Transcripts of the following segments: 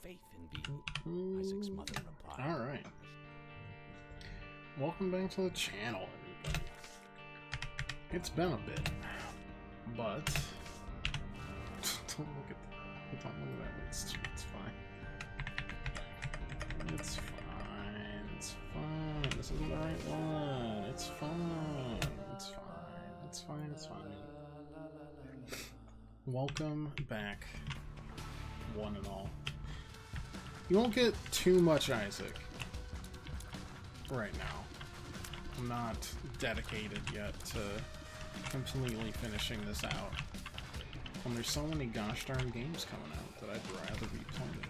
faith in thee, Isaac's mother replied. Alright. Welcome back to the channel, everybody. It's been a bit, but don't look at that. It's fine. It's fine. It's fine. This isn't the right one. It's fine. It's fine. It's fine. It's fine. Welcome back, one and all. You won't get too much Isaac right now. I'm not dedicated yet to completely finishing this out. And there's so many gosh darn games coming out that I'd rather be playing.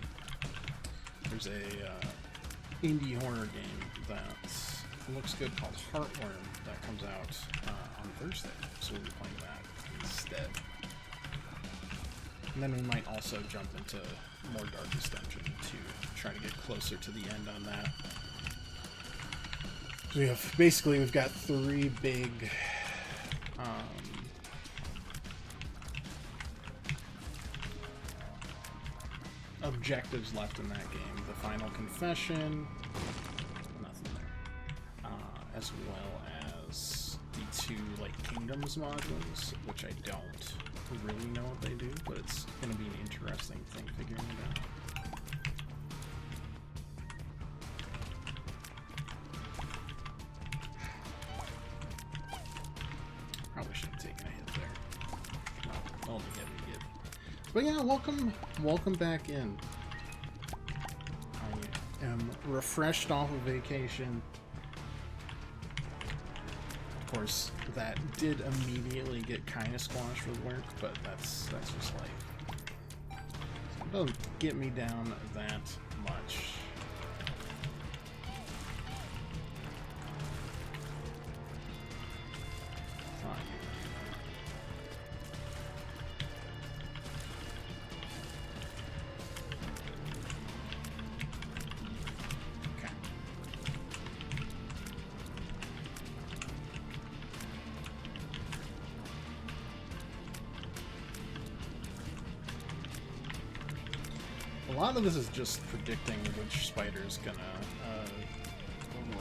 There's a indie horror game that looks good called Heartworm that comes out on Thursday, so we'll be playing that instead. And then we might also jump into more Darkest Dungeon to try to get closer to the end on that. We've got three big objectives left in that game. The Final Confession, nothing there, as well as the two Kingdoms modules, which I don't really know what they do, but it's going to be an interesting thing figuring it out. Probably should have taken a hit there. No, only hit we get. But yeah, welcome back in. I am refreshed off of vacation. Of course, that did immediately get kind of squashed with work, but that's just life. So it doesn't get me down that much. A lot of this is just predicting which spider's gonna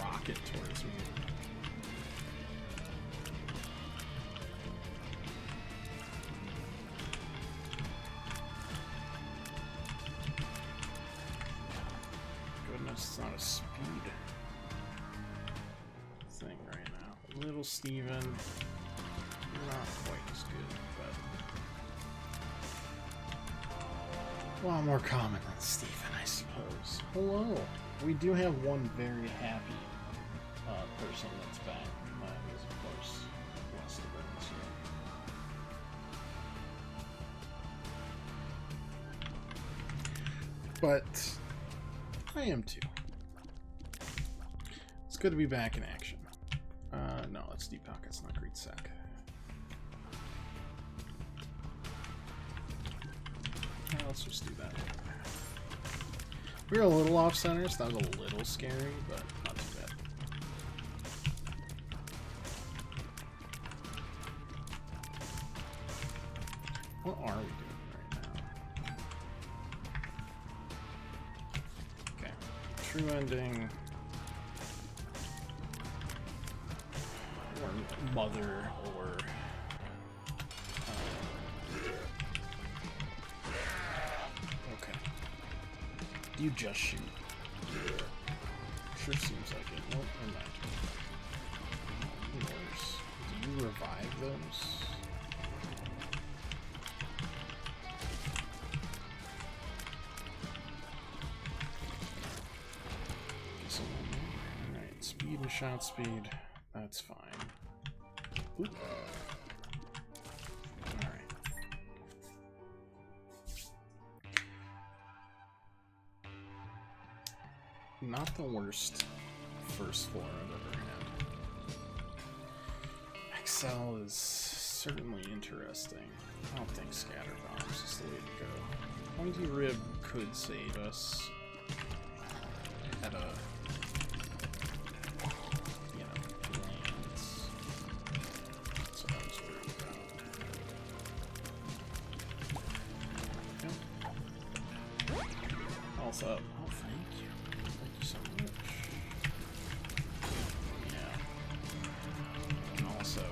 rocket towards me. Goodness, it's not a speed thing right now. Little Steven, not quite as good, but a lot more common than Stephen, I suppose. Hello. We do have one very happy person that's back. That is, of course, Westerburns here. But I am too. It's good to be back in action. No, it's Deep Pockets, not Greed Sack. Let's just do that. We were a little off center, so that was a little scary, but not too bad. What are we doing right now? Okay. True ending. Or mother, or you just shoot. Sure seems like it. Nope, I'm not. Worse. Do you revive those? Alright, speed and shot speed. That's fine. Oop. Not the worst first floor I've ever had. Excel is certainly interesting. I don't think scatter bombs is the way to go. Pointy Rib could save us at a, lands. That's what I was worried about. Yep. health up. Oh, thank you. Thank you so much. Yeah. And also,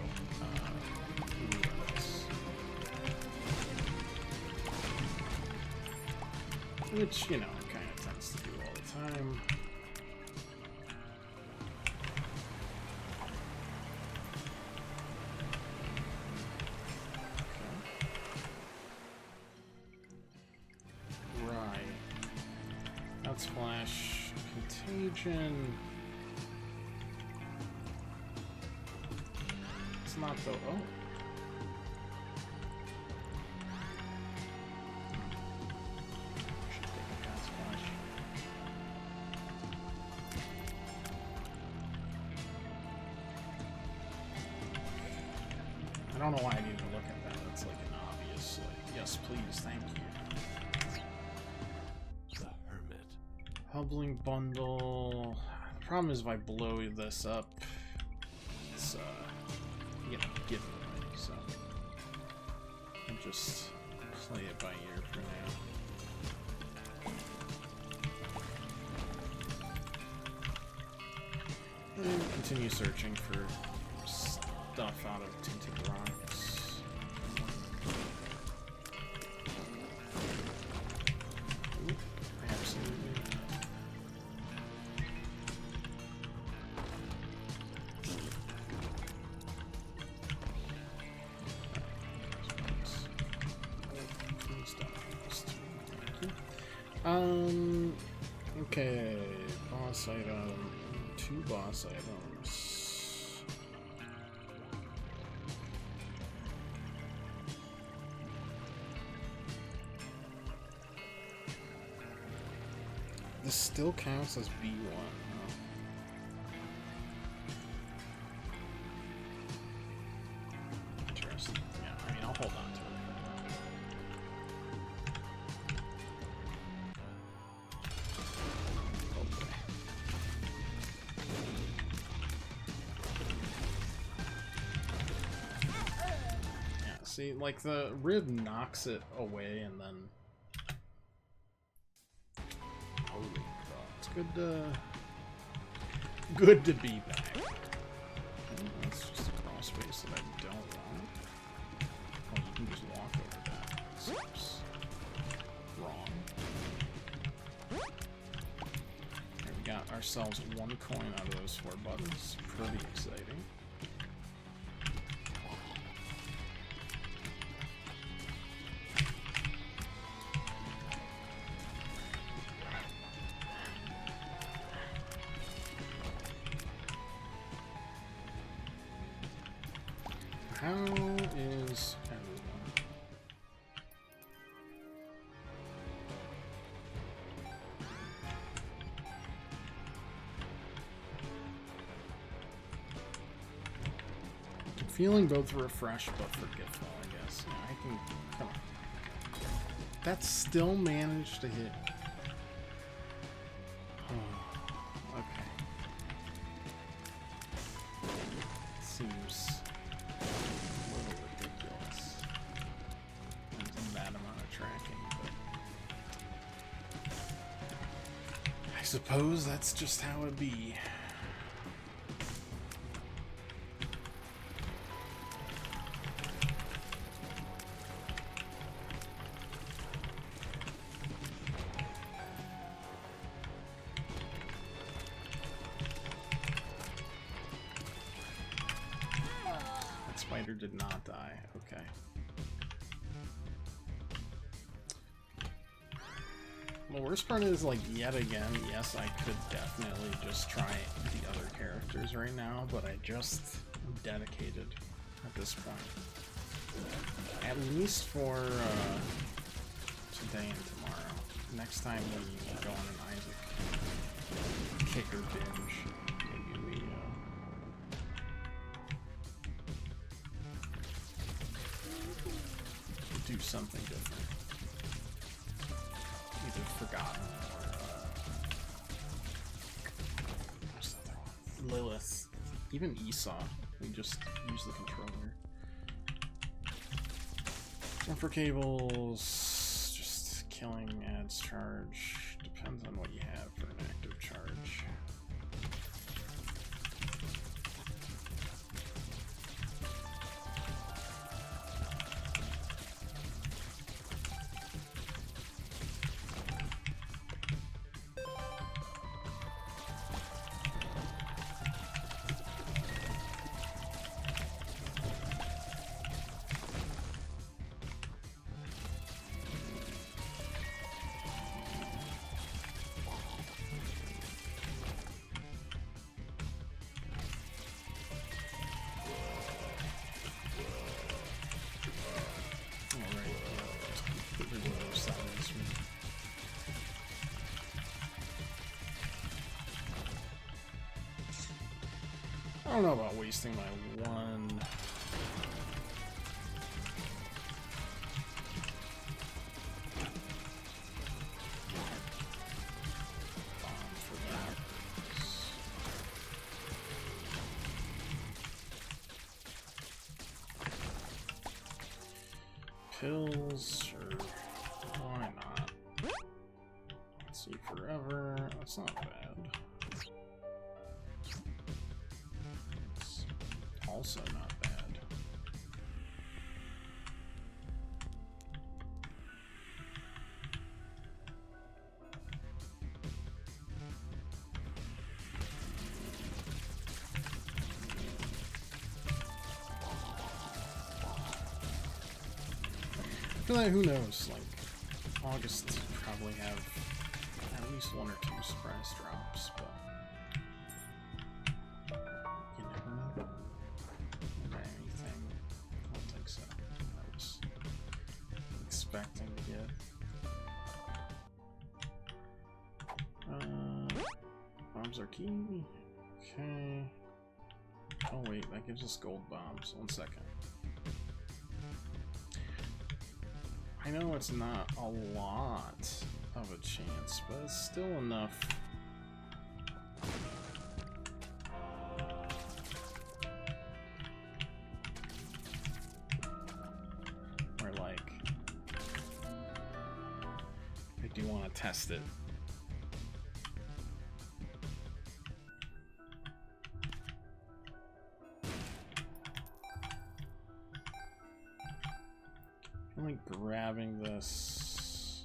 which, you know, kind of tends to do all the time. Okay. Right. That's Flash. Contagion. It's not the... Oh. I don't know why I need to look at that. That's like an obvious, like, yes, please, thank you. The Hermit. Hubbling bundle. The problem is if I blow this up, it's, you know, given away, so I'll just play it by ear for now. And continue searching for stuff out of Tinted Rocks. Ooh, absolutely. Okay, boss item, 2 boss items. This still counts as B1. Huh? Interesting. Yeah, I mean, I'll hold on to it. Oh boy. Yeah, see, like the rib knocks it away and then. It's good to be back. And that's just a crawl space that I don't want. Oh, you can just walk over that. Seems wrong. Here we got ourselves 1 coin out of those 4 buttons. Pretty exciting. How is everyone? I'm feeling both refreshed but forgetful, I guess. Yeah, I can... Come on. That still managed to hit. Oh, okay. Seems... I suppose that's just how it be. That spider did not die. Okay. The worst part is, like, yet again, yes, I could definitely just try the other characters right now, but I just am dedicated at this point. At least for today and tomorrow. Next time we go on an Isaac kicker binge, maybe we do something different. Either Forgotten or Lilith. Even Esau. We just use the controller. Jump for cables. Just killing adds charge. Depends on what you have for an active charge. I don't know about wasting my one. Bomb for that. Pills, sure. Why not? Let's see, forever. That's not bad. Also not bad. I feel like, who knows, like, August probably have at least one or two surprise drops, but you never know. Anything. I don't think so. I was expecting to get. Bombs are key. Okay. Oh wait, that gives us gold bombs. 1 second. I know it's not a lot of a chance, but it's still enough. Do you want to test it? I think grabbing this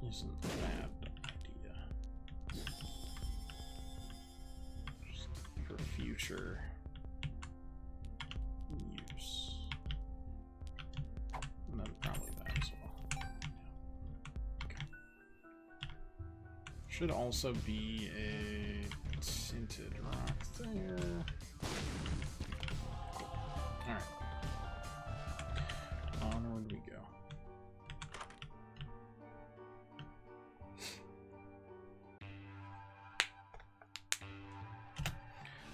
isn't a bad idea. Just for future use. And then probably that as well. Should also be a tinted rock there. Alright. Onward we go.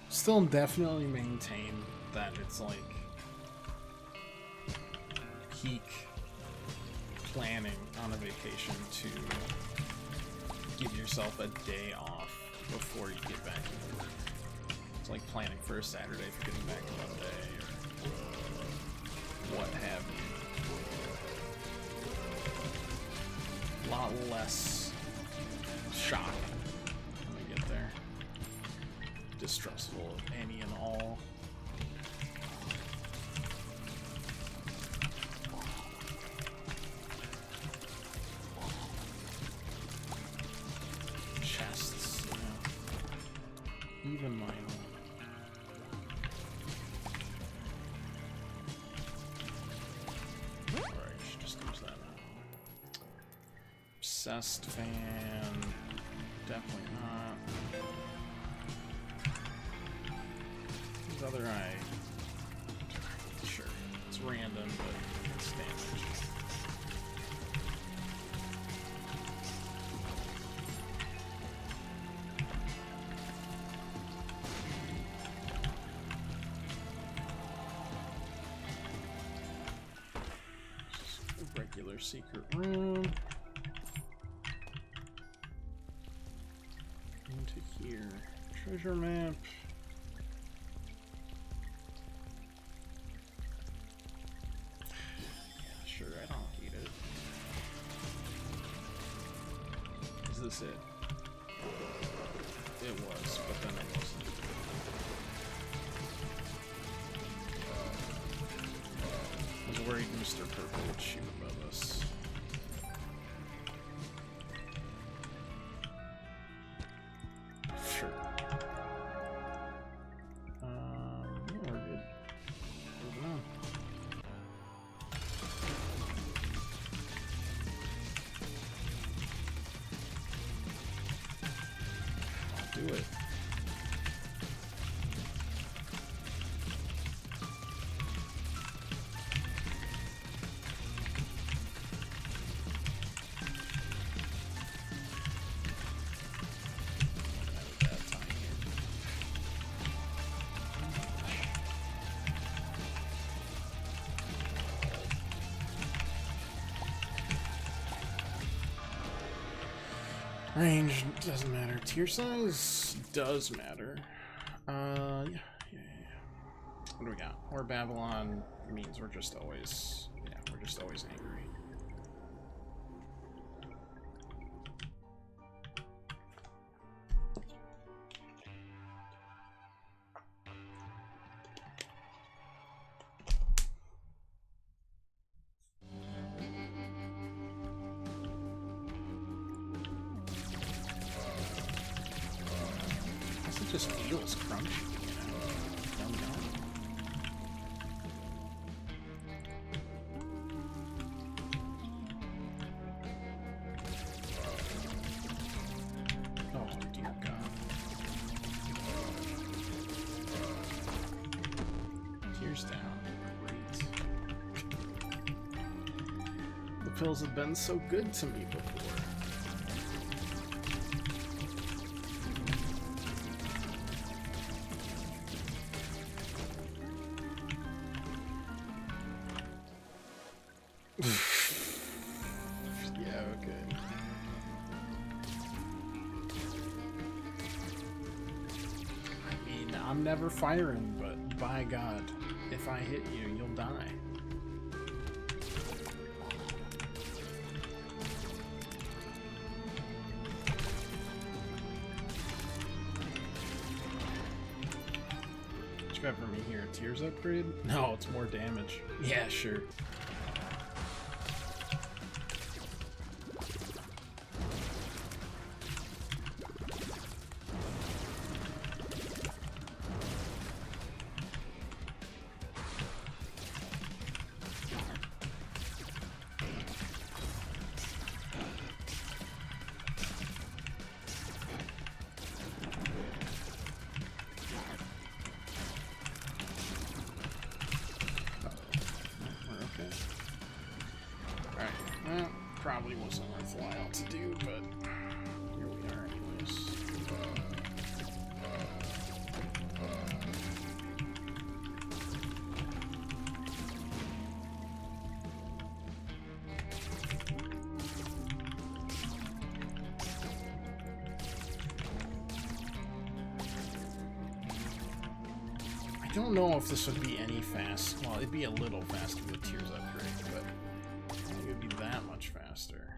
Still definitely maintain that it's like peak planning on a vacation to give yourself a day off before you get back into work. It's like planning for a Saturday for getting back Monday or what have you. A lot less shock when we get there. Distrustful of any and all. Chests, yeah. Even mine. Alright, just use that now. Obsessed fan. Definitely not. His other eye. Sure. It's random, but it's damage. Regular secret room. Into here. Treasure map. Yeah, sure, I don't hate it. Is this it? It was, but then it wasn't. I was worried Mr. Purple would shoot above us. Sure. Yeah, we're good. Moving on. I'll do it. Range doesn't matter. Tier size does matter. Yeah. What do we got? Or Babylon means we're just always, we're just always angry. It just feels crunchy, you know? Yum, yum. Oh, dear God. Tears down. Great. The pills have been so good to me before. Yeah, okay. I mean, I'm never firing, but by God, if I hit you, you'll die. What you got for me here? A Tears upgrade? No, it's more damage. Yeah, sure. Alright, well, probably wasn't worthwhile to do, but here we are anyways. I don't know if this would be any fast. Well, it'd be a little faster with Tears upgrade, but I think it'd be that much faster.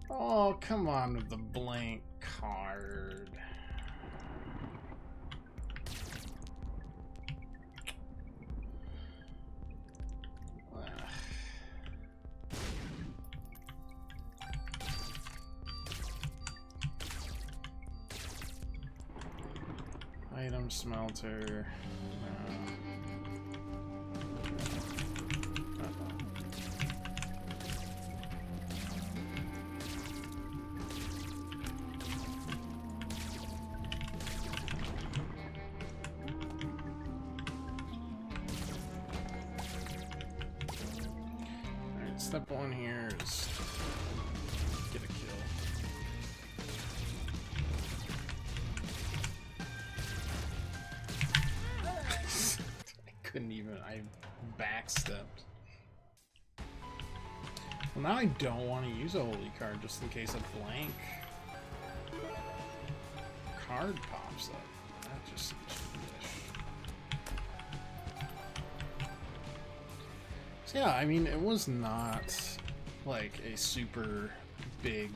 Oh, come on with the blank card. Item smelter. Alright, step one here is get a kill. Couldn't even, I backstepped. Well, now I don't want to use a holy card just in case a blank card pops up. That just seems foolish. So yeah, I mean, it was not like a super big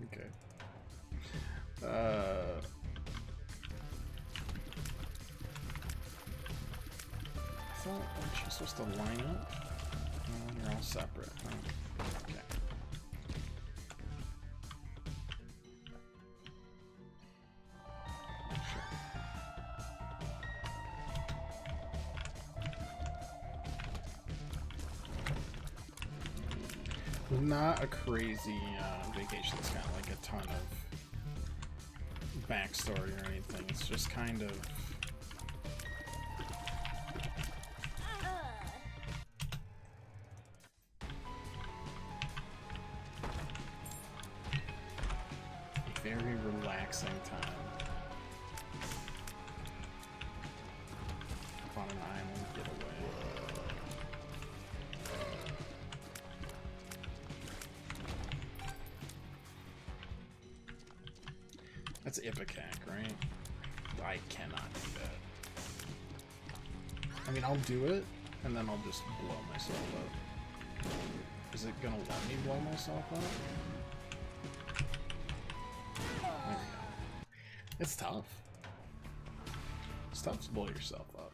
Okay. I thought, aren't you supposed to line up? No, you're all separate. Oh, okay. Not a crazy vacation. It's got like a ton of backstory or anything. It's just kind of a very relaxing time on an island getaway. That's Ipecac, right? I cannot do that. I mean, I'll do it, and then I'll just blow myself up. Is it gonna let me blow myself up? There we go. It's tough. It's tough to blow yourself up.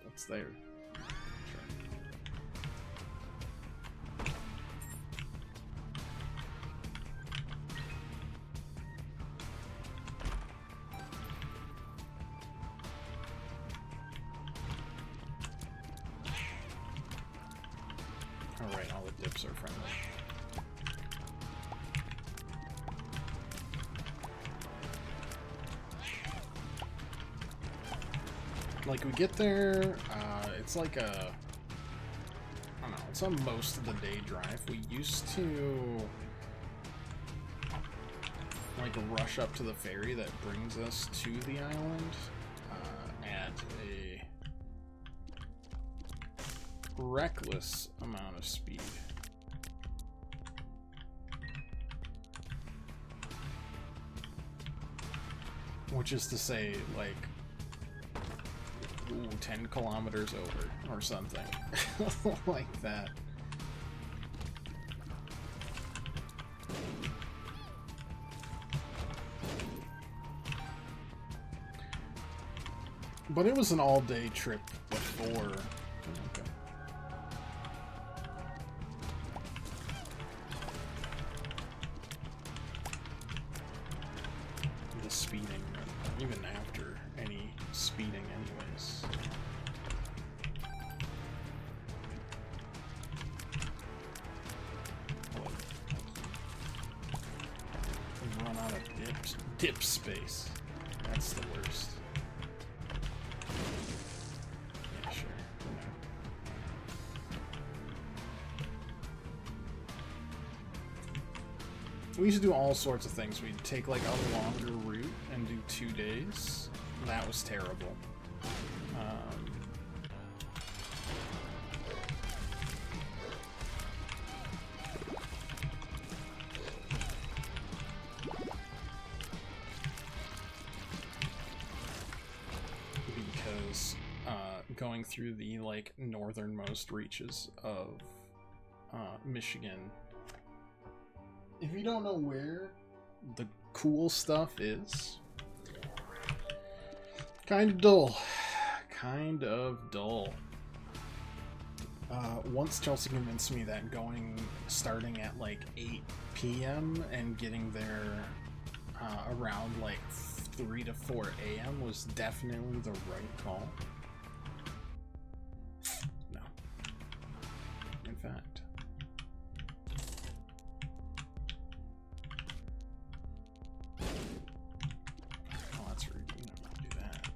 That's there. Alright, all the dips are friendly. Like, we get there, it's like a... I don't know, it's on most of the day drive. We used to... like, rush up to the ferry that brings us to the island at a reckless amount of speed. Which is to say, like, 10 kilometers over, or something. Like that. But it was an all-day trip before. Okay. The speeding, even after any speeding anyways. Run out of dip space. That's the worst. Yeah, sure. We used to do all sorts of things. We'd take like a longer route and do 2 days. That was terrible. Because going through the like northernmost reaches of Michigan, if you don't know where the cool stuff is, kind of dull. Kind of dull. Once Chelsea convinced me that starting at like 8 p.m. and getting there around like 3 to 4 a.m. was definitely the right call. No. In fact. Oh, that's rude. You don't want to do that.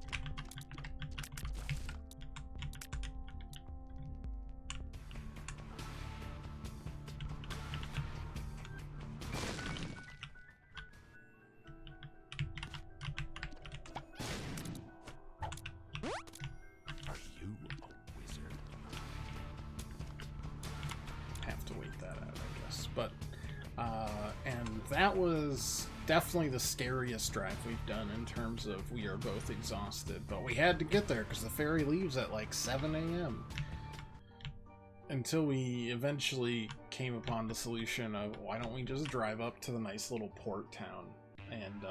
Are you a wizard? Have to wait that out, I guess. But, and that was definitely the scariest drive we've done in terms of we are both exhausted. But we had to get there because the ferry leaves at like 7 a.m. until we eventually came upon the solution of why don't we just drive up to the nice little port town and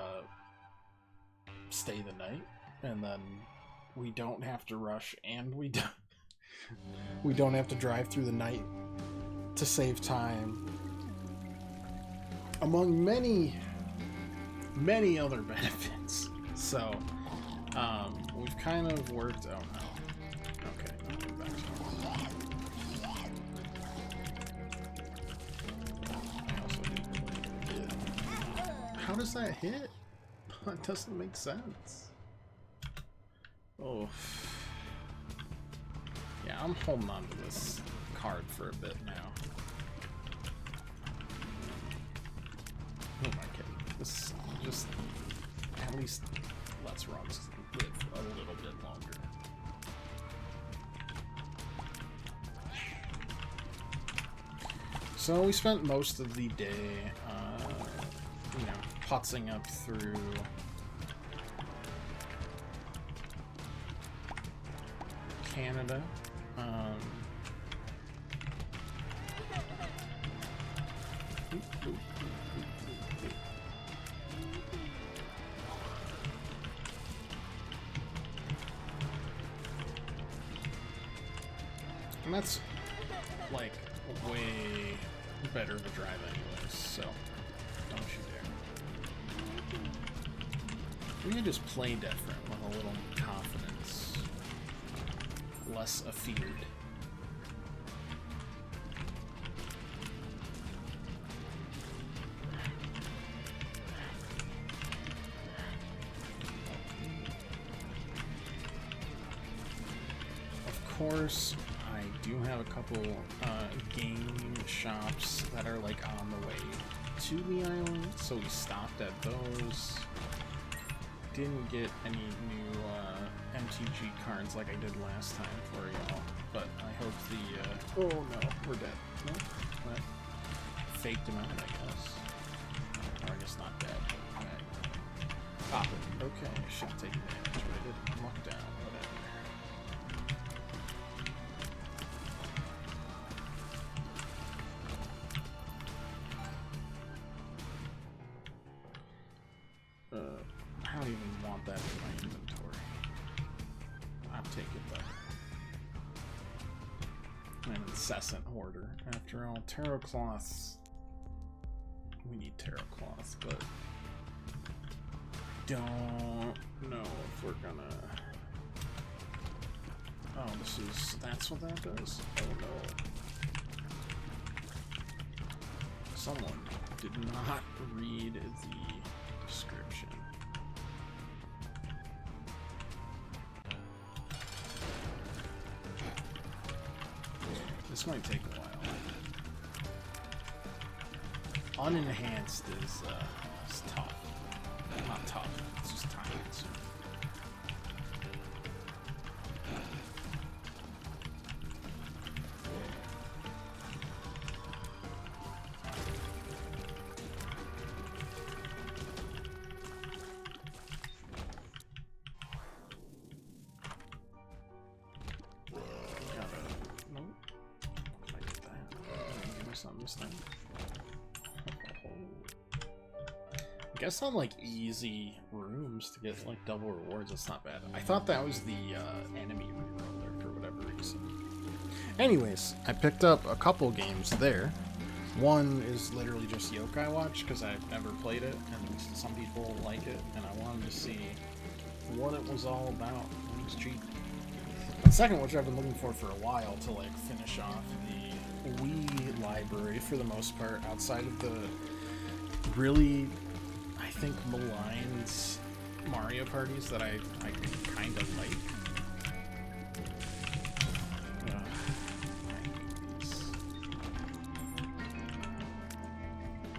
stay the night, and then we don't have to rush, and we don't have to drive through the night to save time, among many other benefits. So we've kind of worked. Oh no. Okay, I'll go back to I also need to hit. How does that hit? It doesn't make sense. Oh. Yeah, I'm holding on to this card for a bit now. Who am I kidding? This just at least lets Runs live a little bit longer. So we spent most of the day, you know, putzing up through Canada. And that's like way better to drive anyways, so don't you dare. We can just play different with a little confidence, less afeared. Of course, I do have a couple game shops that are like on the way to the island, so we stopped at those. Didn't get any new MTG cards like I did last time for y'all, but I hope the oh no, we're dead. No, what? Faked him out, I guess. Or I guess not dead. Okay. Pop it. Okay, shot taking damage, but I didn't lock down. Whatever. I don't even want that in my inventory. I'll take it though. I'm an incessant hoarder. After all, tarot cloths. We need tarot cloths, but don't know if we're gonna. Oh, that's what that does? Oh no. Someone did not read the description. This might take a while. Unenhanced is tough. Not tough, it's just time consuming. I guess on like easy rooms to get like double rewards, it's not bad. I thought that was the enemy reroller for whatever reason. Anyways, I picked up a couple games there. One is literally just Yokai Watch because I've never played it and some people like it, and I wanted to see what it was all about. It was cheap. The second, which I've been looking for a while to like finish off the Wii library for the most part, outside of the really, I think, maligned Mario parties that I kind of like.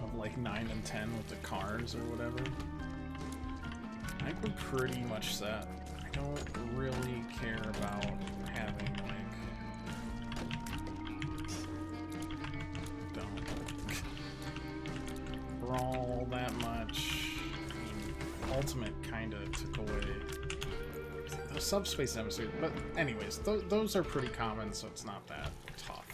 Of like 9 and 10 with the cars or whatever. I think we're pretty much set. I don't really care about having like brawl that much. I mean, Ultimate kind of took away the subspace atmosphere, but anyways, those are pretty common, so it's not that tough.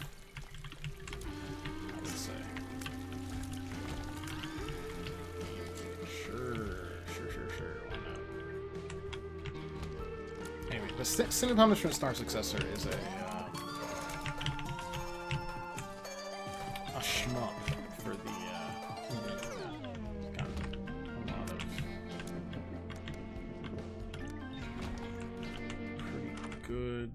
The Sin and Punishment Star Successor is a shmup for the it's got a lot of pretty good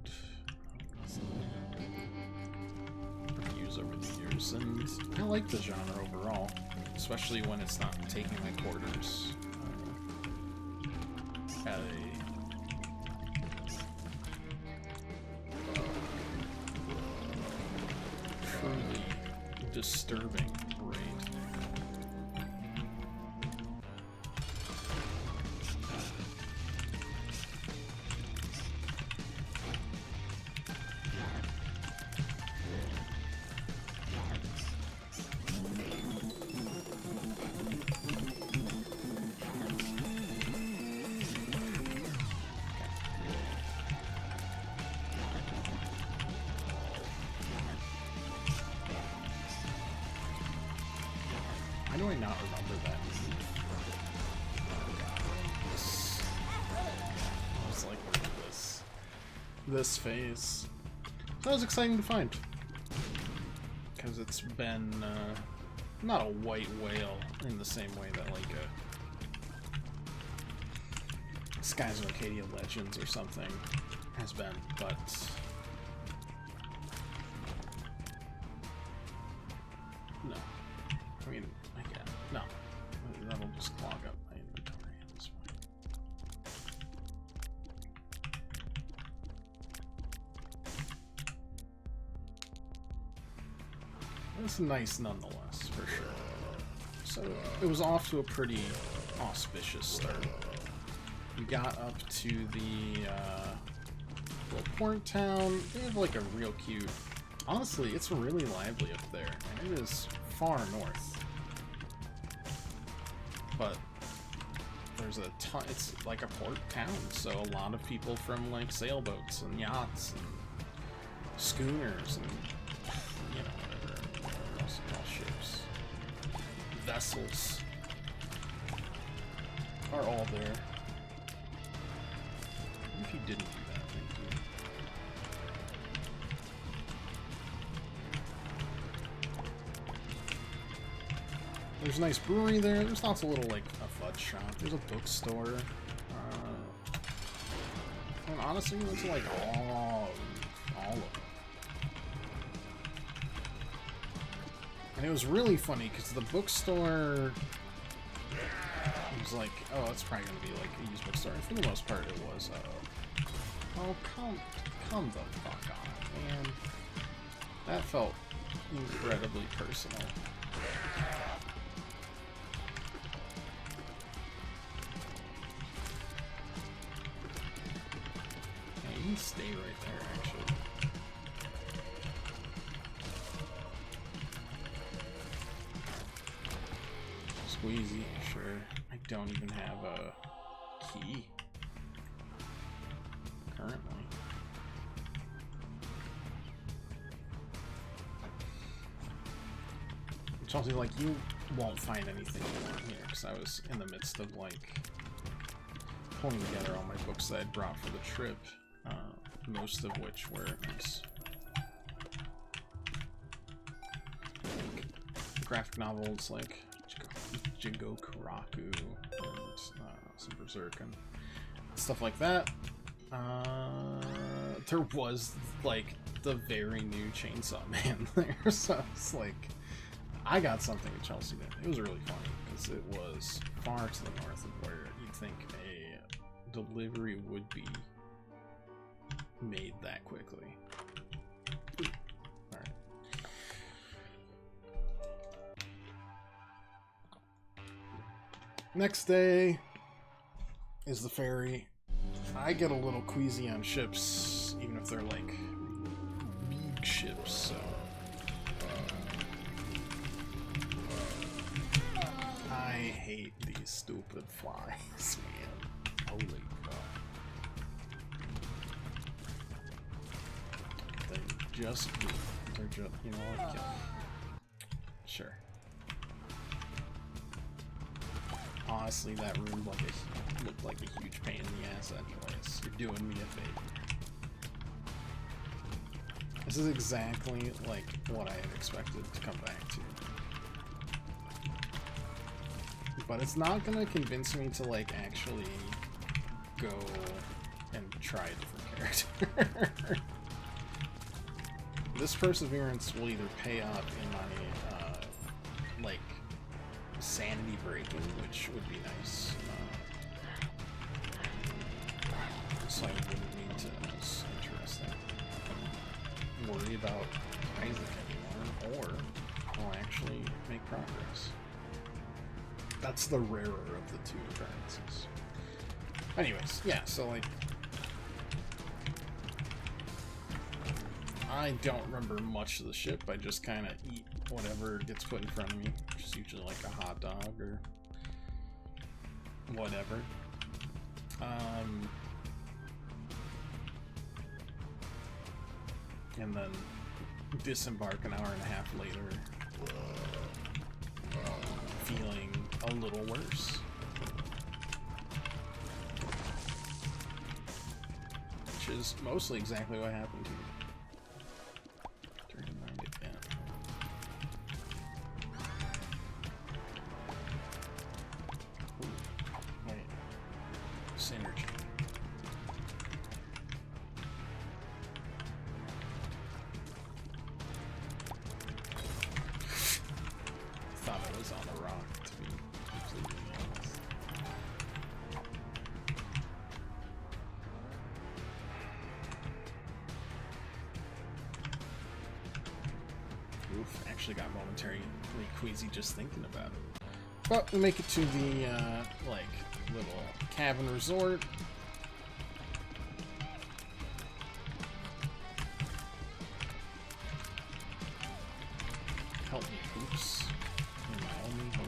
reviews over the years, and I like the genre overall, especially when it's not taking my quarters at a truly disturbing rate. Why do I not remember that? Oh god. I was like, where is this phase? So that was exciting to find. Because it's been, not a white whale in the same way that, like, Skies of Arcadia Legends or something has been, but... no. I mean, no. That'll just clog up my inventory at this point. It's nice nonetheless, for sure. So, it was off to a pretty auspicious start. We got up to the little port town. They have like a real cute... honestly, it's really lively up there, and it is far north. But there's a ton, it's like a port town, so a lot of people from like sailboats and yachts and schooners and, you know, whatever else you call ships, vessels, are all there. What if you didn't do that? Thank you. There's a nice brewery there. There's lots of little, like, a fudge shop. There's a bookstore. And honestly, it's like all of them. And it was really funny because the bookstore was like, oh, it's probably gonna be like a used bookstore. And for the most part, it was. Oh, come the fuck on, man. That felt incredibly personal. You can stay right there, actually. Squeezy, sure. I don't even have a key currently. Chelsea, like, you won't find anything you want here, because I was in the midst of, like, pulling together all my books that I'd brought for the trip. Most of which were nice. Like, graphic novels like Jigokuraku and some Berserk and stuff like that. There was like the very new Chainsaw Man there, so it's like I got something at Chelsea did. It was really funny because it was far to the north of where you'd think a delivery would be made that quickly. Alright. Next day is the ferry. I get a little queasy on ships, even if they're like big ships, so I hate these stupid flies, man. Holy crap. Just, they're just, you know what, kill them. Sure. Honestly, that room looked like a huge pain in the ass anyways. You're doing me a favor. This is exactly like what I had expected to come back to. But it's not gonna convince me to like actually go and try a different character. This perseverance will either pay off in my like sanity breaking, which would be nice. So I wouldn't need to, that's interesting, worry about Isaac anymore, or I'll actually make progress. That's the rarer of the two occurrences. Anyways, yeah, so like, I don't remember much of the ship. I just kind of eat whatever gets put in front of me, which is usually like a hot dog or whatever. And then disembark an hour and a half later, feeling a little worse. Which is mostly exactly what happened to me. Turn around again. Ooh, wait. Synergy. Thought I was on a rock, to be completely honest. Oof, actually got momentarily queasy just thinking about it. But we make it to the, like, little cabin resort. Help me, oops. You're my only hope.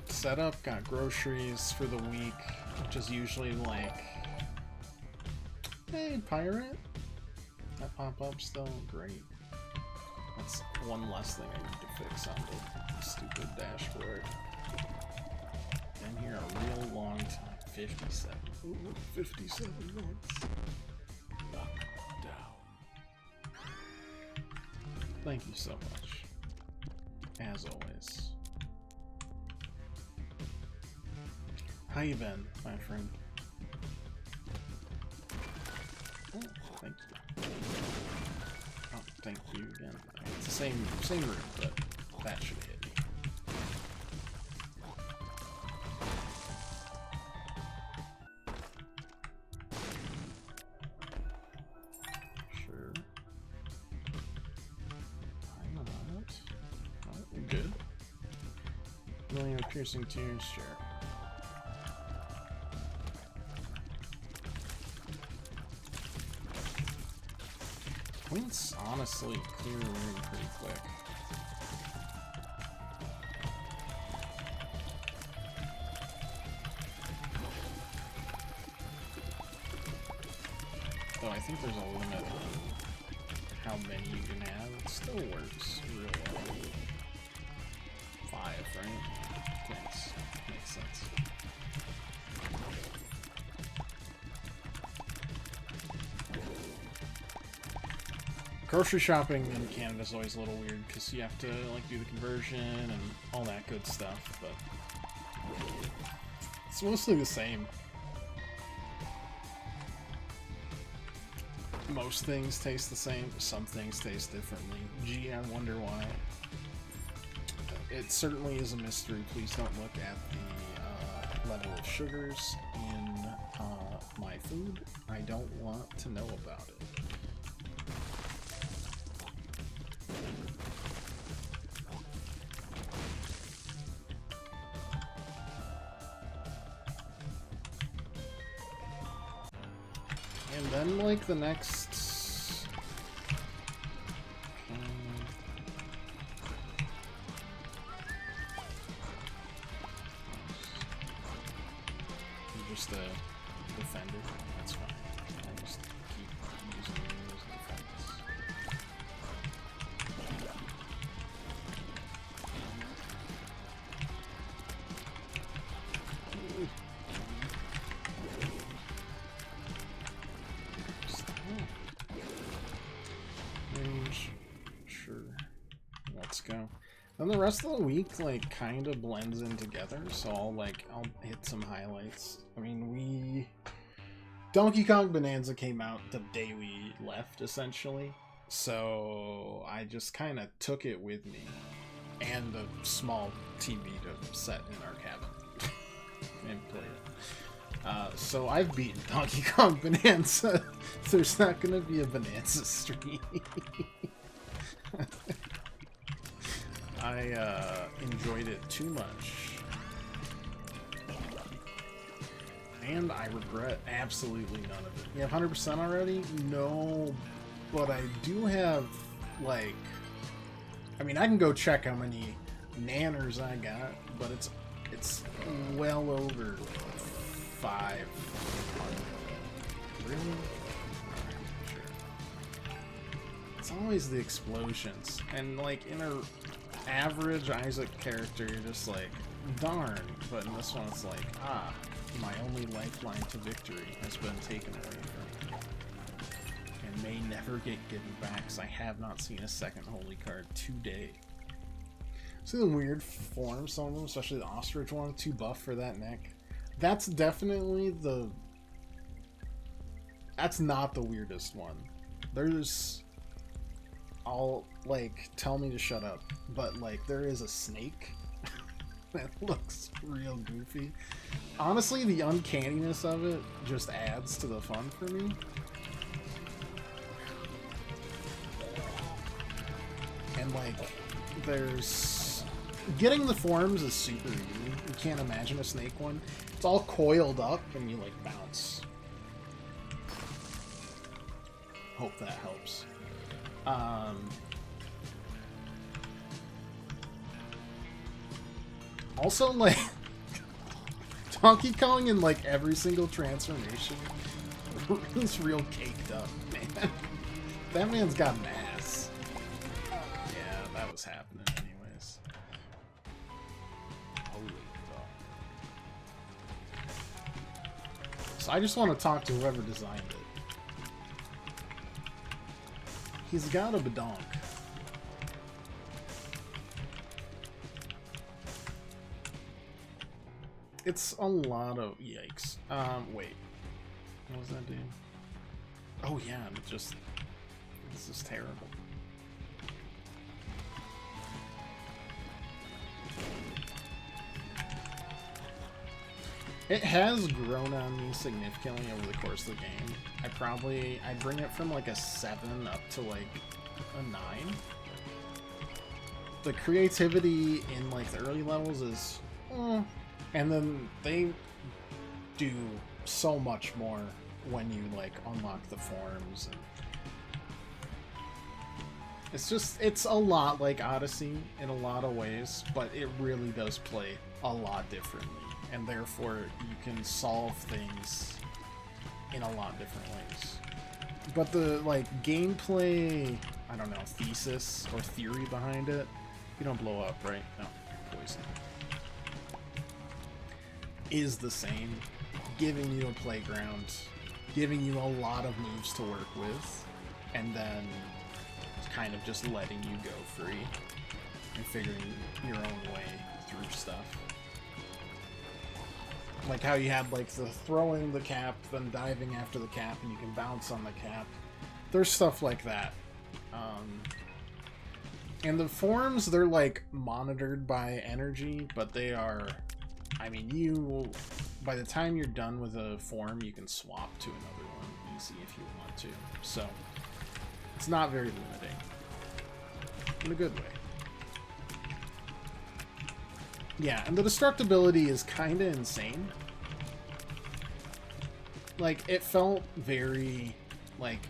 Set up, got groceries for the week, which is usually like, hey, pirate? That pop-up still? Great. That's one less thing I need to fix on the stupid dashboard. Been here a real long time. 57. Ooh, 57 months. Lock down. Thank you so much. As always. How you been, my friend? Oh, thank you. Oh, thank you again. It's the same room, but that should hit me. Sure. Why not? Oh, we're good. Million of piercing tears, sure. Let's honestly clear the room pretty quick. Though I think there's a limit on how many you can have. It still works real well. 5, right? Yes, makes sense. Grocery shopping in Canada is always a little weird because you have to like do the conversion and all that good stuff, but it's mostly the same. Most things taste the same, some things taste differently. Gee, I wonder why. It certainly is a mystery. Please don't look at the level of sugars in my food. I don't want to know about it. And then, like, the next... You're just a defender. That's fine. I'll just keep using you as a defense. Range. Sure. Let's go. Then the rest of the week, like, kind of blends in together, so I'll hit some highlights. I mean, Donkey Kong Bonanza came out the day we left, essentially, so I just kind of took it with me, and a small TV to set in our cabin, and play it. So I've beaten Donkey Kong Bonanza. There's not gonna be a Bonanza stream. I enjoyed it too much. And I regret absolutely none of it. You have 100% already? No, but I do have, like... I mean, I can go check how many nanners I got, but it's well over 500. Really? Alright, sure. It's always the explosions. And, like, in a average Isaac character, you're just like, darn. But in this one, it's like, ah, my only lifeline to victory has been taken away from me. And may never get given back, because I have not seen a second holy card today. See the weird forms, some of them, especially the ostrich one, too buff for that neck. That's definitely the... That's not the weirdest one. There's... I'll, like, tell me to shut up, but, like, there is a snake that looks real goofy. Honestly, the uncanniness of it just adds to the fun for me. And, like, there's... Getting the forms is super easy. You can't imagine a snake one. It's all coiled up, and you, like, bounce. Hope that helps. Also, like, Donkey Kong in, like, every single transformation is real caked up, man. That man's got an ass. Yeah, that was happening anyways. Holy fuck. So I just want to talk to whoever designed it. He's got a badonk. It's a lot of... Yikes. Wait. What was that doing? Oh yeah, just... This is terrible. It has grown on me significantly over the course of the game. I'd bring it from like a 7 up to like a 9. The creativity in like the early levels is, and then they do so much more when you like unlock the forms. And it's a lot like Odyssey in a lot of ways, but it really does play a lot differently. And therefore, you can solve things in a lot different ways. But the, like, gameplay, I don't know, thesis or theory behind it, you don't blow up, right? No, poison. Is the same. Giving you a playground, giving you a lot of moves to work with, and then kind of just letting you go free and figuring your own way through stuff. Like how you had like the throwing the cap, then diving after the cap, and you can bounce on the cap. There's stuff like that. And the forms, they're like monitored by energy, but they are, I mean, by the time you're done with a form, you can swap to another one easy if you want to. So it's not very limiting. In a good way. Yeah, and the destructibility is kind of insane. Like, it felt very like,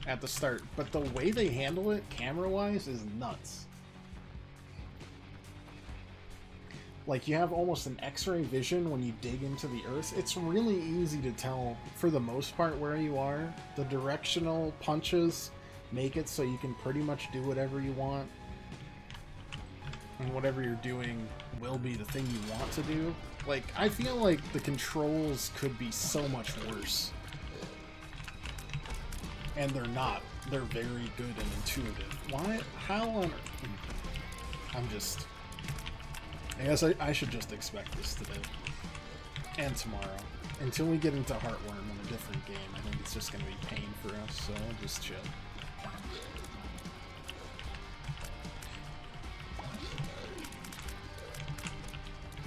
at the start. But the way they handle it, camera-wise, is nuts. Like, you have almost an X-ray vision when you dig into the earth. It's really easy to tell, for the most part, where you are. The directional punches make it so you can pretty much do whatever you want. And whatever you're doing will be the thing you want to do. Like, I feel like the controls could be so much worse. And they're not. They're very good and intuitive. Why? How on earth? I'm just... I guess I should just expect this today. And tomorrow. Until we get into Heartworm in a different game, I think it's just going to be pain for us, so I'll just chill.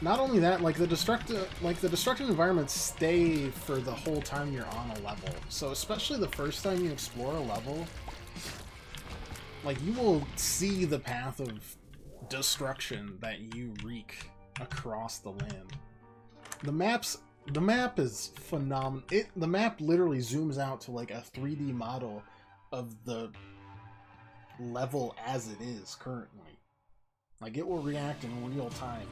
Not only that, like the destructive environments stay for the whole time you're on a level. So especially the first time you explore a level, like you will see the path of destruction that you wreak across the land. The map is phenomenal. The map literally zooms out to like a 3D model of the level as it is currently. Like it will react in real time.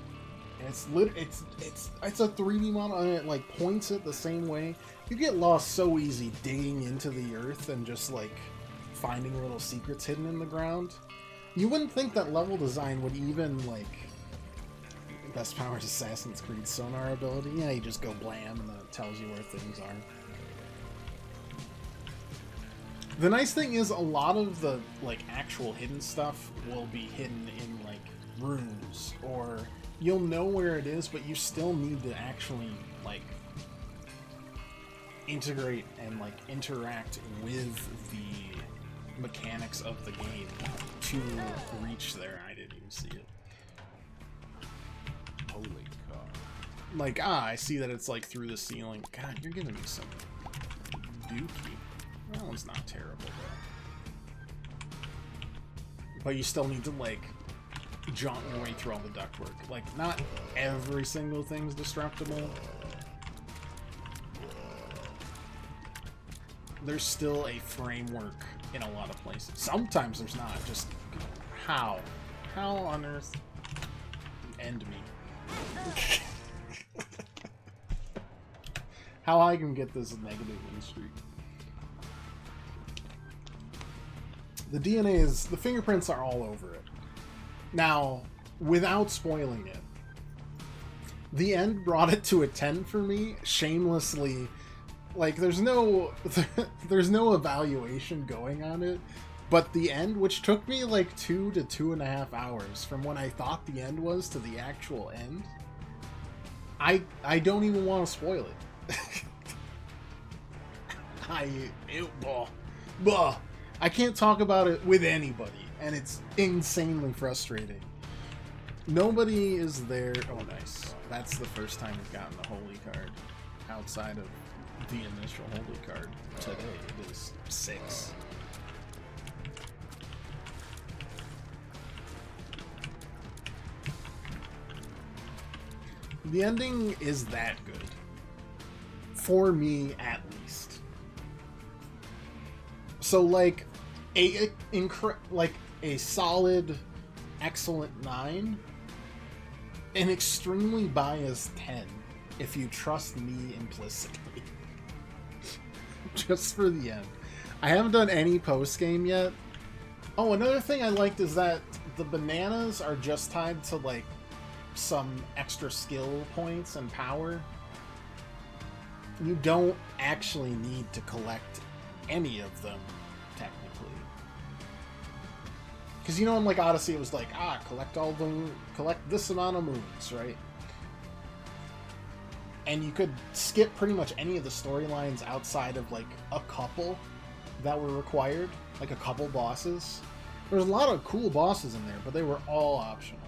And it's a 3D model and it like points it the same way. You get lost so easy digging into the earth and just like finding little secrets hidden in the ground. You wouldn't think that level design would even like Best Powers Assassin's Creed sonar ability. Yeah, you just go blam and then it tells you where things are. The nice thing is a lot of the like actual hidden stuff will be hidden in like rooms, or you'll know where it is, but you still need to actually like integrate and like interact with the mechanics of the game to reach there. I didn't even see it. Holy cow. Like, I see that it's like through the ceiling. God, you're giving me some dookie. That one's not terrible though. But you still need to like jaunt your way through all the ductwork. Like, not every single thing's destructible. There's still a framework in a lot of places. Sometimes there's not. Just how? How on earth? End me. How I can get this negative win streak. The DNA is... the fingerprints are all over it. Now, without spoiling it, the end brought it to a 10 for me, shamelessly. Like, there's no evaluation going on it, but the end, which took me like 2 to 2.5 hours from when I thought the end was to the actual end, I don't even want to spoil it. I can't talk about it with anybody, and it's insanely frustrating. Nobody is there. Oh, nice. That's the first time we've gotten the holy card outside of the initial holy card today. It is 6. The ending is that good. For me, at least. So, like, a solid, excellent 9, an extremely biased 10, if you trust me implicitly. Just for the end. I haven't done any post-game yet. Oh, another thing I liked is that the bananas are just tied to, like, some extra skill points and power. You don't actually need to collect any of them, technically. Because, you know, in, like, Odyssey, it was like, collect this amount of moons, right? And you could skip pretty much any of the storylines outside of, like, a couple that were required. Like, a couple bosses. There's a lot of cool bosses in there, but they were all optional.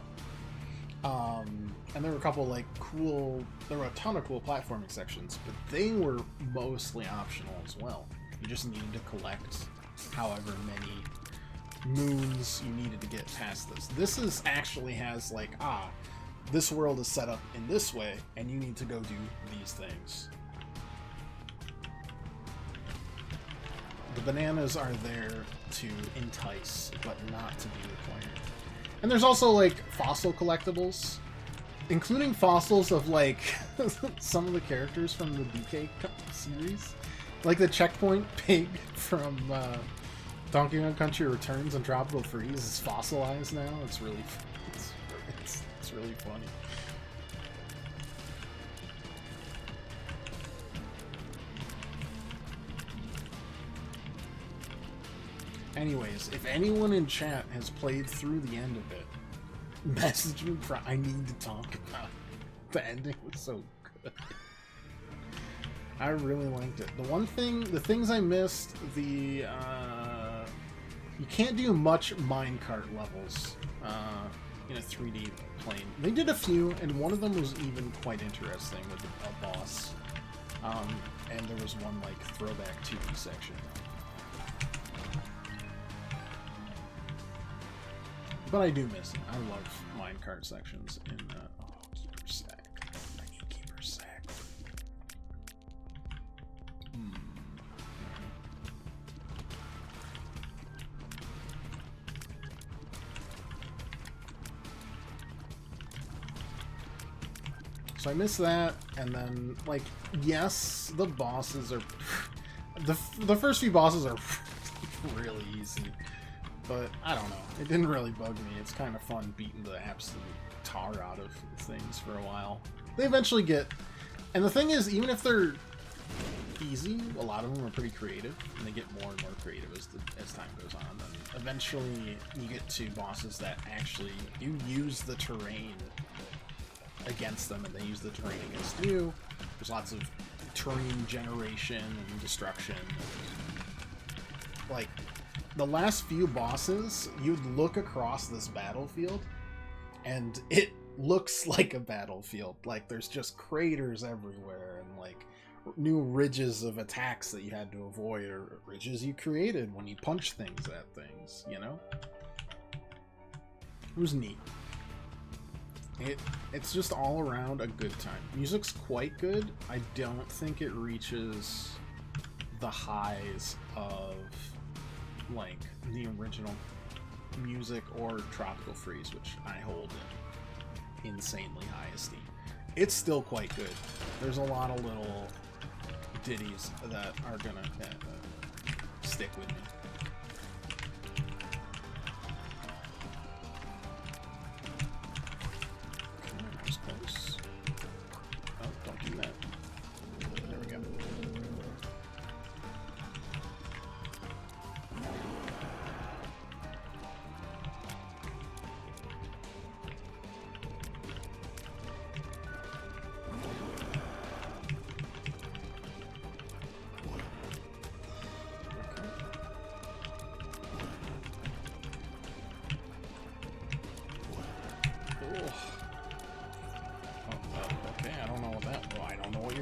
And there were a couple, like, there were a ton of cool platforming sections, but they were mostly optional as well. You just needed to collect however many moons you needed to get past this. This actually has, like, this world is set up in this way, and you need to go do these things. The bananas are there to entice, but not to be required. And there's also, like, fossil collectibles, including fossils of, like, some of the characters from the DK series. Like the checkpoint pig from Donkey Kong Country Returns and Tropical Freeze is fossilized now. It's really, it's really funny. Anyways, if anyone in chat has played through the end of it, message me. I need to talk about it. The ending was so good. I really liked it. The things I missed, you can't do much minecart levels in a 3D plane. They did a few, and one of them was even quite interesting with a boss. And there was one like throwback 2D section. But I do miss it. I love minecart sections in Keeper Sack. I need Keeper Sack. So I miss that, and then, like, yes, the bosses are... the first few bosses are really easy. But, I don't know. It didn't really bug me. It's kind of fun beating the absolute tar out of things for a while. They eventually get... And the thing is, even if they're easy, a lot of them are pretty creative, and they get more and more creative as time goes on. And eventually, you get to bosses that actually... You use the terrain against them, and they use the terrain against you. There's lots of terrain generation and destruction. Like... The last few bosses, you'd look across this battlefield, and it looks like a battlefield. Like, there's just craters everywhere, and, like, new ridges of attacks that you had to avoid, or ridges you created when you punch things at things, you know? It was neat. It's just all around a good time. Music's quite good. I don't think it reaches the highs of... like the original music or Tropical Freeze, which I hold in insanely high esteem. It's still quite good. There's a lot of little ditties that are gonna stick with me. Okay, that was close. Oh, don't do that. There we go.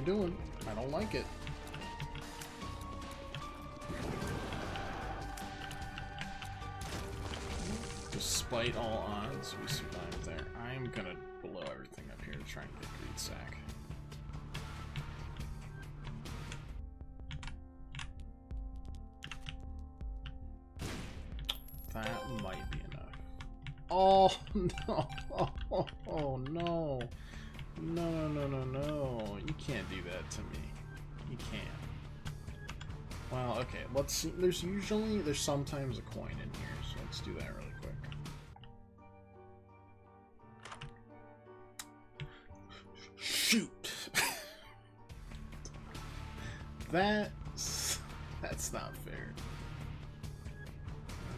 Doing. I don't like it. Despite all odds, we survived there. I'm gonna blow everything up here to try and get Greed Sack. That might be enough. Oh no! Oh no! No. You can't do that to me. You can't. Well, okay, let's see. There's sometimes a coin in here, so let's do that really quick. Shoot! That's not fair.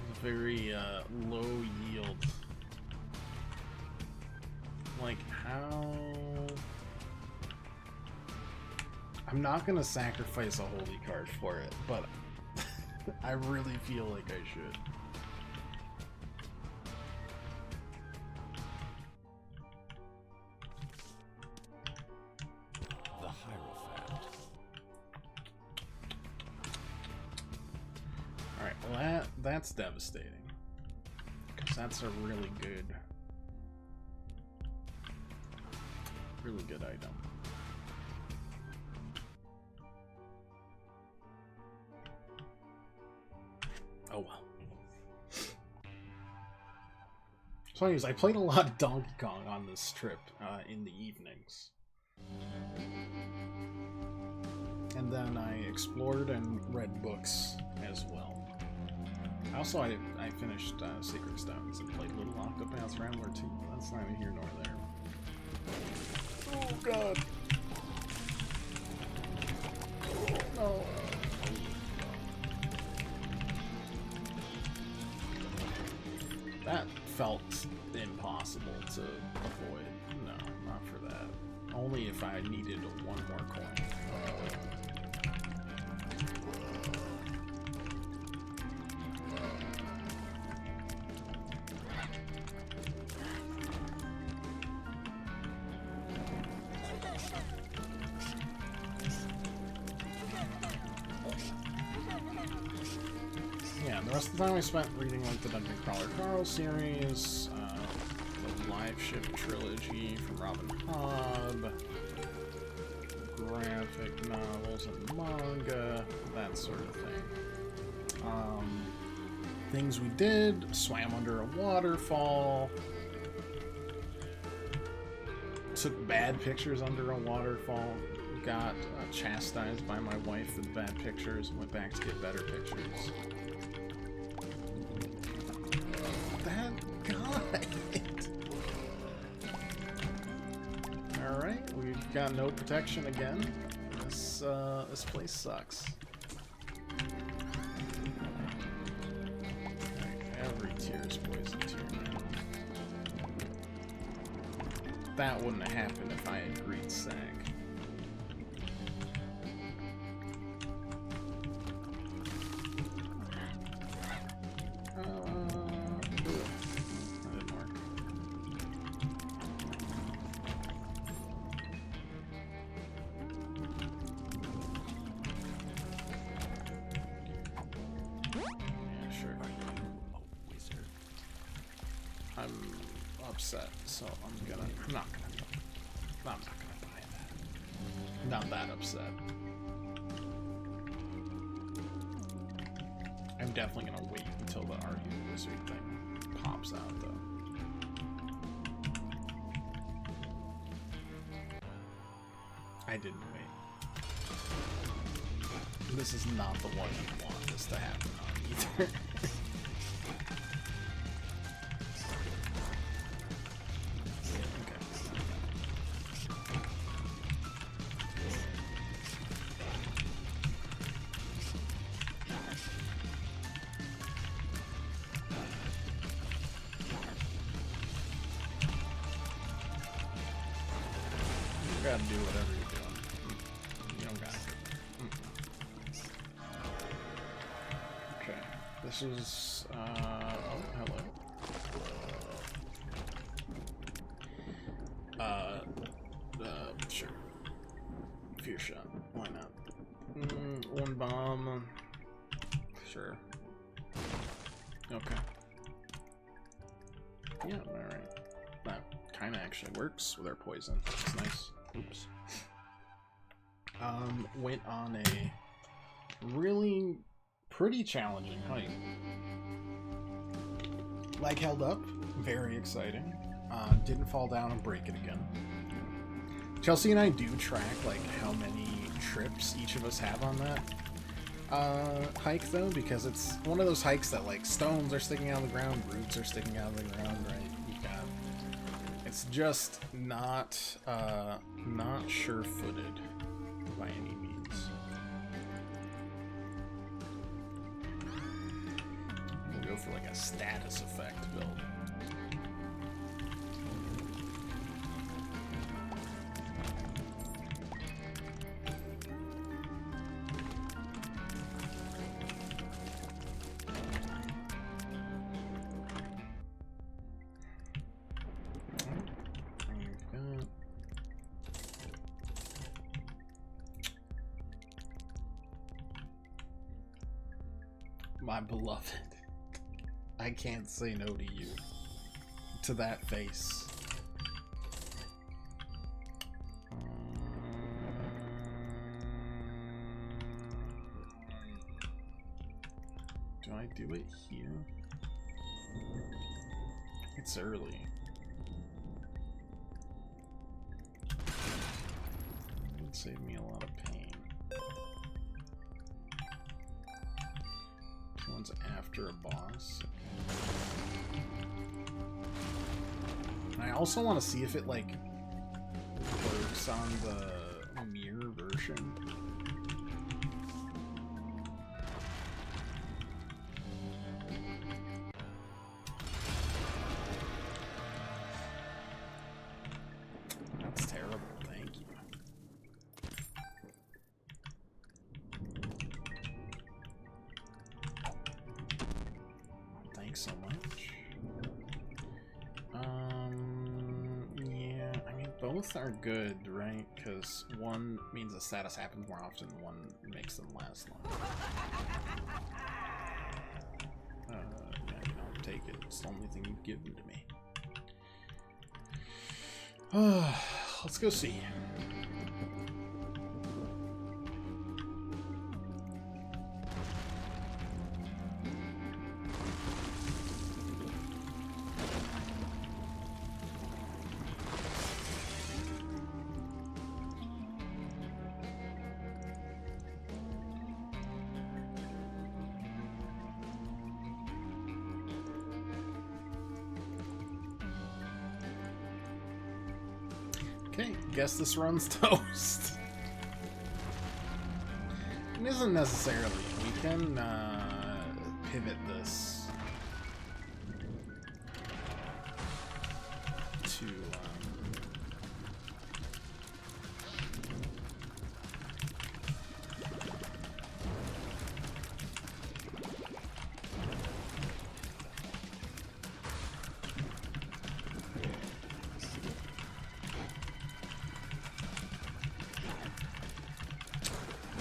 That's a very low yield. Like, how... I'm not gonna sacrifice a holy card for it, but I really feel like I should. The Hierophant. Alright, well that's devastating. Because that's a really good item. So anyways, I played a lot of Donkey Kong on this trip in the evenings. And then I explored and read books as well. Also, I finished Sacred Stones and played Little Octopath Traveler 2. That's neither here nor there. Oh god! Oh. That felt impossible to avoid. No, not for that. Only if I needed one more coin. Yeah, the rest of the time I spent reading like the Dungeon Crawler Carl series, the Live Ship trilogy from Robin Hobb, graphic novels and manga, that sort of thing. Things we did: swam under a waterfall, took bad pictures under a waterfall, got chastised by my wife for the bad pictures, and went back to get better pictures. That guy! Alright, we've got no protection again. This place sucks. Every tear is poison tear now. That wouldn't have happened if I had greed sack. That didn't work. Yeah, sure. Oh, wizard. I'm upset, so I'm not gonna buy that. Not that upset. I'm definitely gonna wait until the Argue Wizard thing pops out, though. I didn't wait. This is not the one you want this to happen on either. You gotta do whatever you're doing. You don't got to. Okay. This is, oh, hello. Sure. Fear shot. Why not? One bomb. Sure. Okay. Yeah, alright. That kinda actually works with our poison. It's nice. Oops. Went on a really pretty challenging hike. Leg held up, very exciting. Didn't fall down and break it again. Chelsea and I do track like how many trips each of us have on that hike though, because it's one of those hikes that like stones are sticking out of the ground, roots are sticking out of the ground, right? It's just not sure-footed by any means. We'll go for like a status effect build. My beloved, I can't say no to you. To that face. Do I do it here? It's early. It would save me a lot of pain. This one's after a boss. And I also want to see if it, like, works on the mirror version. That's terrible, thank you. Thanks so much. Yeah, I mean, both are good, right? Because one means the status happens more often, one makes them last long. Yeah, I'll take it. It's the only thing you've given to me. Let's go see. Okay, guess this runs toast. It isn't necessarily. We can pivot this to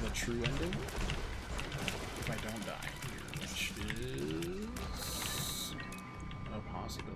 the true ending. If I don't die here, which is a possibility.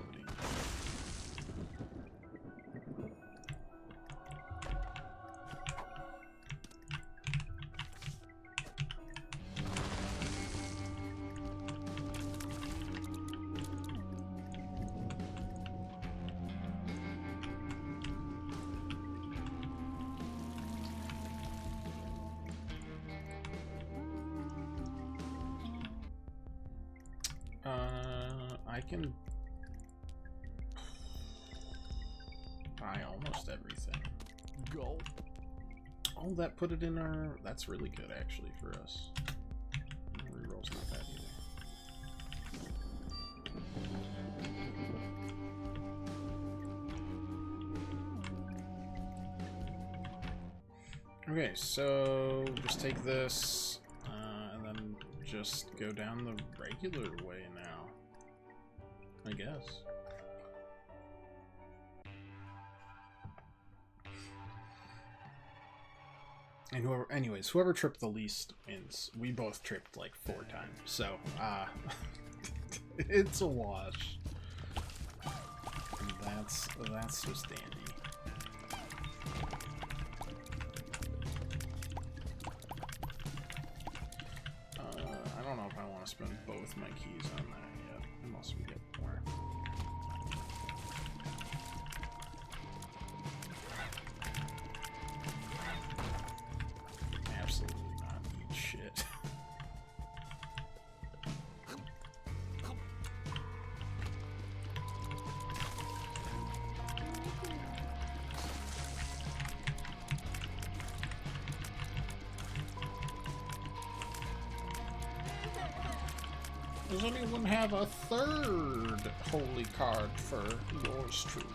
I can buy almost everything. Go. Oh, that put it in our... That's really good, actually, for us. Reroll's not bad either. Okay, so just take this, and then just go down the regular way now. I guess. And whoever tripped the least wins. We both tripped like 4 times, so it's a wash. And that's just dandy. I don't know if I want to spend both my keys on that yet, unless we get more. Absolutely not eat shit. Does anyone have a third holy card for yours truly?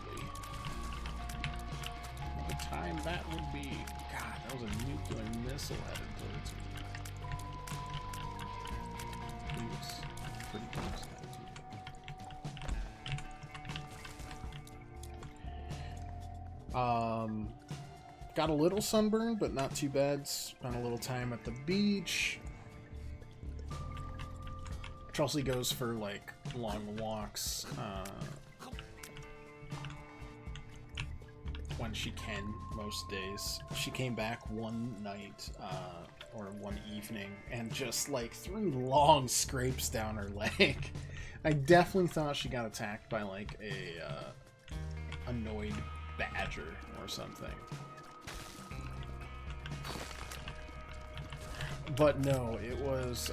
What a time that would be. God, that was a nuclear missile headed towards me. He was pretty close to that, too. Got a little sunburn, but not too bad. Spent a little time at the beach. Chelsea goes for like long walks when she can most days. She came back one night or one evening and just like 3 long scrapes down her leg. I definitely thought she got attacked by like a annoyed badger or something. But no, it was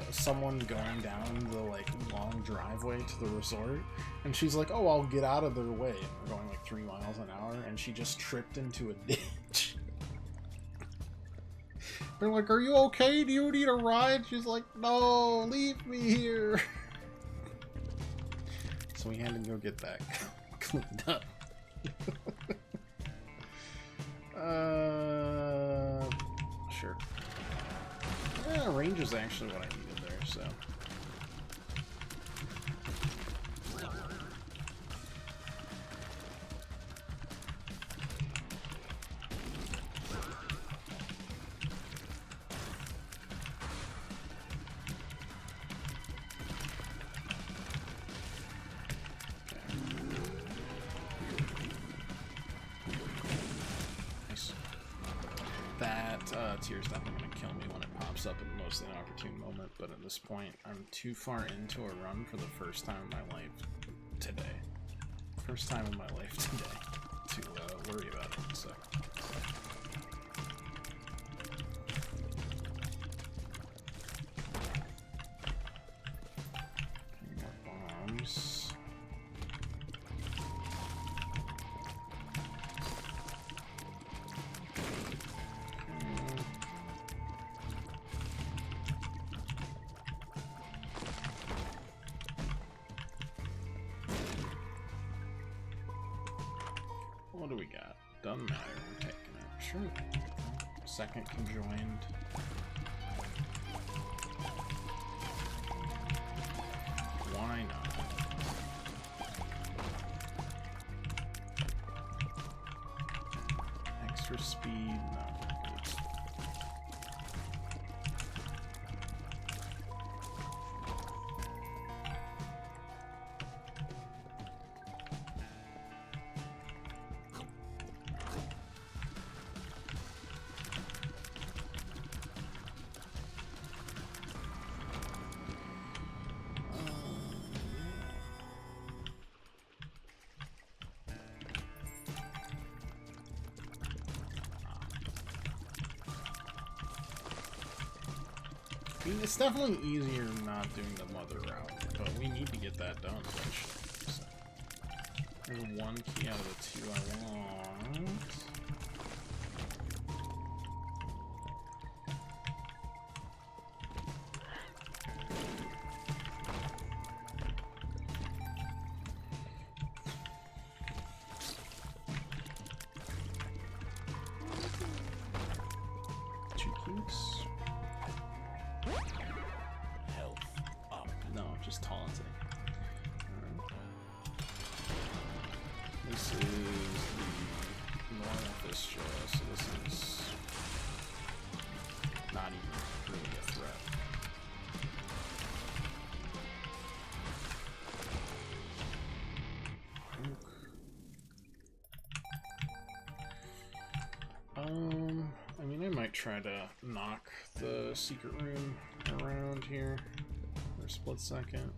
someone going down the like long driveway to the resort, and she's like, "Oh, I'll get out of their way." And we're going like 3 miles an hour, and she just tripped into a ditch. They're like, "Are you okay? Do you need a ride?" She's like, "No, leave me here." So we had to go get that cleaned up. Sure. Yeah, range is actually what I needed there, so. Tear's definitely going to kill me when it pops up at the most inopportune moment, but at this point, I'm too far into a run for the first time in my life today. First time in my life today to worry about it, so. More bombs. What do we got? Doesn't matter, we're taking it. Sure. Second conjoined. Why not? Extra speed? No, we're good. I mean, it's definitely easier not doing the mother route, but we need to get that done eventually. So. There's one key out of the 2 I want. Just taunting. This is the normal fistula, so this is not even really a threat. I mean, I might try to knock the secret room around here. Split second.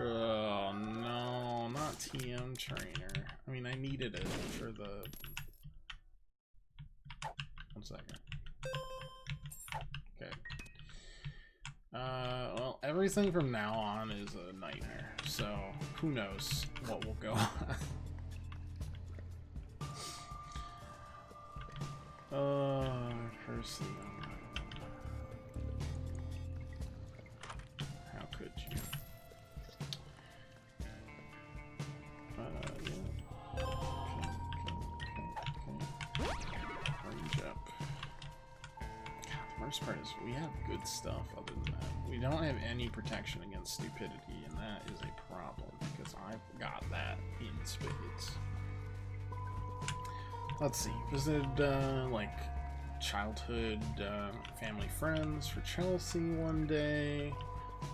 Oh no, not TM trainer. I mean, I needed it for the. 1 second. Okay. Well, everything from now on is a nightmare. So who knows what will go on. Curse. How could you? Yeah. Okay. Range up. God, the worst part is we have good stuff other than that. We don't have any protection against stupidity, and that is a problem because I've got that in spades. Let's see, visited, like, childhood family friends for Chelsea one day.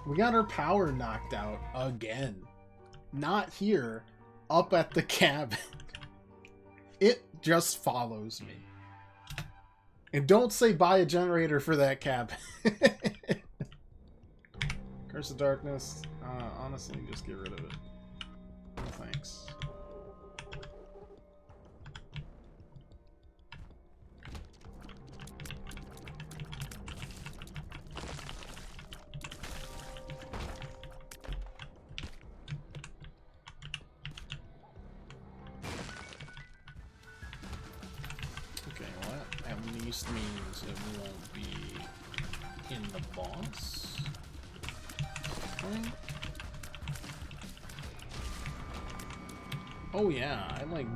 We got our power knocked out again. Not here, up at the cabin. It just follows me. And don't say buy a generator for that cabin. Curse of Darkness. Honestly, just get rid of it. No thanks. Okay, well that at least means it won't be in the boss. Right? Oh yeah, I like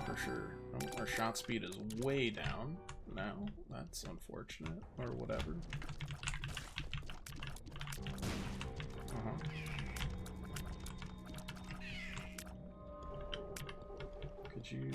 for sure. Oh, our shot speed is way down now. That's unfortunate, or whatever. Could you?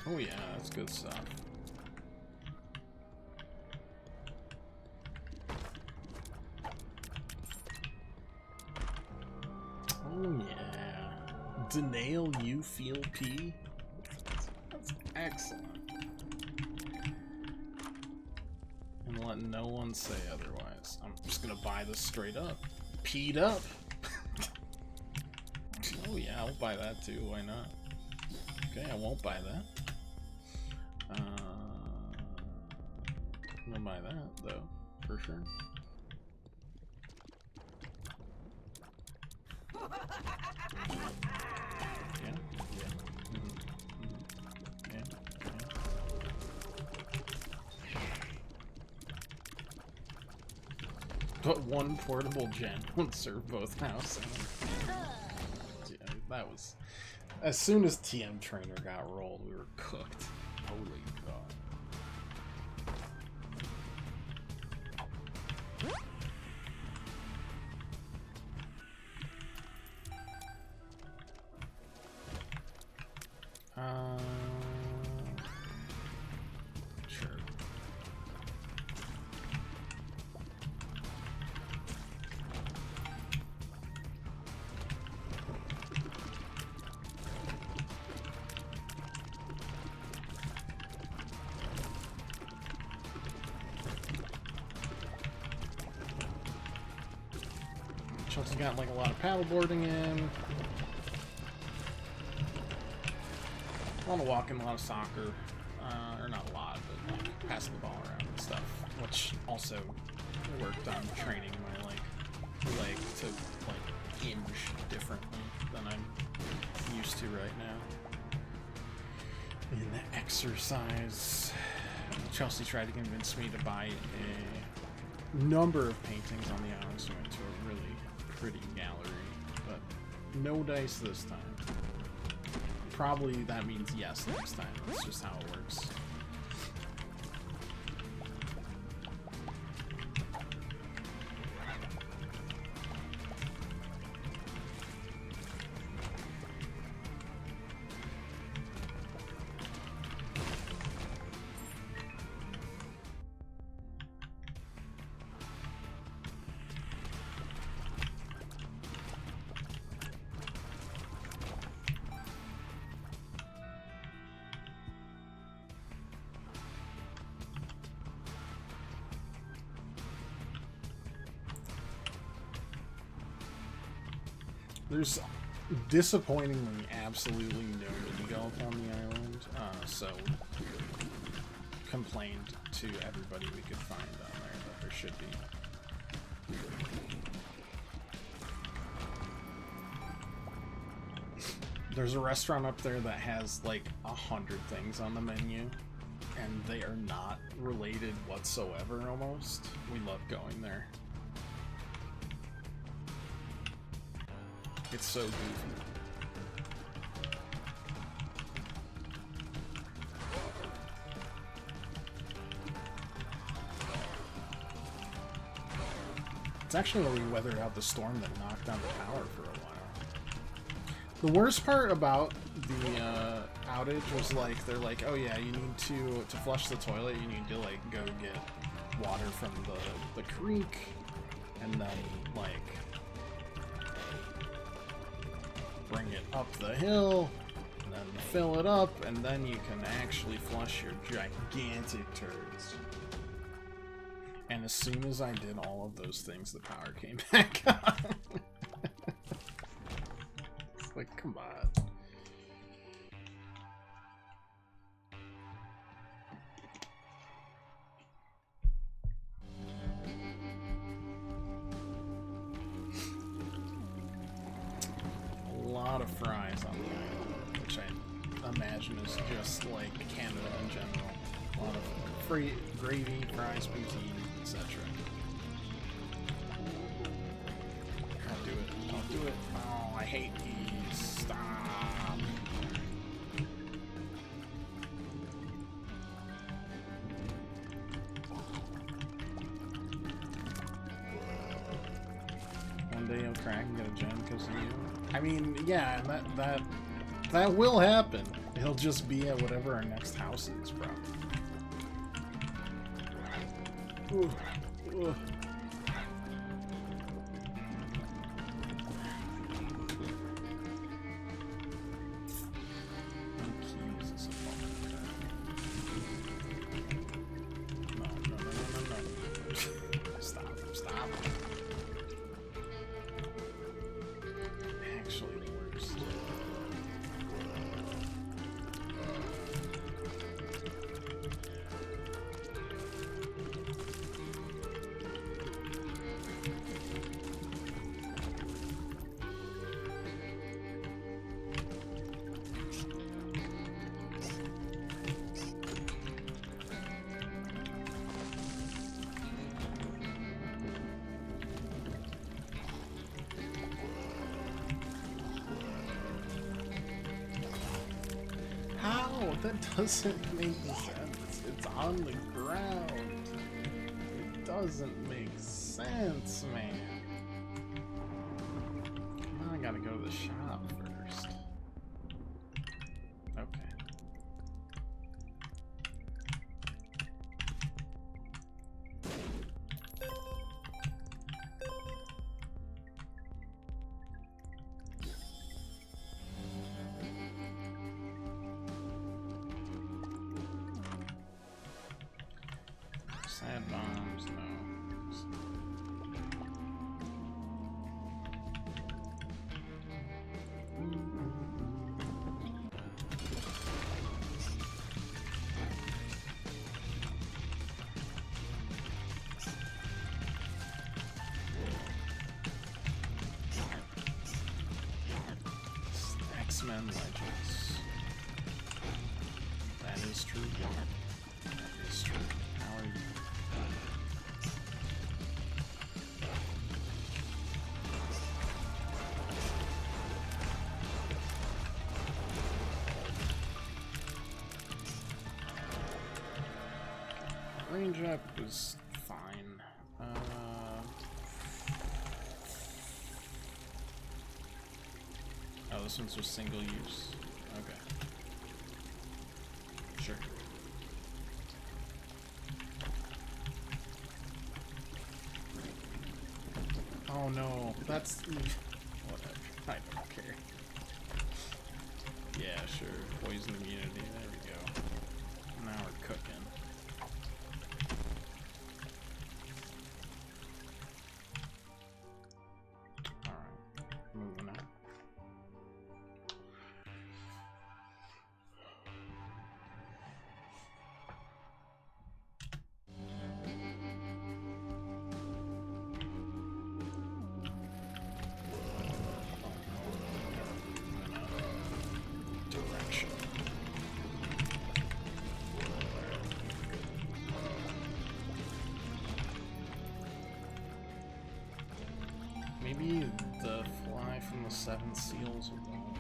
Oh yeah, that's good stuff. Oh yeah. Denial you feel P? That's excellent. And let no one say otherwise. I'm just gonna buy this straight up. P'd up. Oh yeah, I'll buy that too, why not? Okay, I won't buy that. I'll buy that, though, for sure. Yeah, yeah. Yeah, yeah. But one portable gen won't serve both houses. Yeah, that was... As soon as TM Trainer got rolled, we were cooked. Holy god. Sure. Chelsea's got like a lot of paddleboarding in. A lot of walking, a lot of soccer. Or not a lot, but like passing the ball around and stuff. Which also worked on training my leg to like hinge differently than I'm used to right now. In the exercise. Chelsea tried to convince me to buy a number of paintings on the island, so we went to a really pretty gallery, but no dice this time. Probably that means yes next time. That's just how it works. There's disappointingly absolutely no mini-golf on the island, so complained to everybody we could find on there that there should be. There's a restaurant up there that has like 100 things on the menu, and they are not related whatsoever almost. We love going there. It's so goofy. It's actually where we weathered out the storm that knocked down the power for a while. The worst part about the outage was like, they're like, oh yeah, you need to flush the toilet, you need to like go get water from the creek, and then like bring it up the hill, and then fill it up, and then you can actually flush your gigantic turds. And as soon as I did all of those things, the power came back on. It's like, come on. A lot of fries on the island, which I imagine is just like Canada in general. A lot of free gravy, fries, poutine, etc. Don't do it. Don't do it. Oh, I hate these. Stop. One day you'll crack and get a gem because of you. I mean, yeah, that will happen. He'll just be at whatever our next house is, probably. Ooh. Ooh. No. Stop. Actually, the worst. That doesn't make sense. It's on the ground. It doesn't make sense, man. Now I gotta go to the shop first. Okay. Sad bombs, no. X-Men Legends. That is true. That is true. How are you? Range up was fine. Oh, this one's just single use. Okay. Sure. Oh no, that's whatever. I don't care. Yeah, sure. Poison immunity. There we go. Now we're cooking. Moving on. Direction. maybe the fly from the Seven Seals won't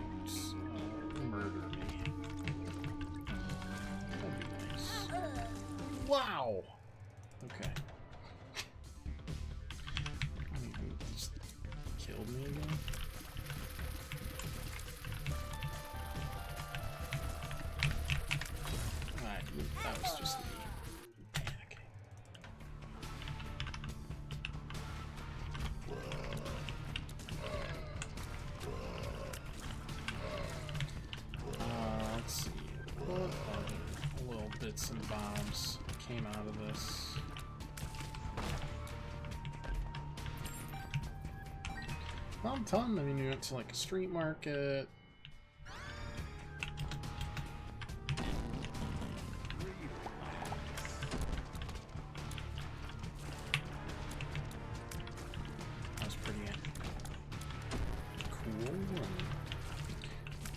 murder me. That'd be nice. Wow! Okay. He just killed me again. Alright, that was just me panicking. Let's see. What other little bits and bobs came out of this? Not a ton. I mean, we went to like a street market. That was pretty cool. And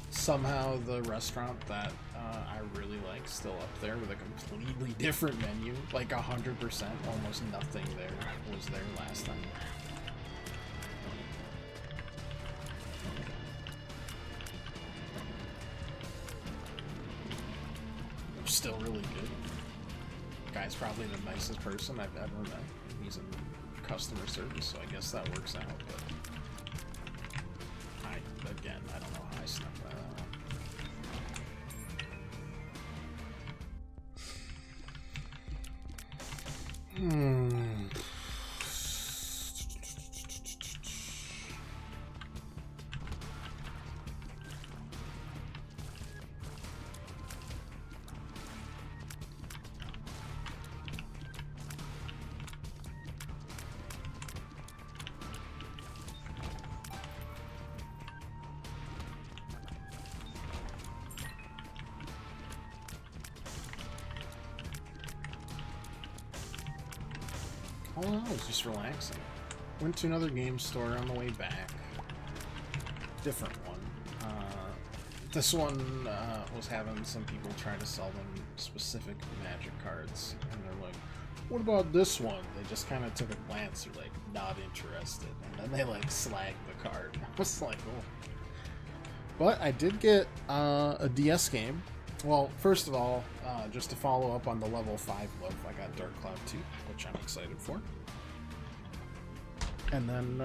somehow the restaurant that I really like still up there with a completely different menu, like 100%, almost nothing there was there last time. Still really good. Guy's probably the nicest person I've ever met. He's in customer service, so I guess that works out, but I don't know how I snuck that out. Oh, I was just relaxing. Went to another game store on the way back. Different one. This one was having some people try to sell them specific Magic cards, and they're like, "What about this one?" They just kind of took a glance, they're like, "Not interested," and then they like slagged the card. I was like, "Oh." But I did get a DS game. Well, first of all, just to follow up on the level 5 love, I got Dark Cloud 2, which I'm excited for. And then,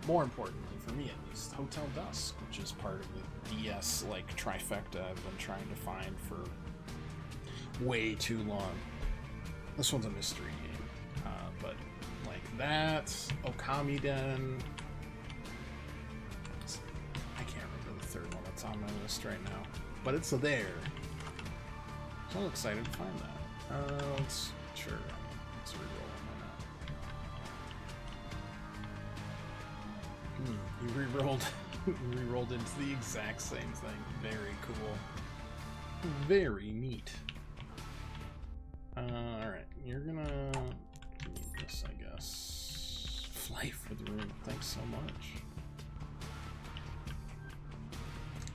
more importantly, for me at least, Hotel Dusk, which is part of the DS, like, trifecta I've been trying to find for way too long. This one's a mystery game, but, like, that, Okamiden, I can't remember the third one that's on my list right now. But it's there. So I'm excited to find that. Let's reroll them. You rerolled. You rerolled into the exact same thing. Very cool. Very neat. Alright, you're gonna need this, I guess. Flight for the room. Thanks so much.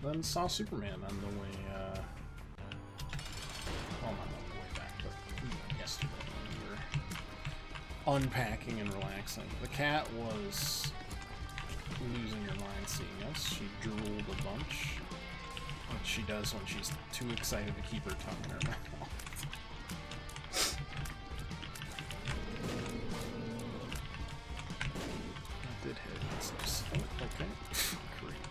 Then saw Superman on the way, well, not on the way back, but yesterday when we were unpacking and relaxing. The cat was losing her mind seeing us. She drooled a bunch, which she does when she's too excited to keep her tongue in her mouth. That did hit. That's nice. Oh, okay. Great.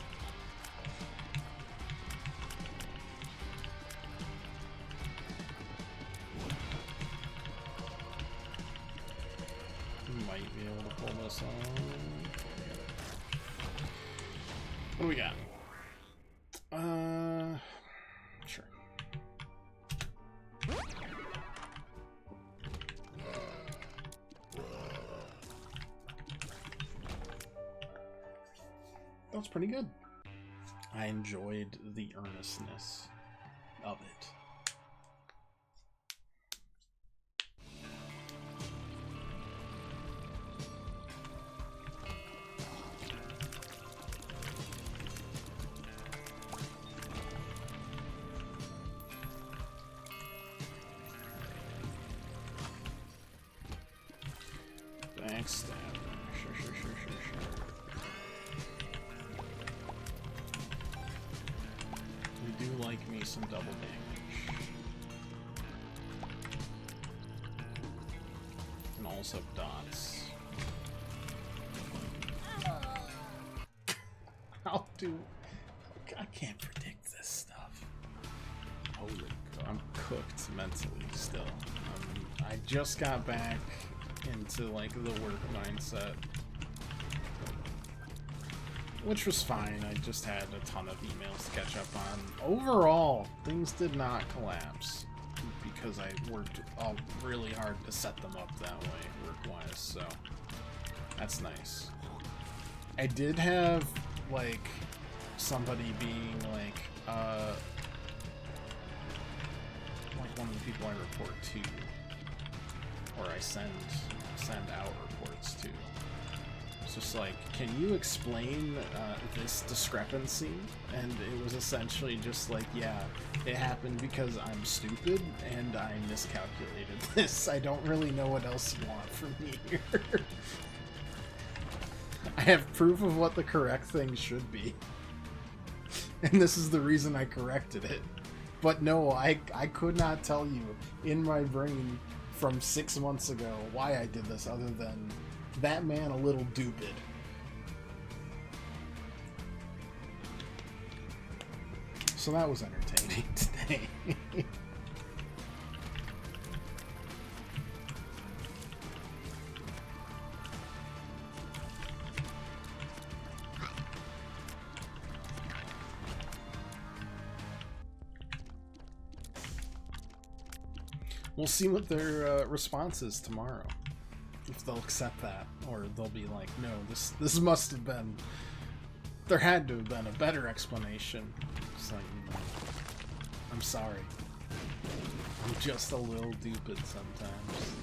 Might be able to pull this on. What do we got? Sure. That was pretty good. I enjoyed the earnestness of it. Backstab. Sure. some double damage. And also dots. I'll do... I can't predict this stuff. Holy cow. I'm cooked mentally still. I just got back into like the work mindset, which was fine. I just had a ton of emails to catch up on. Overall, things did not collapse because I worked really hard to set them up that way, work-wise, so that's nice. I did have, like, somebody being, like one of the people I report to, or I send out reports to. It's just like, can you explain this discrepancy? And it was essentially just like, yeah, it happened because I'm stupid and I miscalculated this. I don't really know what else you want from me here. I have proof of what the correct thing should be. And this is the reason I corrected it. But no, I could not tell you in my brain from 6 months ago why I did this other than that man a little stupid. So that was entertaining today. We'll see what their response is tomorrow. If they'll accept that, or they'll be like, no, this must have been... There had to have been a better explanation. It's like, I'm sorry. I'm just a little stupid sometimes.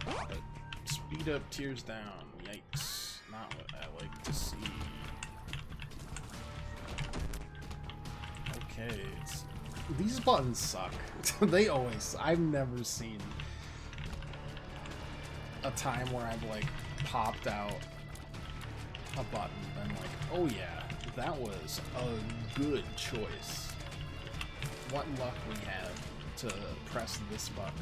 But speed up, tears down. Yikes. Not what I like to see. Okay, these buttons suck. They always... I've never seen a time where I've, like, popped out a button and like, oh yeah, that was a good choice. What luck we have to press this button.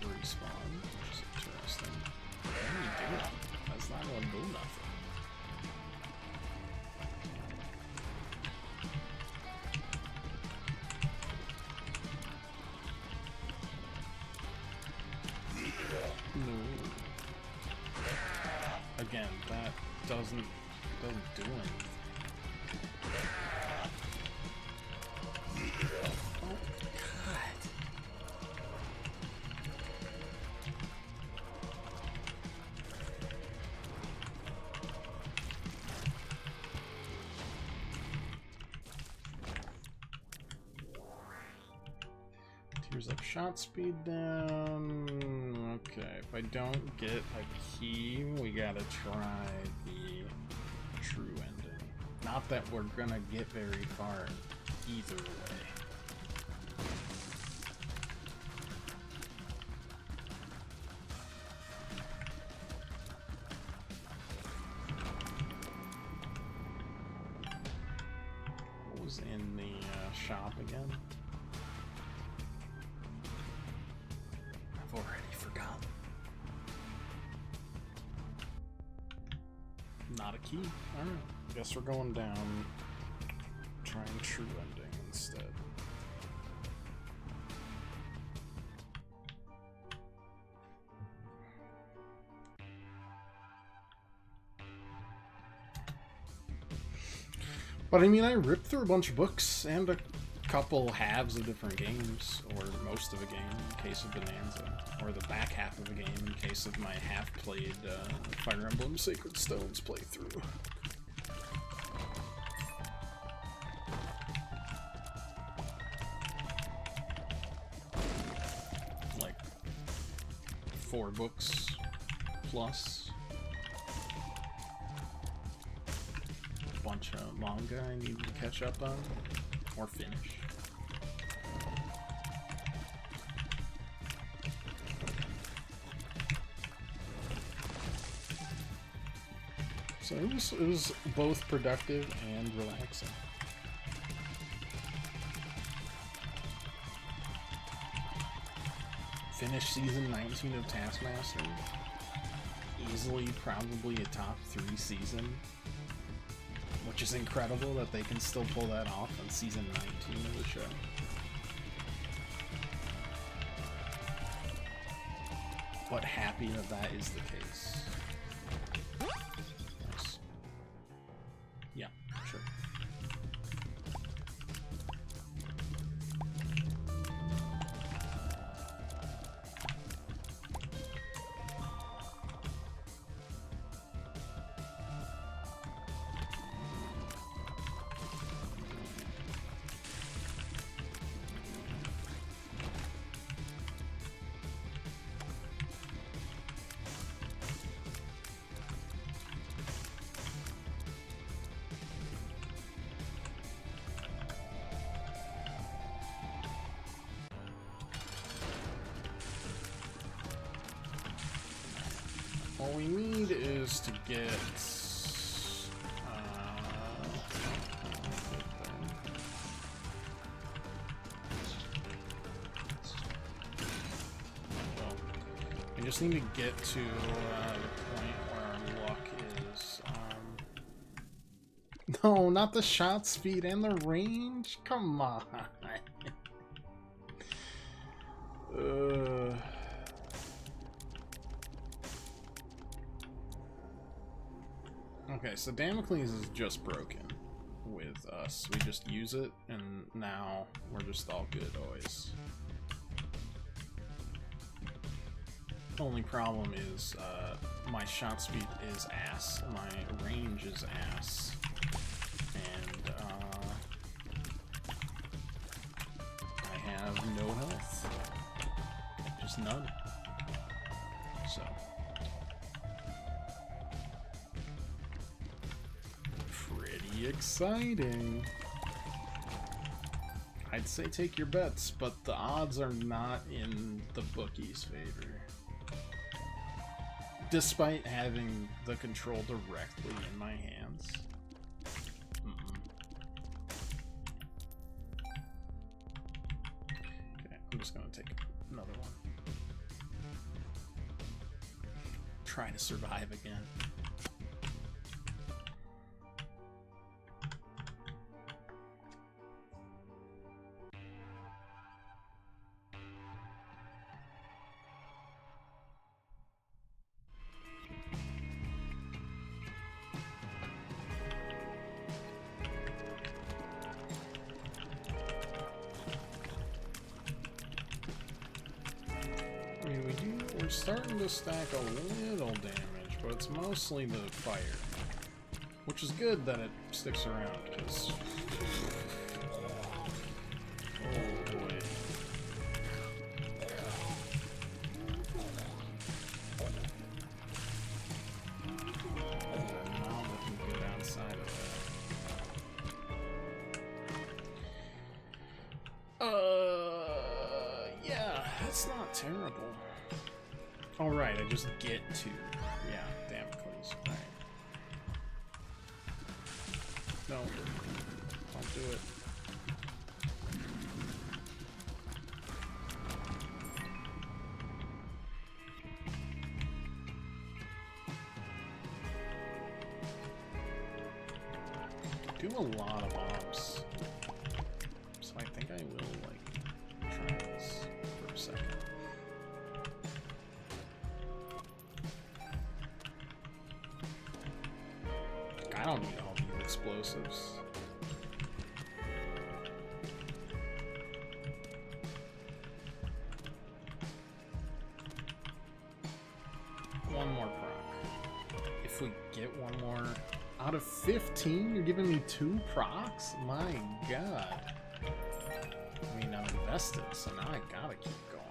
Respawn, which is interesting. What are you doing? That's not gonna do nothing. No. Again, that doesn't do anything. Oh God. Tears up shot speed down. Okay, if I don't get a key, we gotta try the true ending. Not that we're gonna get very far either way. What was in the shop again? I've already forgotten. Not a key. Alright. Guess we're going down. Trying true ending instead. But I mean, I ripped through a bunch of books and a couple halves of different games, or most of a game in case of Bonanza, or the back half of a game in case of my half-played Fire Emblem Sacred Stones playthrough. Like 4 books plus. A bunch of manga I need to catch up on or finish. So it was both productive and relaxing. Finished season 19 of Taskmaster. Easily, probably a top 3 season. Which is incredible that they can still pull that off on season 19 of the show. But happy that that is the case. Nice. Yeah, sure. All we need is to get we just need to get to the point where our luck is no, not the shot speed and the range. Come on. Okay, so Damocles is just broken with us. We just use it, and now we're just all good always. Only problem is my shot speed is ass, my range is ass, and I have no health. Just none. So. Exciting. I'd say take your bets, but the odds are not in the bookies' favor. Despite having the control directly in my hands. Okay, I'm just gonna take another one. Try to survive again. We're starting to stack a little damage, but it's mostly the fire. Which is good that it sticks around, because... oh boy. Now we can get outside of that. Yeah, that's not terrible. Alright, I just get to. Yeah, Damocles. Alright. No. Don't do it. Do a lot of bombs. So I think I will, like, try this for a second. I don't need all these explosives. One more proc. If we get one more out of 15, you're giving me 2 procs? My god. I mean, I'm invested, so now I gotta keep going.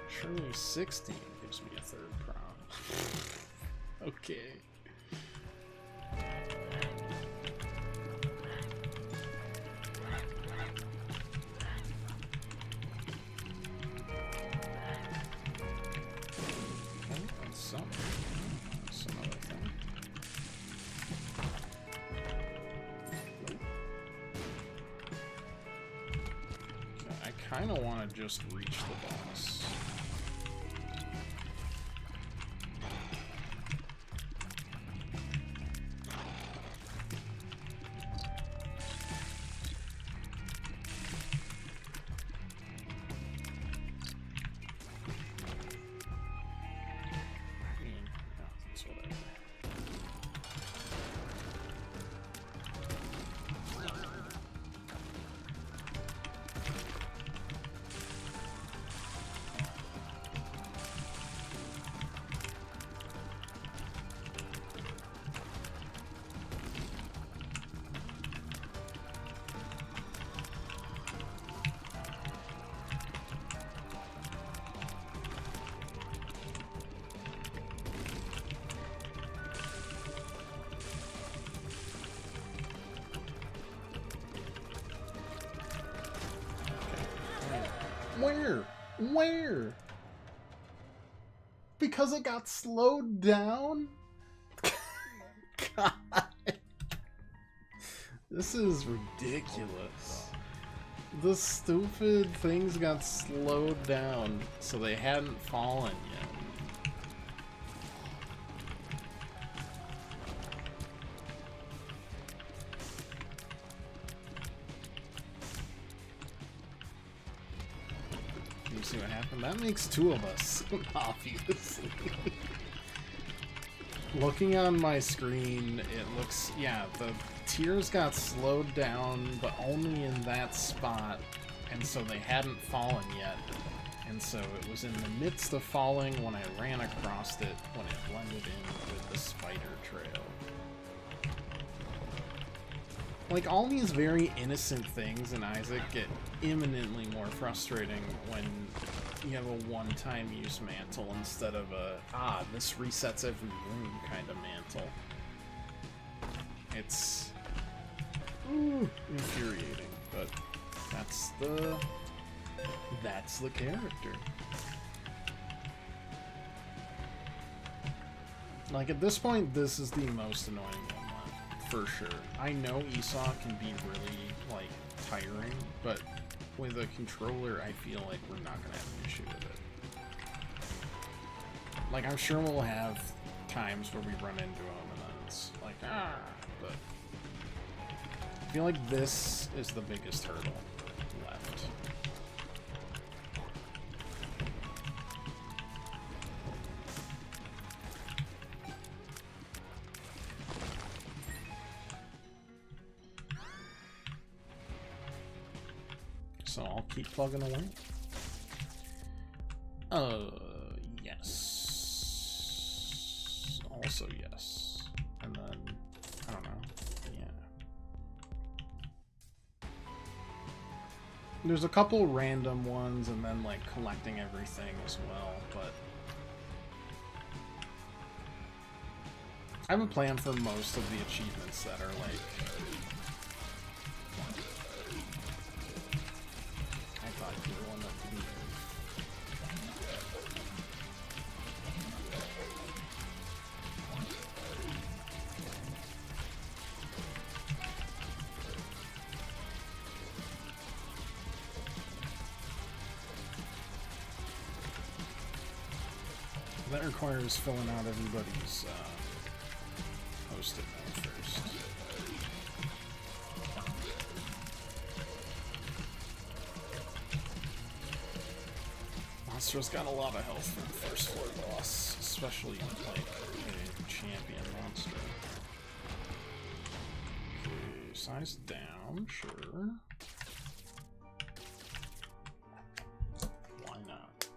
Surely 16 gives me a 3rd prop. Okay. kind of want to just reach the boss. Where? Because it got slowed down? God. This is ridiculous. The stupid things got slowed down, so they hadn't fallen yet. See what happened? That makes two of us, obviously. Looking on my screen, it looks, yeah, the tiers got slowed down, but only in that spot, and so they hadn't fallen yet. And so it was in the midst of falling when I ran across it, when it blended in with the spider trail. Like, all these very innocent things in Isaac get imminently more frustrating when you have a one-time use mantle instead of a, this resets every room kind of mantle. It's infuriating, but that's the character. Like, at this point, this is the most annoying one left, for sure. I know Esau can be really, like, tiring, but with a controller, I feel like we're not gonna have an issue with it. Like, I'm sure we'll have times where we run into him and then it's like, but I feel like this is the biggest hurdle left. So I'll keep plugging away. Yes. Also yes. And then, I don't know. Yeah. There's a couple random ones and then, like, collecting everything as well, but I have a plan for most of the achievements that are, like, that requires filling out everybody's post-it note first. Monster's got a lot of health for the first floor boss, especially like a champion monster. Okay, size down, sure. Why not?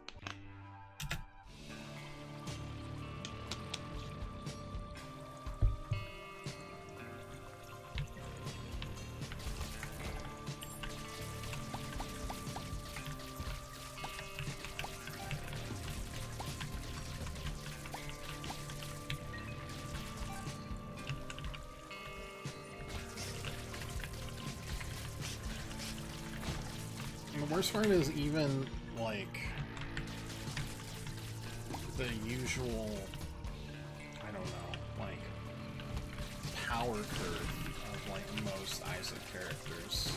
The worst part is even, like, the usual, I don't know, like, power curve of, like, most Isaac characters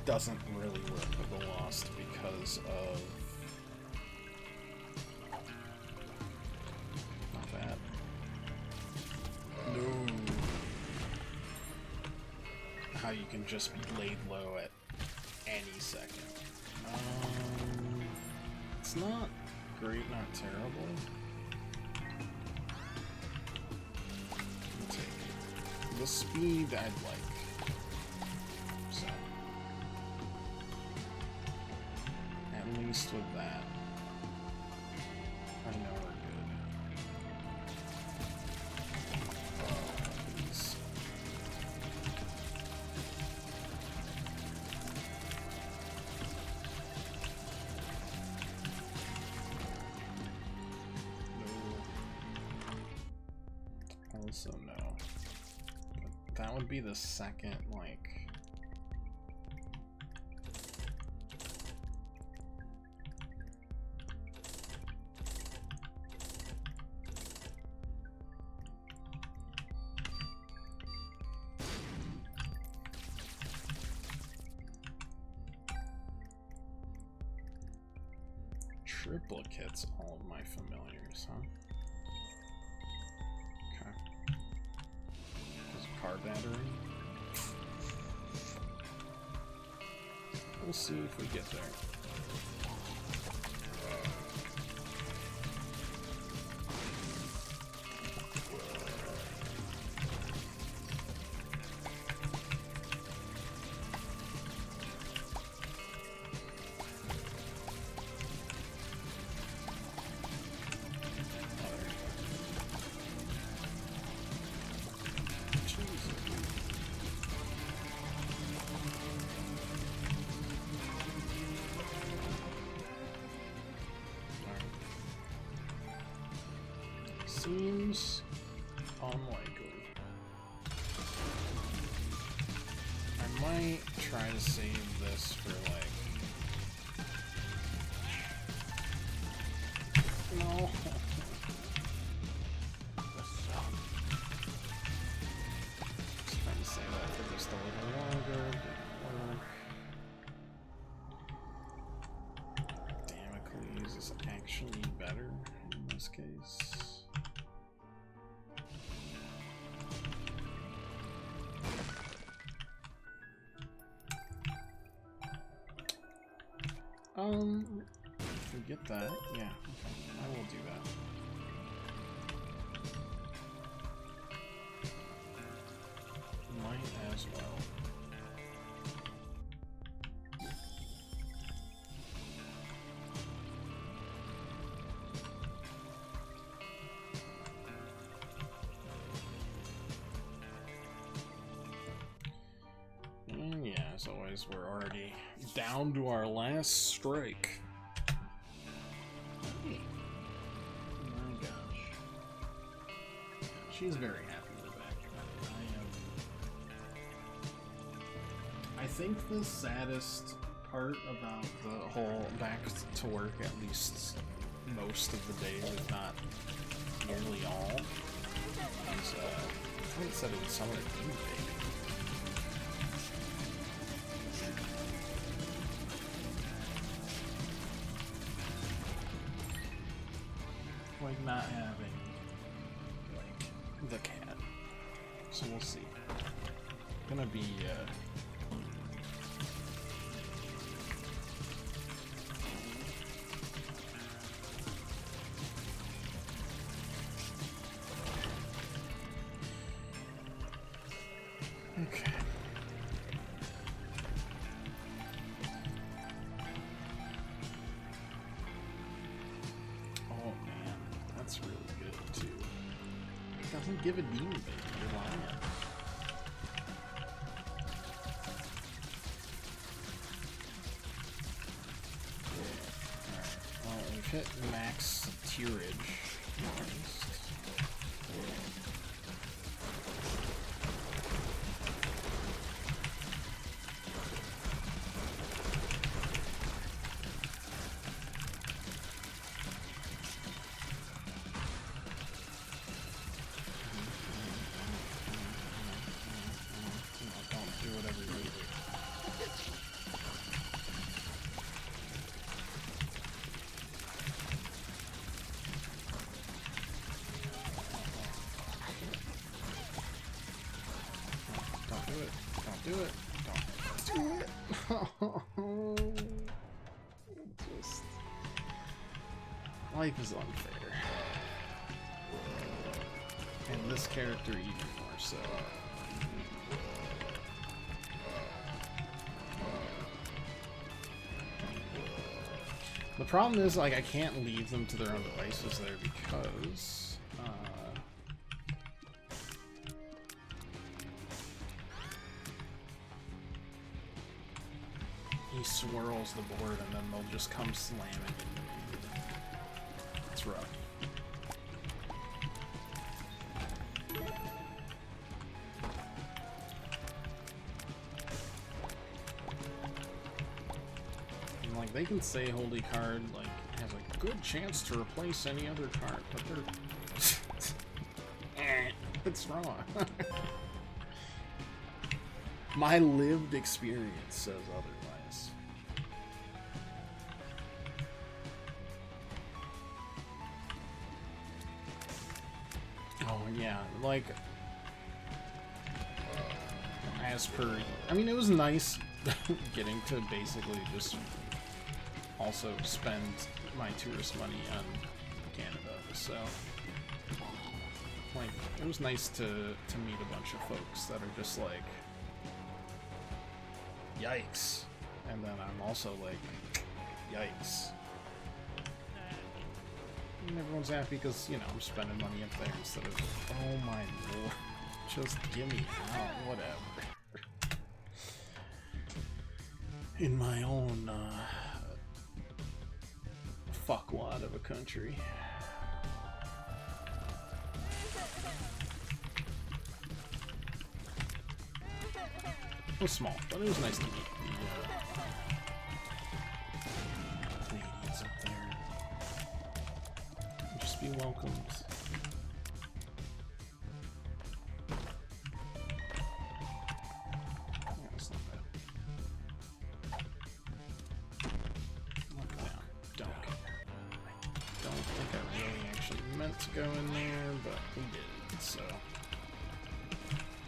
doesn't really work with the Lost because of not that. No. How you can just be laid low at any second. It's not great, not terrible. I'll take it. The speed I'd like. So, at least with that, I know we're good. Please. No. Also no. But that would be the second, like... Triplicates all of my familiars, huh? Okay. There's a car battery. We'll see if we get there. Seems unlikely. I might try to save this for like... No. Just trying to save that for just a little longer. Didn't work. Damocles is actually better in this case. If we get that, yeah, okay, I will do that. Might as well. And yeah, as always, we're already down to our last strike. Hey. Oh my gosh. She's very happy we're back. I think the saddest part about the whole back to work, at least most of the day, if not nearly all, is, I think it said it was Summer Demon Baby. Like not having like the cat, so we'll see. Gonna be okay. That's really good too. It doesn't give a demon baby, you're lying. Alright, well, we've hit max tierage. Do it. Don't do it. Just... Life is unfair. And this character even more so. The problem is, like, I can't leave them to their own devices there because... he swirls the board and then they'll just come slamming into me. It's rough. And, like, they can say holy card, like, has a good chance to replace any other card, but they're... it's wrong. My lived experience says otherwise. Oh, yeah, like, as per, I mean, it was nice getting to basically just also spend my tourist money on Canada, so, like, it was nice to meet a bunch of folks that are just like, yikes, and then I'm also like, yikes. And everyone's happy because, you know, I'm spending money up there instead of, oh my lord, just give me out, whatever. In my own, fuckwad of a country. It was small, but it was nice to meet the Canadians up there. Just be welcomed. Yeah, that's not bad. Look down. Don't care. I don't think I really actually meant to go in there, but we did, so.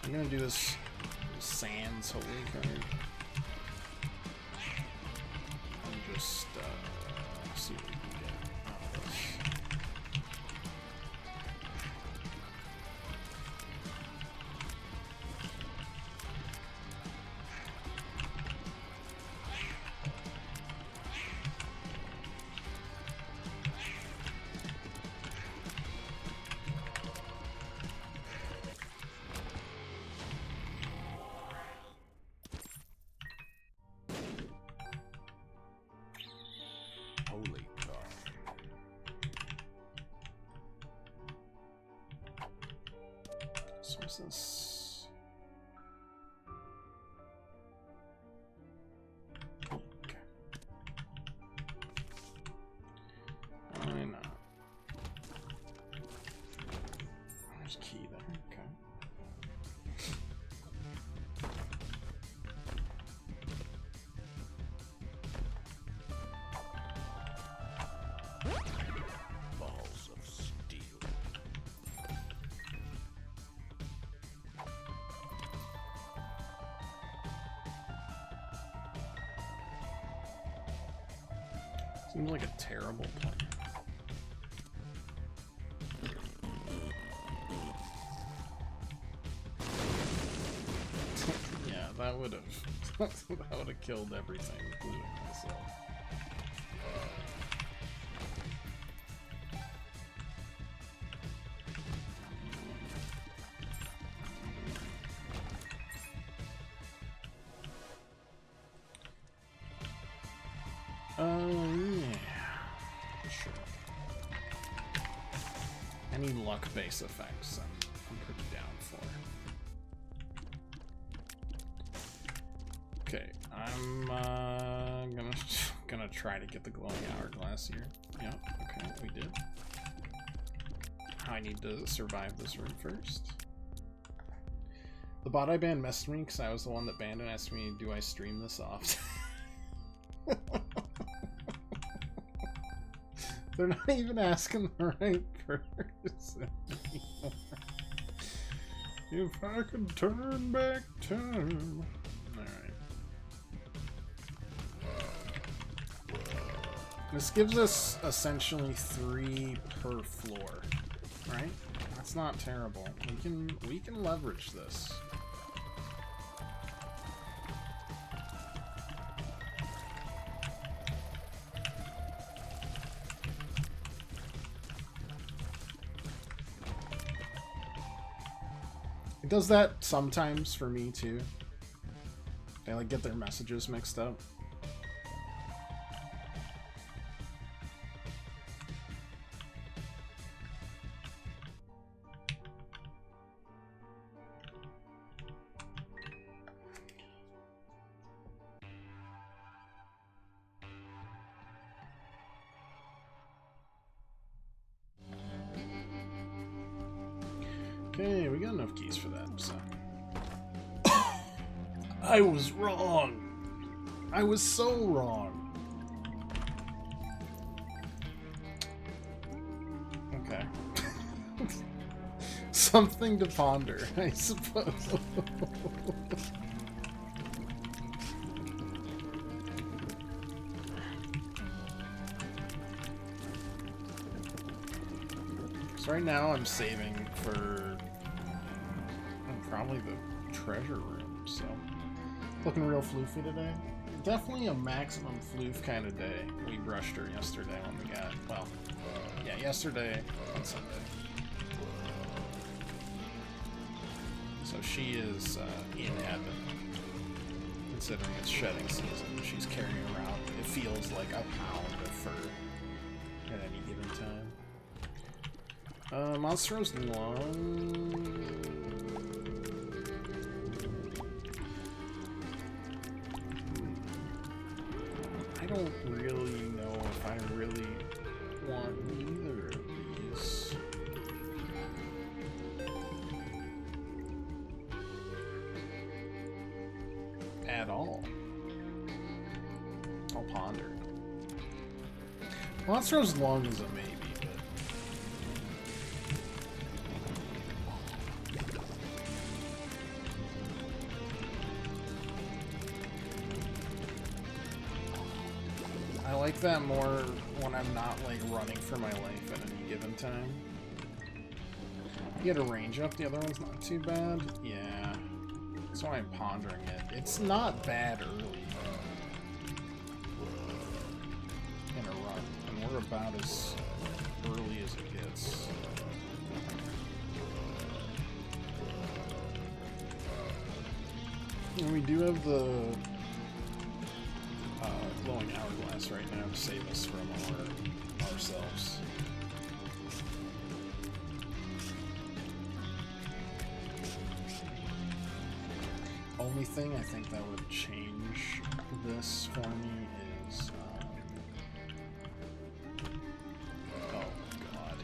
I'm gonna do this Sans holy card. And just see what we can get out of this. Holy God. So is this... Okay. Why not? There's a key there, okay. Balls of steel. Seems like a terrible plan. Yeah, that would have killed everything, including myself. Yeah. Sure. Any luck-based effects, I'm pretty down for. Okay, I'm gonna try to get the glowing hourglass here. Yeah, okay, we did. I need to survive this room first. The bot I banned messaged me because I was the one that banned and asked me, do I stream this often? They're not even asking the right person anymore. If I could turn back time. This gives us essentially 3 per floor, right? That's not terrible. We can leverage this. It does that sometimes for me too. They like get their messages mixed up. Okay, we got enough keys for that, so. I was wrong! I was so wrong! Okay. Something to ponder, I suppose. So right now I'm saving for probably the treasure room, so looking real floofy today. Definitely a maximum floof kind of day. We brushed her yesterday when we got, well, yeah, yesterday on Sunday. So she is in heaven, considering it's shedding season. She's carrying around, it feels like a pound of fur at any given time. Monstero's Lung. I don't really know if I really want either of these. At all. I'll ponder. Monstero's Lung is a maybe, but I like that more when I'm not like running for my life at any given time. You get a range up, the other one's not too bad. Yeah. That's why I'm pondering it. It's not bad early in a run, and we're about as early as it gets. And we do have the glowing hourglass right now to save us from ourselves. Only thing I think that would change this for me is, oh god,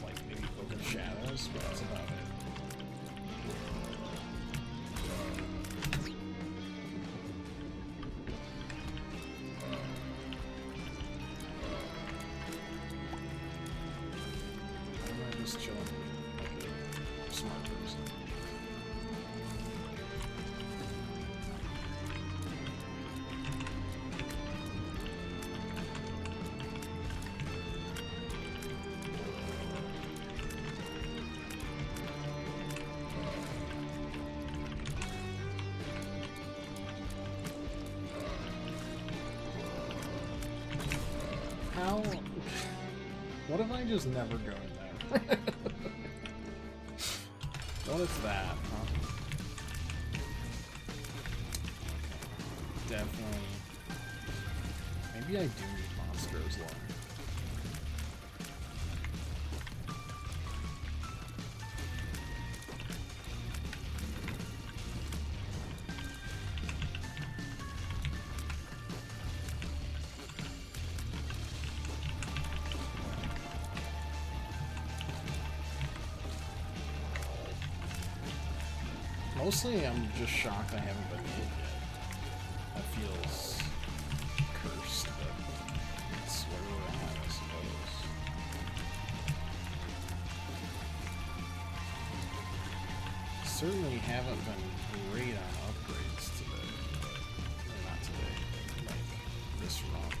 like maybe Book of Shadows, but that's about it. I'm just chilling like a smart person. How? What if I just never go in there? What is that, huh? Definitely. Maybe I do need Monstero's Lung. Mostly, I'm just shocked I haven't been hit yet. That feels cursed, but that's where we're at, I suppose. Certainly haven't been great on upgrades today, but, or not today, but like this run.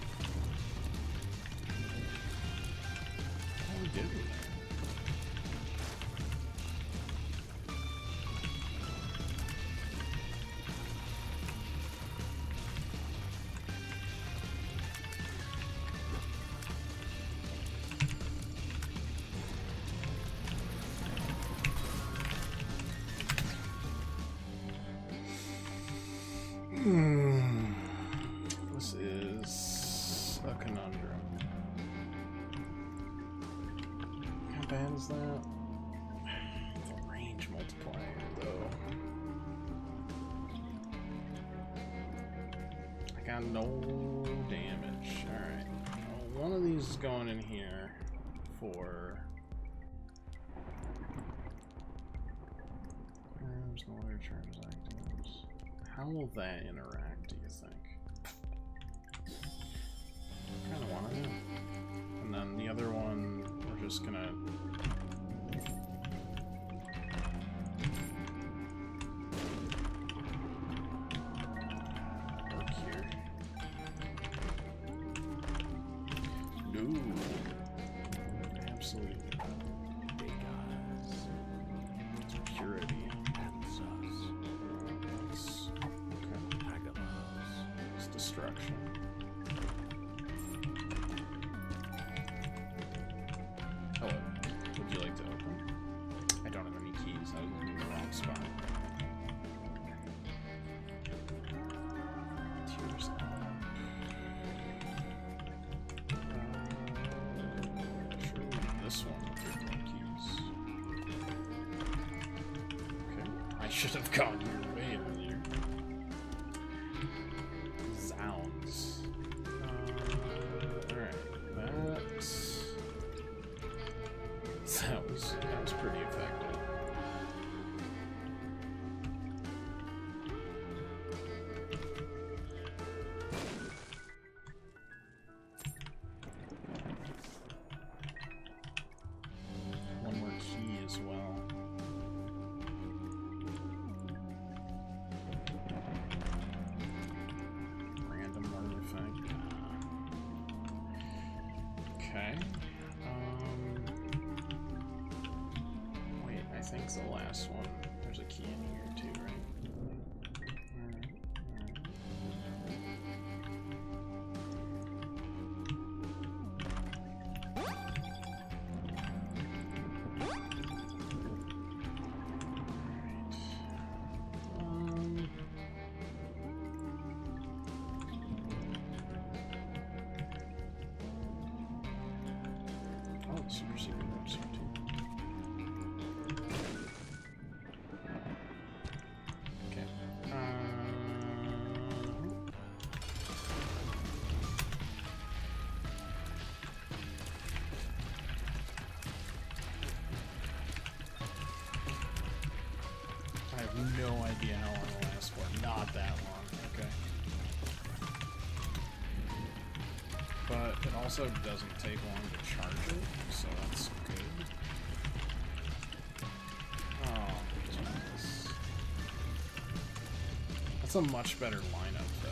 How bad is that? The range multiplier, though. I got no damage. Alright. Well, one of these is going in here for... There's no other charges actives. How will that interact, do you think? Kinda wanna know. And then the other one, we're just gonna... work here. No. Absolutely. It's purity. It's destruction. Hello. Would you like to open? I don't have any keys. I was in the wrong spot. Tears up. Surely this one will give more keys. Okay. I should have gone your way earlier. Zounds. Alright. That was pretty effective. One more key as well. Random artifact. Okay. Wait, I think the last one. There's a key in here too, right? Oh, super secret rooms here too. Okay. I have no idea how long it lasts for. Not that long. Okay. But it also doesn't take long to charge it, so that's good. Oh, Jesus. That's a much better lineup, though.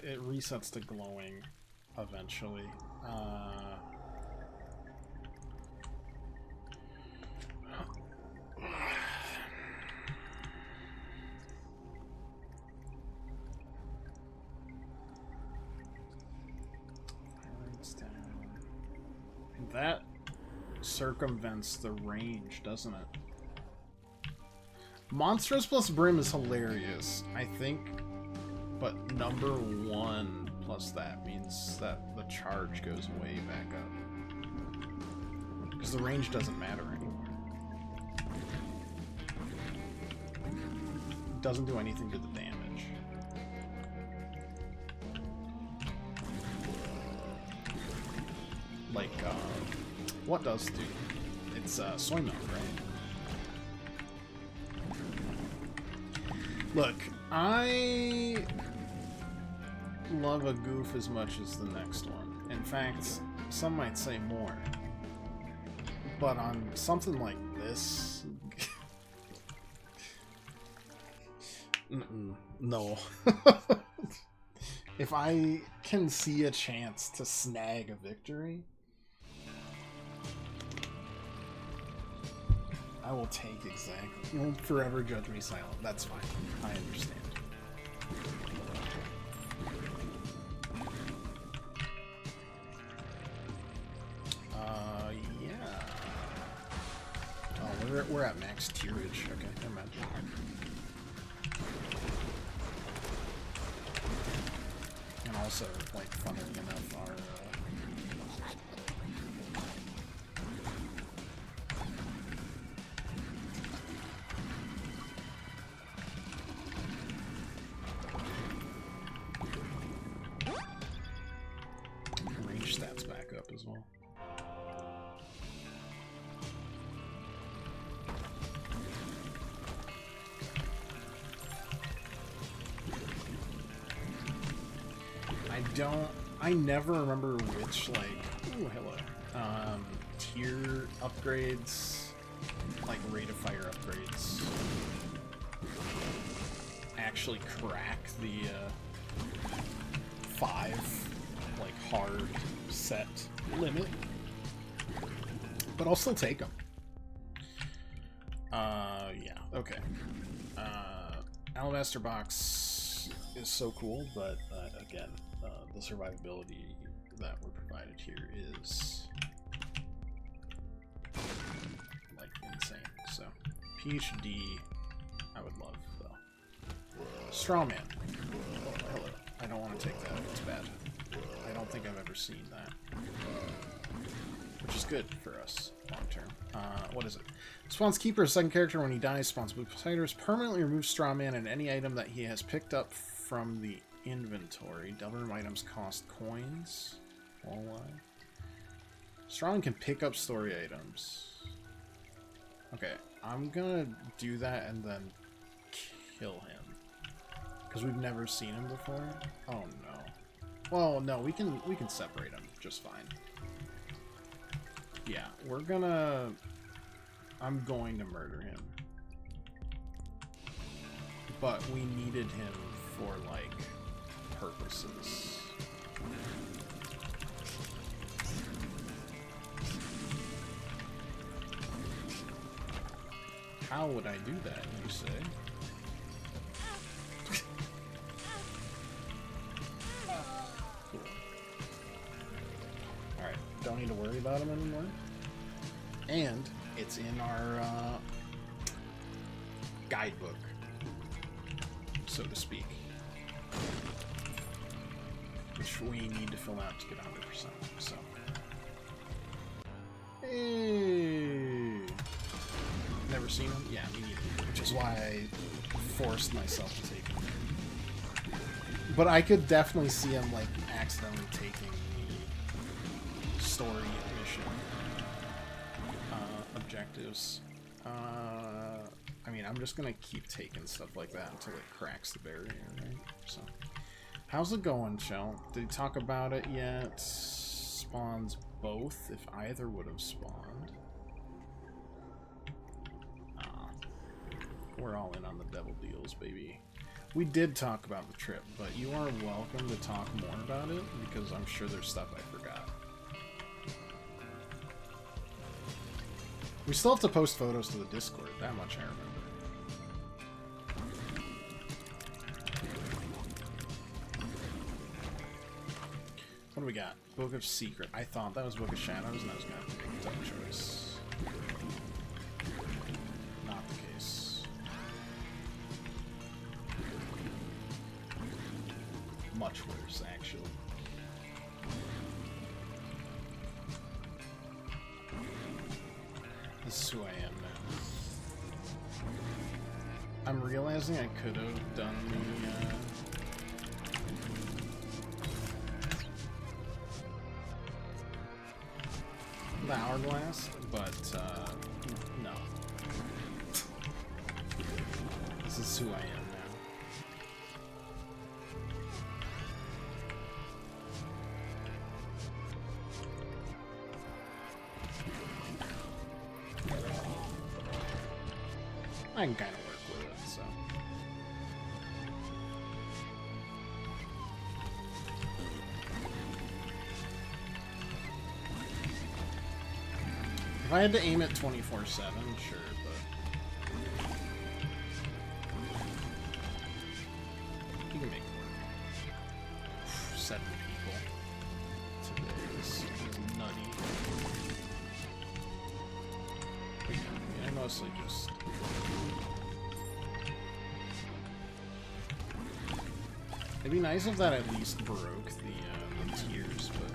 It resets to glowing eventually. That circumvents the range, doesn't it? Monstros plus Brim is hilarious, I think. But number one plus that means that the charge goes way back up. Because the range doesn't matter anymore. It doesn't do anything to the damage. Like, what does do? It's soy milk, right? Look, I love a goof as much as the next one. In fact, some might say more. But on something like this... no. If I can see a chance to snag a victory, I will take exactly. You'll forever judge me silent. That's fine. I understand. we're at max tierage. Okay, never mind. And also, like, funnily enough, our range stats back up as well. I never remember which, like, ooh, hello, tier upgrades, like rate of fire upgrades, actually crack the 5, like, hard set limit, but I'll still take them. Yeah, okay. Alabaster Box is so cool, but again, the survivability that we're provided here is like insane. So PhD I would love though. Strawman. Oh, hello. I don't want to take that. It's bad. I don't think I've ever seen that. Which is good for us long term. What is it? Spawns Keeper, second character. When he dies, spawns Blue Posiders. Permanently removes Strawman and any item that he has picked up from the inventory. Double items cost coins. All live. Strong can pick up story items. Okay, I'm gonna do that and then kill him. Because we've never seen him before. Oh no. Well, no, we can separate him just fine. Yeah, I'm going to murder him. But we needed him for, like, purposes. How would I do that, you say? Cool. Alright, don't need to worry about him anymore. And it's in our guidebook, so to speak, which we need to fill out to get 100%. So, hey, never seen him? Yeah, me neither. Which is why I forced myself to take him. But I could definitely see him like accidentally taking the story mission objectives. I mean, I'm just gonna keep taking stuff like that until it cracks the barrier, right? So, how's it going, Shell? Did he talk about it yet? Spawns both, if either would have spawned. We're all in on the devil deals, baby. We did talk about the trip, but you are welcome to talk more about it, because I'm sure there's stuff I forgot. We still have to post photos to the Discord, that much I remember. What do we got? Book of Secret. I thought that was Book of Shadows, and I was going to have to make a tough choice. Not the case. Much worse, actually. This is who I am now. I'm realizing I could have done the hourglass, but no. This is who I am now. I can kind of work with it, so. If I had to aim it 24/7, sure, but you can make it work. 7 people. Today is nutty. But yeah, I know mostly just... It'd be nice if that at least broke the tiers, but...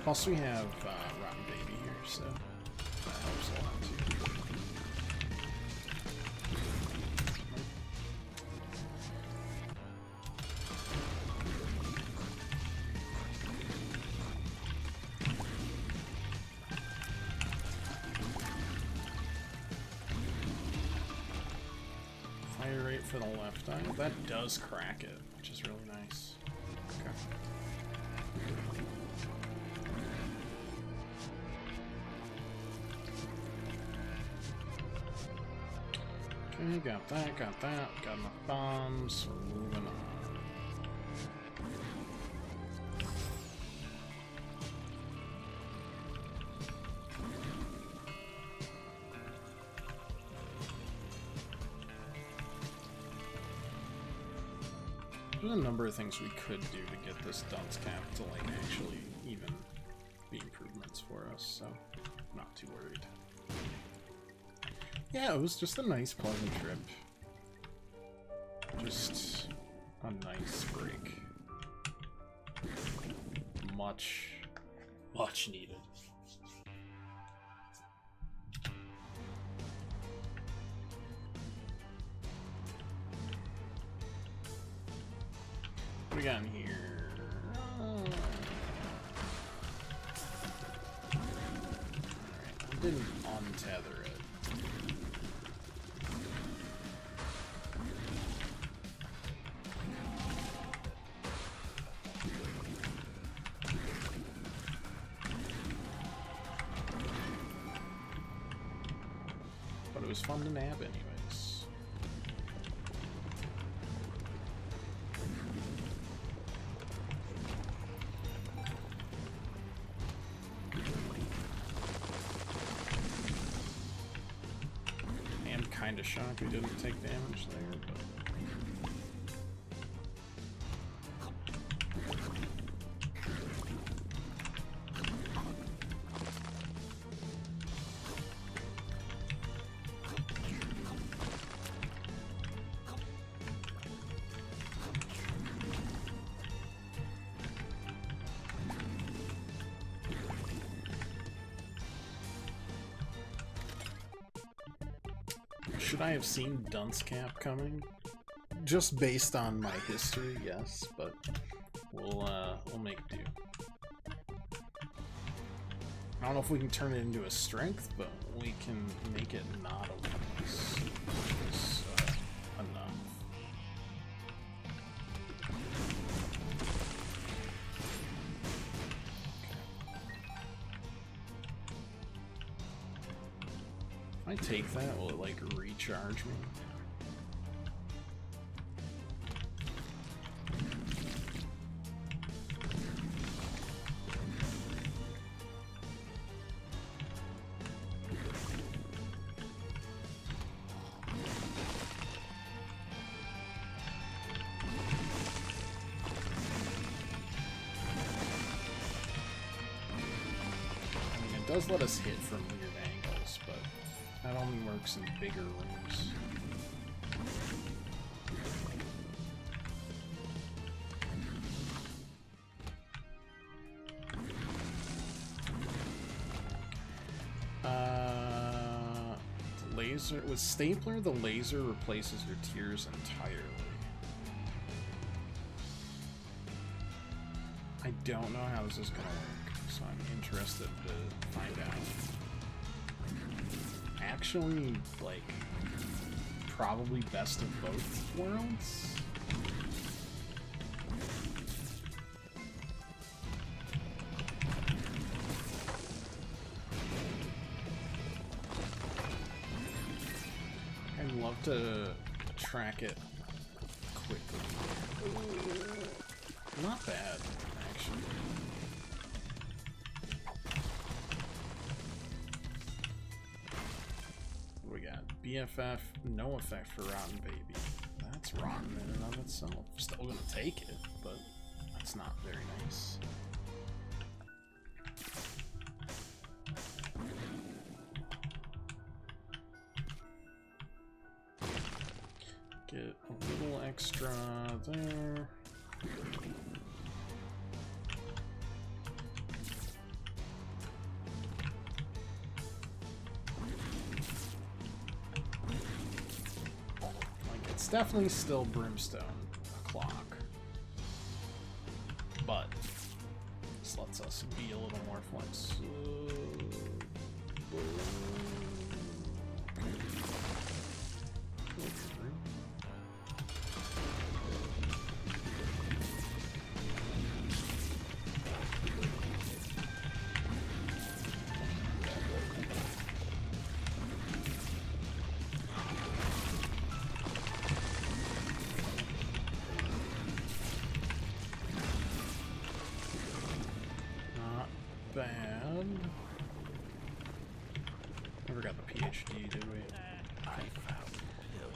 Plus we have Rotten Baby here, so that helps a lot too. Fire rate for the left eye. That does crack it, which is really nice. Okay. Okay, got that, got enough bombs, we're moving on. There's a number of things we could do to get this dunce cap to like actually even be improvements for us, so I'm not too worried. Yeah, it was just a nice, pleasant trip. Just a nice break. Much needed. What we got in here? Alright, I didn't untether it. But it was fun to nab anyways. I am kinda shocked we didn't take damage there, but... Should I have seen Dunce Cap coming? Just based on my history, yes, but we'll make do. I don't know if we can turn it into a strength, but we can make it not a weakness. It's enough. If I take that, will it like recharge me? I mean, it does let us hit from weird angles, but that only works in bigger rooms. Laser with Stapler, the laser replaces your tears entirely. I don't know how this is gonna work, so I'm interested to find out. Actually, like, probably best of both worlds? I'd love to track it quickly. Not bad, actually. BFF, no effect for Rotten Baby. That's rotten in and of itself. Still gonna take it, but that's not very nice. Get a little extra there. Like, it's definitely still Brimstone o'clock, but this lets us be a little more flexible. Bad. Never got the PhD, did we?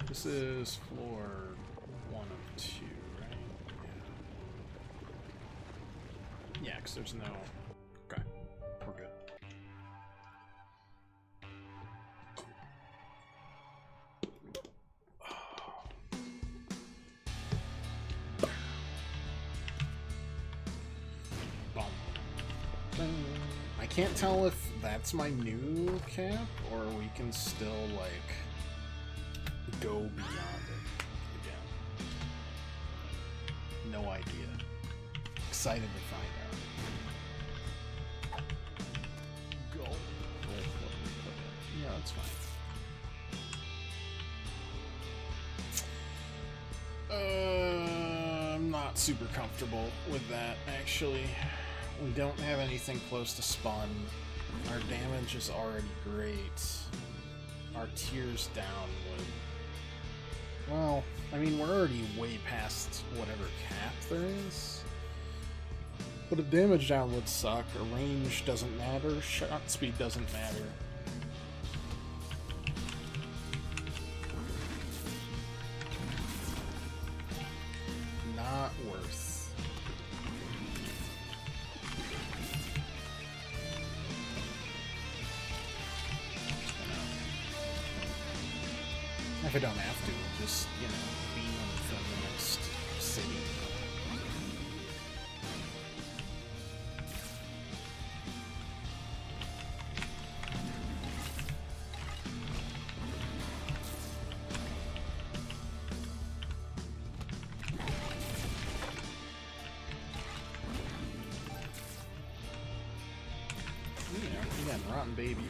This is floor 1 of 2, right? Yeah, because there's no... Okay, we're good. I can't tell if that's my new cap, or we can still, like, go beyond it again. No idea. Excited to find out. Go. Yeah, that's fine. I'm not super comfortable with that, actually. We don't have anything close to spawn. Our damage is already great. Our tiers down would... Well, I mean, we're already way past whatever cap there is. But a damage down would suck. A range doesn't matter. Shot speed doesn't matter. Not worth. If I don't have to, just, you know, beam them from the next city. Yeah, again, Rotten Baby.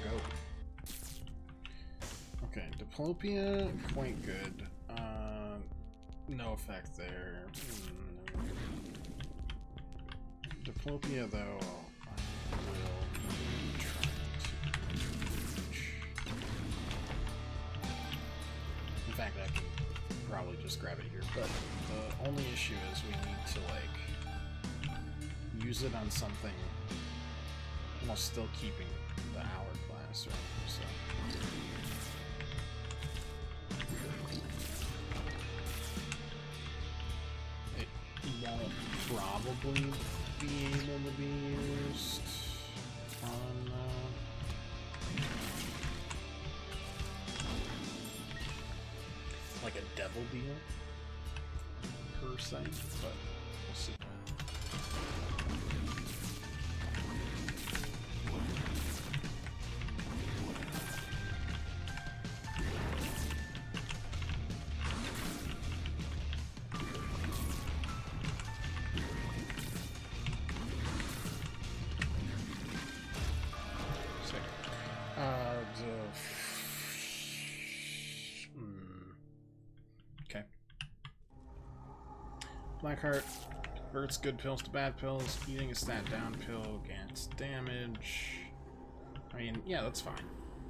Go. Okay, Diplopia, quite good. No effect there. Diplopia, though, I will be trying to reach. In fact, I can probably just grab it here, but the only issue is we need to, like, use it on something while still keeping the hourglass, right? So. It won't probably be able to be used on like a devil deal per se, but we'll see. Okay. Blackheart converts good pills to bad pills. Eating a stat down pill gains damage. I mean, yeah, that's fine.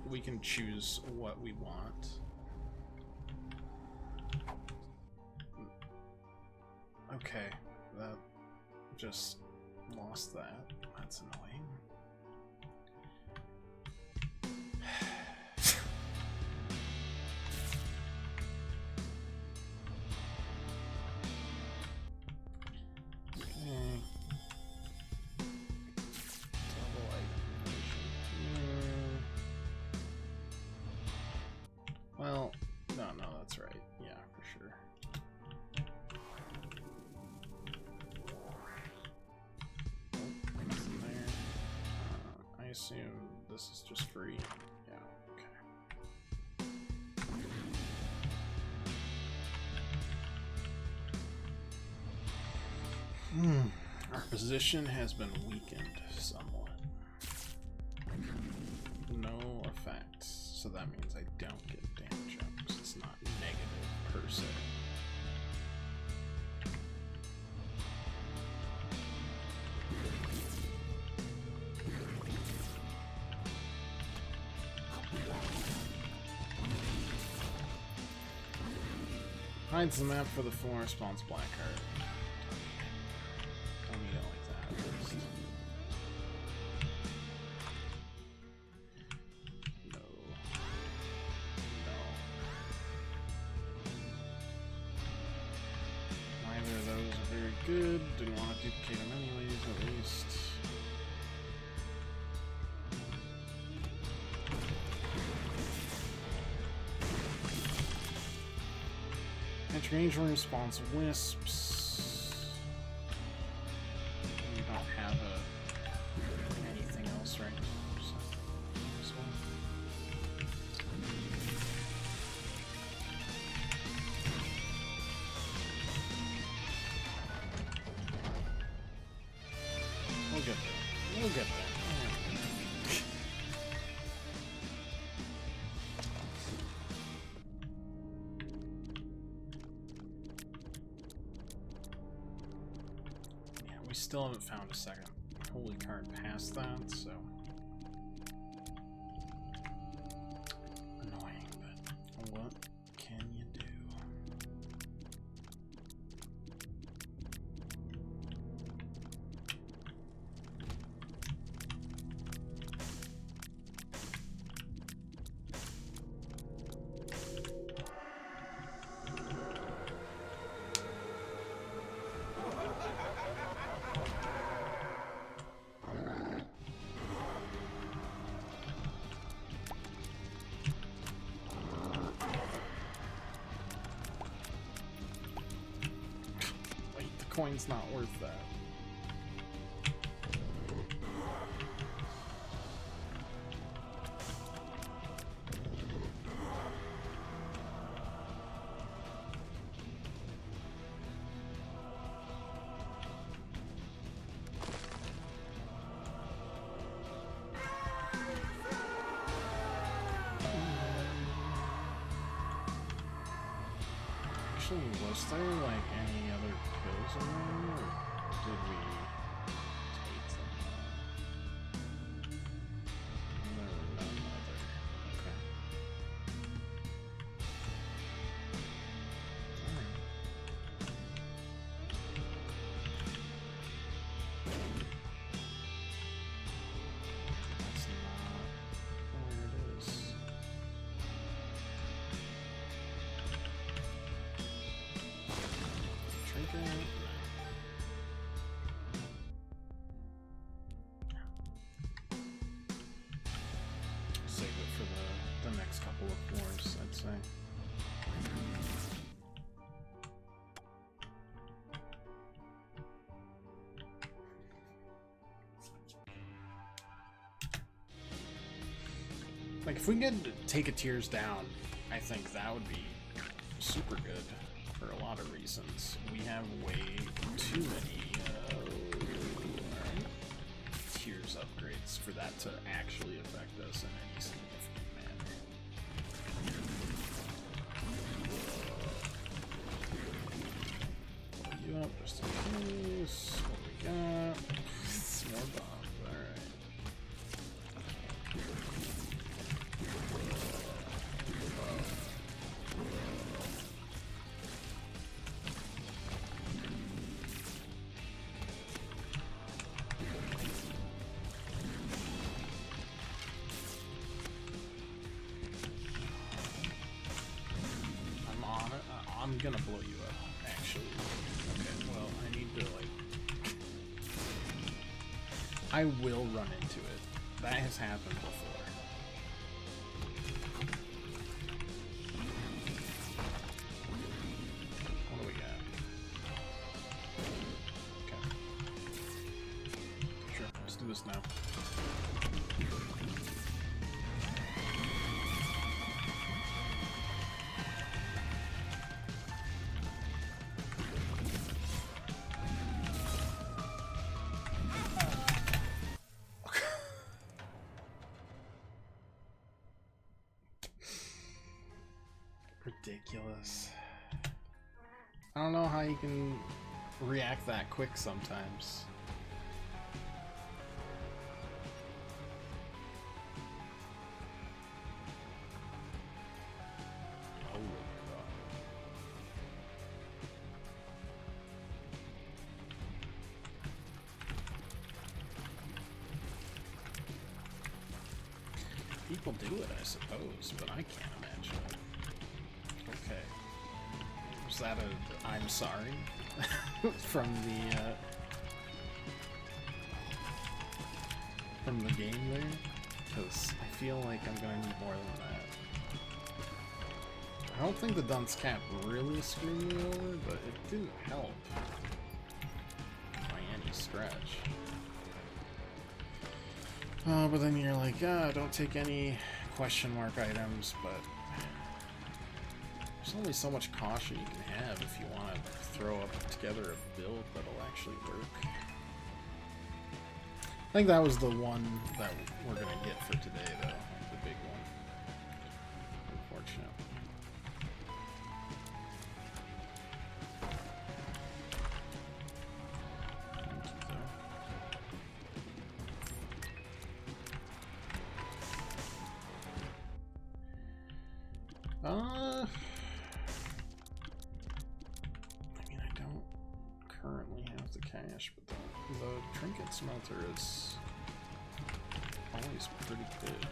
We can choose what we want. Okay, that just lost that. That's annoying. this is just free. Yeah, okay. Our position has been weakened somewhat. No effects, so that means I don't get damage ups. It's not negative per se. Hides the map for the floor, spawns black card. Tell me you don't like that at least. No. No. Neither of those are very good. Didn't want to duplicate them anyways, at least. Range room spawns wisps. We don't have anything else right now, so this one. We'll get there. We'll get there. We still haven't found a second holy card past that, so annoying, but what can you do? Coin's not worth that. Actually, was there like any other kills around, or did we take them all? There were none other. Okay. Alright. That's not where it is. Trinket. Save it for the next couple of floors, I'd say. Like, if we could take a tiers down, I think that would be super good for a lot of reasons. We have way too many tiers upgrades for that to actually affect us in any significant manner. Pull you up just in case. What we got? More bombs, alright. I'm gonna blow you up, actually. Okay, well, I need to, like... I will run into it. That has happened before. What do we got? Okay. Sure, let's do this now. ridiculous. I don't know how you can react that quick sometimes. People do it, I suppose, but I can't imagine it. Okay. Was that a I'm sorry? from the game there? Because I feel like I'm gonna need more than that. I don't think the dunce cap really screwed me over, but it didn't help by any stretch. But then you're like, don't take any question mark items, but there's only so much caution you can have if you want to throw up together a build that'll actually work. I think that was the one that we're going to get for today, though, the big one. Unfortunately. I mean, I don't currently have the cash, but the trinket smelter is always pretty good.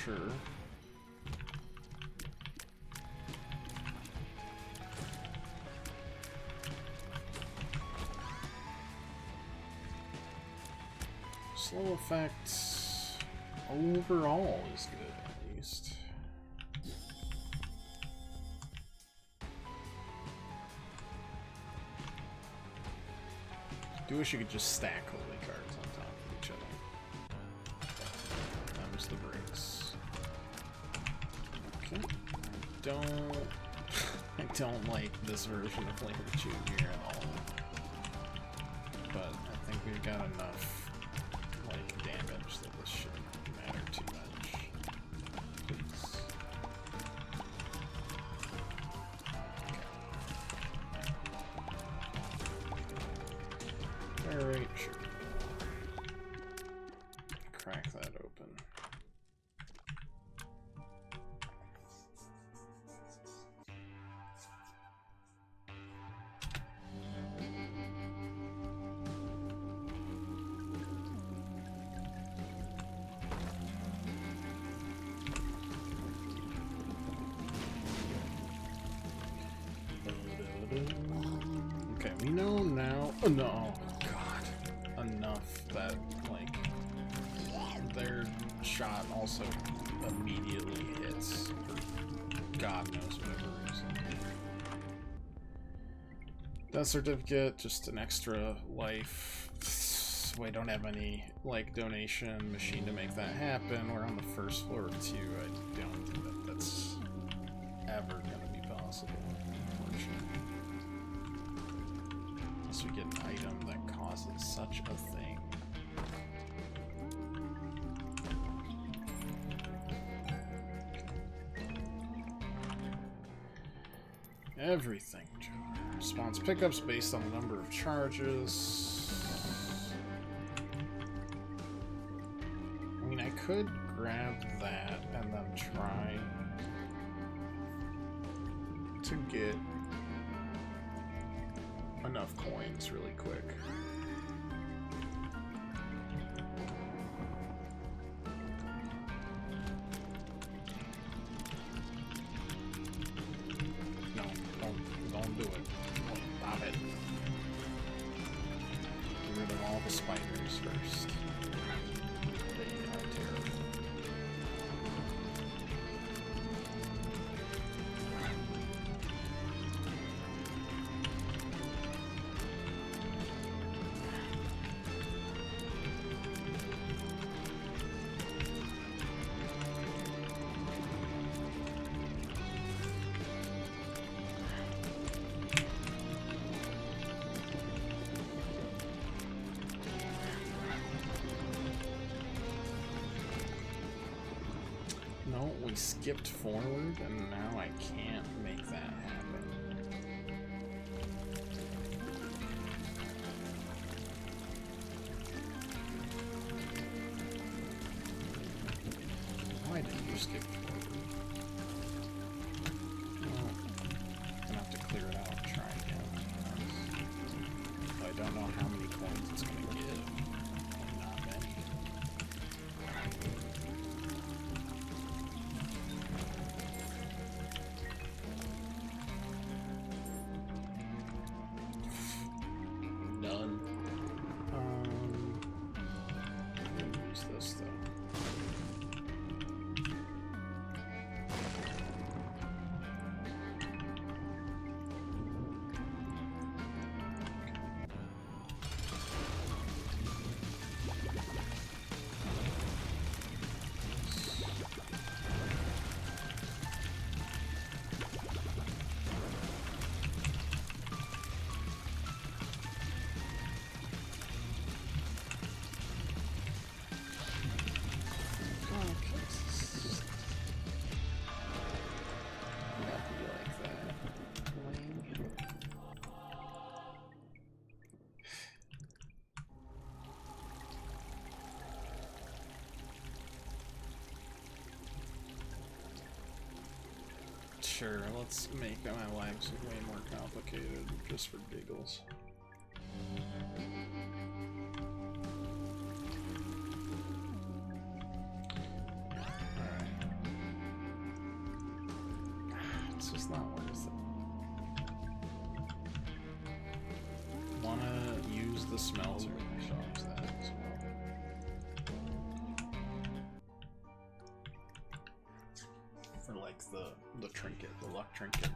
Sure. Slow effect overall is good, at least. Do wish you could just stack holy cards on top of each other. Them's the breaks. Okay. I don't like this version of Flavor Chew here at all. But I think we've got enough like damage that this shouldn't matter too much. Please. Okay. Alright, sure. Crack that open. Okay, we know now. Oh, no, God, enough that like their shot also immediately hits for God knows whatever reason. Death certificate, just an extra life. We don't have any like donation machine to make that happen. We're on the first floor of 2. I don't think that that's ever gonna be possible, unfortunately. Unless we get an item that causes such a thing. Everything. Response pickups based on the number of charges. I mean, I could grab that and then try to get enough coins really quick. the spiders first. They are terrible. No, we skipped forward, and now I can't make that happen. Why did you skip forward? Well, I'm gonna have to clear it out and try again. I don't know how many coins it's gonna give. Not many. None. I'm gonna use this though. Sure, let's make my lives way more complicated just for giggles. Alright. It's just not worth it. Wanna use the smelter? Shops that as well. For like the trinket, the luck trinket.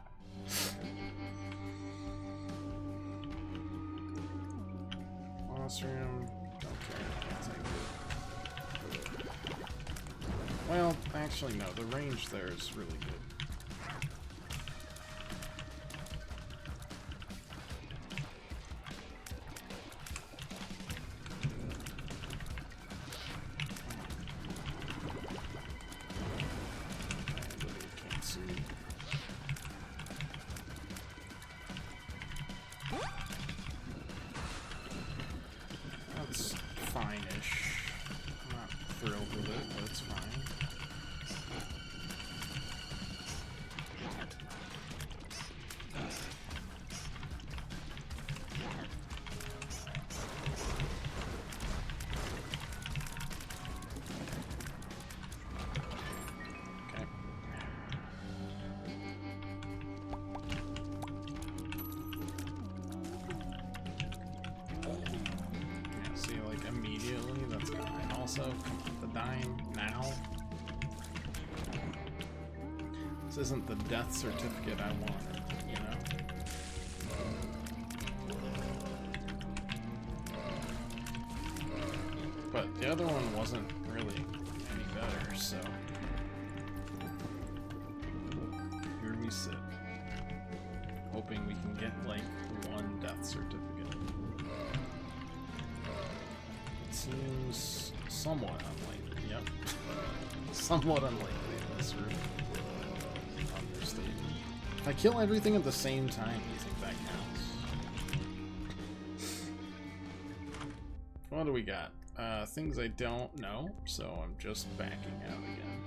Monstrium, okay, I'll take it. Well, actually no, the range there is really good. That's fine-ish. I'm not thrilled with it, but it's fine. Immediately, that's fine. Also, the dime now. This isn't the death certificate I wanted, you know? But the other one wasn't really any better, so here we sit, hoping we can get like one death certificate. Seems somewhat unlikely. Yep. Somewhat unlikely in this room. Understatement. If I kill everything at the same time, do you think that counts? What do we got? Things I don't know, so I'm just backing out again.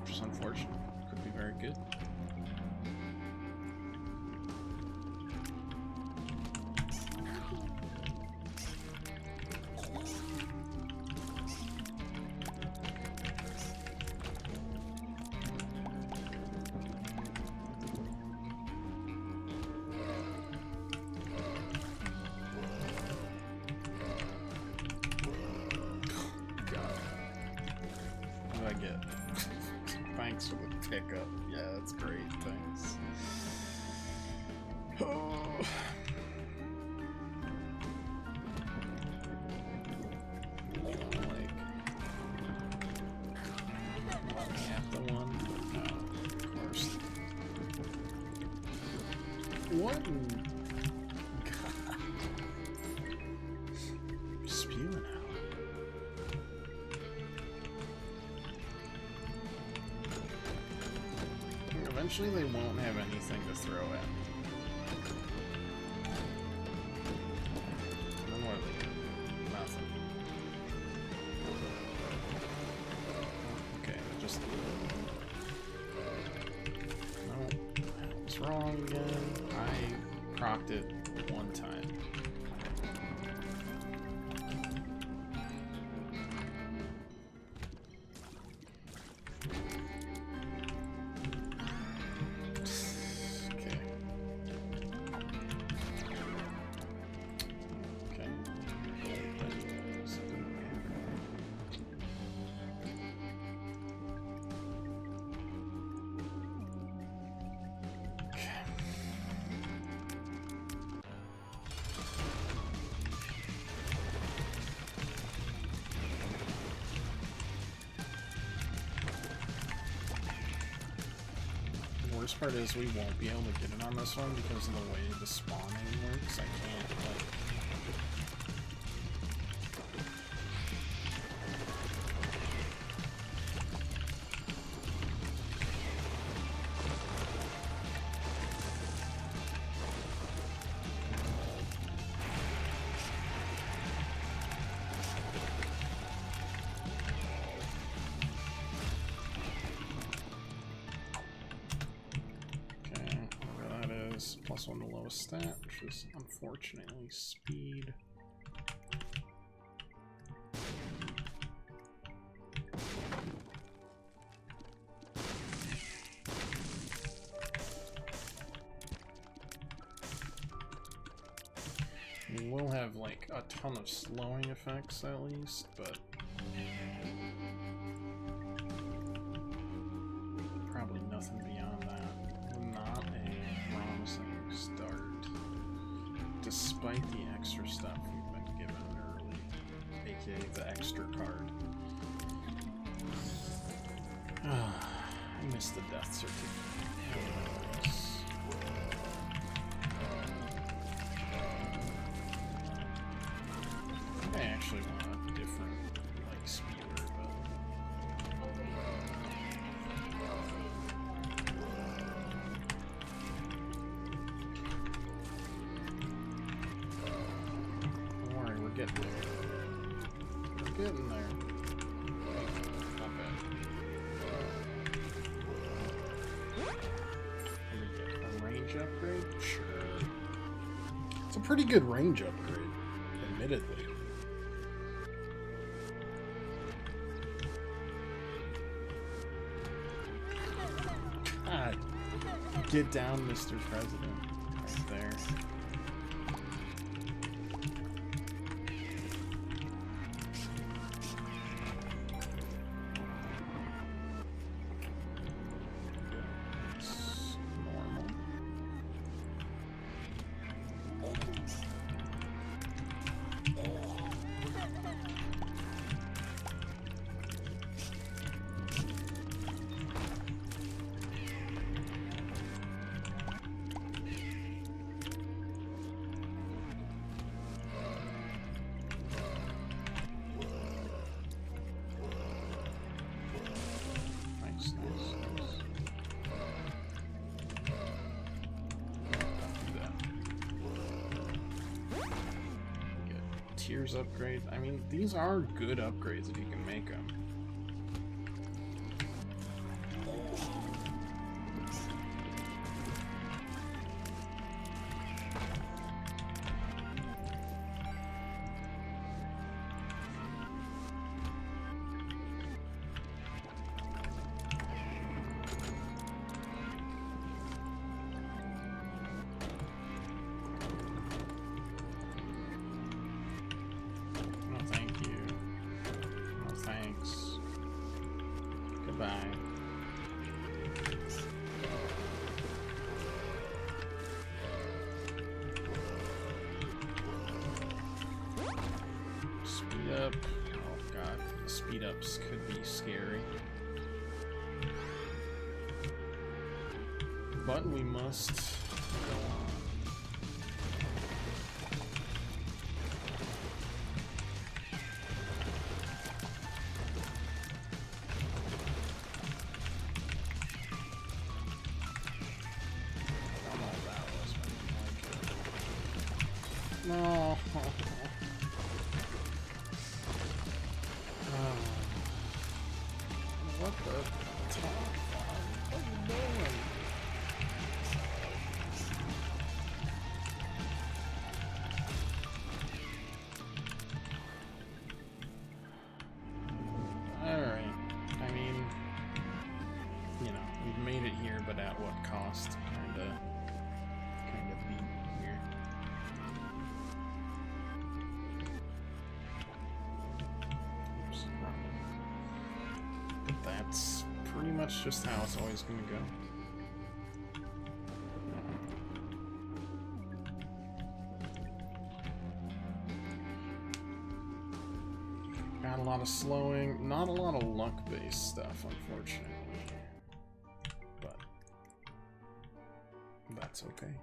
Which is unfortunate. Could be very good. Pickup. Yeah, that's great. Thanks. Oh. What? God. Spewing out. Eventually they won't have anything to throw at me. And then what are they doing? Nothing. Okay, just... No. What's wrong again? I procced it one time. Okay. Okay. The worst part is we won't be able to get it on this one because of the way the spawning works. I can't, like... Plus one to lowest stat, which is unfortunately speed. We will have like a ton of slowing effects at least, but probably nothing beyond that. Not a promising start, despite the extra stuff we've been given early, aka the extra card. I missed the death certificate. I actually want a different, like, speeder, but... Don't worry, we're getting there. We're getting there. Not bad. Can we get a range upgrade? Sure. It's a pretty good range upgrade, admittedly. God. Get down, Mr. President. Right there. It's normal. Nice, nice, nice. Do that. Get tiers upgrade. I mean, these are good upgrades if you can make them. No, thank you. No, thanks. up. Oh god, the speed ups could be scary. But we must go on. No. What the top? What are you doing? Alright. I mean, you know, we've made it here, but at what cost? Kinda beat here. That's pretty much just how it's always going to go. Got a lot of slowing, not a lot of luck-based stuff, unfortunately. But that's okay.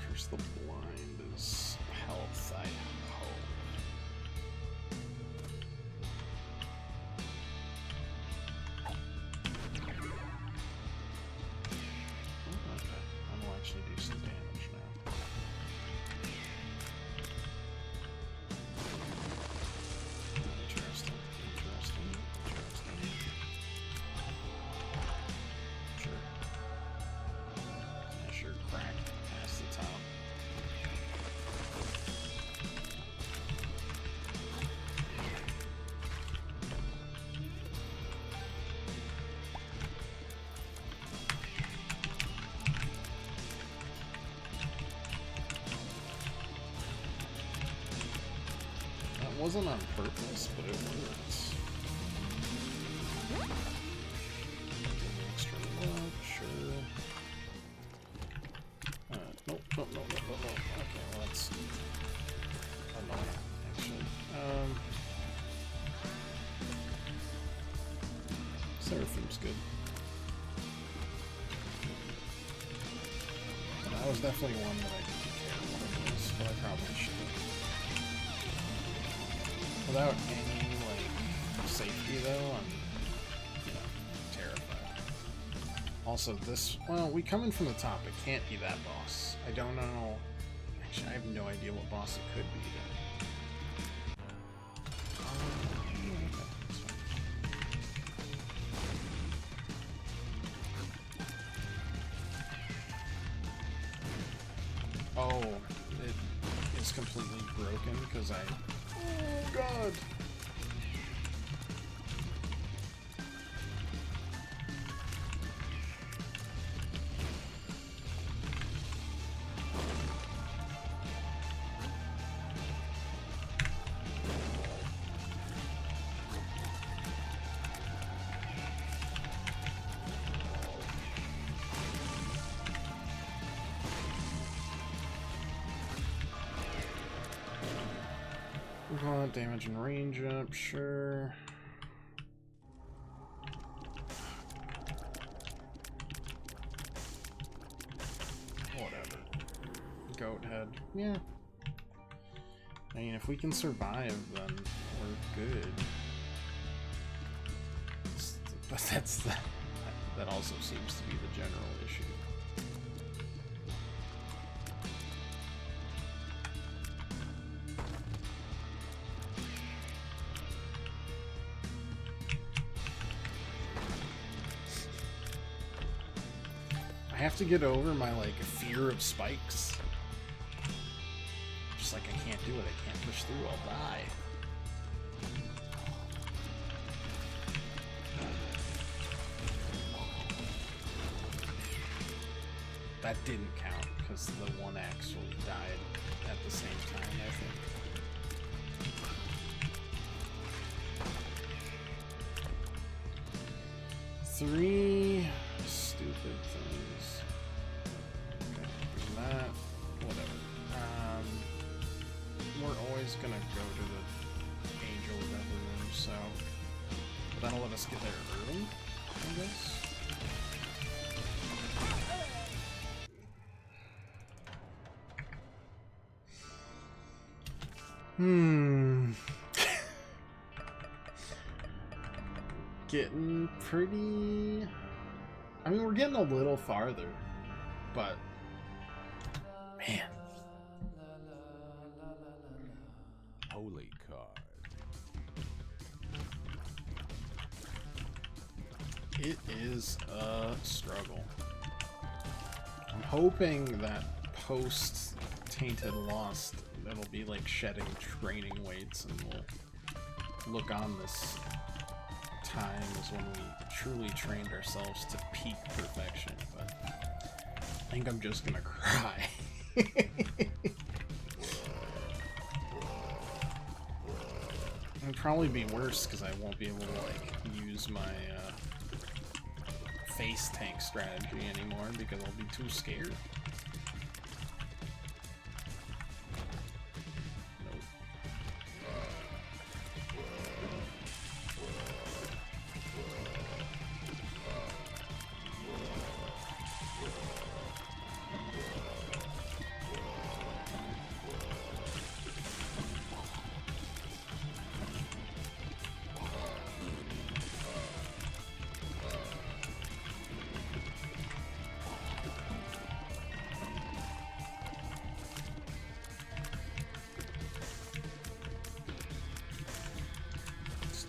Curse the Blind is health, I hope. Okay, I will actually do some damage now. Interesting. Sure. I sure cracked past the top. That wasn't on purpose, but it worked. Extra luck, sure. Nope. Okay, well that's annoying, actually. Seraphim's good. So that was definitely one that I didn't care what it was, but I probably should. Without any, like, safety, though, I'm, you know, terrified. Also, this... Well, we come in from the top. It can't be that boss. I don't know... Actually, I have no idea what boss it could be, then. Okay, that's fine. Oh, it is completely broken, because I... Oh, God! Damage and range up, sure. Whatever. Goat head. Yeah. I mean, if we can survive, then we're good. But that also seems to be the general issue. I have to get over my, like, fear of spikes. Just like, I can't do it, I can't push through, I'll die. That didn't count, because the one actually died at the same time, I think. Three stupid things. that. Whatever. We're always gonna go to the Angel of Everroom, so that'll let us get there early, I guess. Getting pretty... I mean, we're getting a little farther, but... Man. Holy card. It is a struggle. I'm hoping that post Tainted Lost, it'll be like shedding training weights, and we'll look on this time as when we truly trained ourselves to peak perfection, but I think I'm just gonna cry. It'll probably be worse because I won't be able to like use my face tank strategy anymore because I'll be too scared.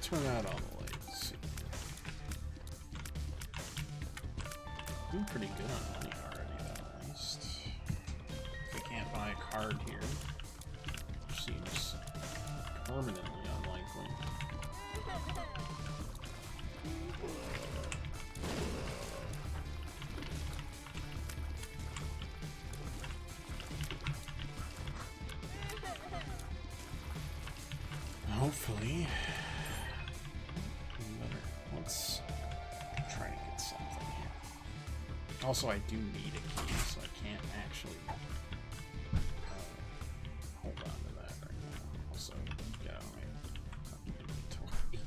Turn out all the lights. Doing pretty good on money already, though, at least. If I can't buy a card here, which seems permanently unlikely. Hopefully. Let's try to get something here. Also, I do need a key, so I can't actually hold on to that right now. Also, get out of my inventory.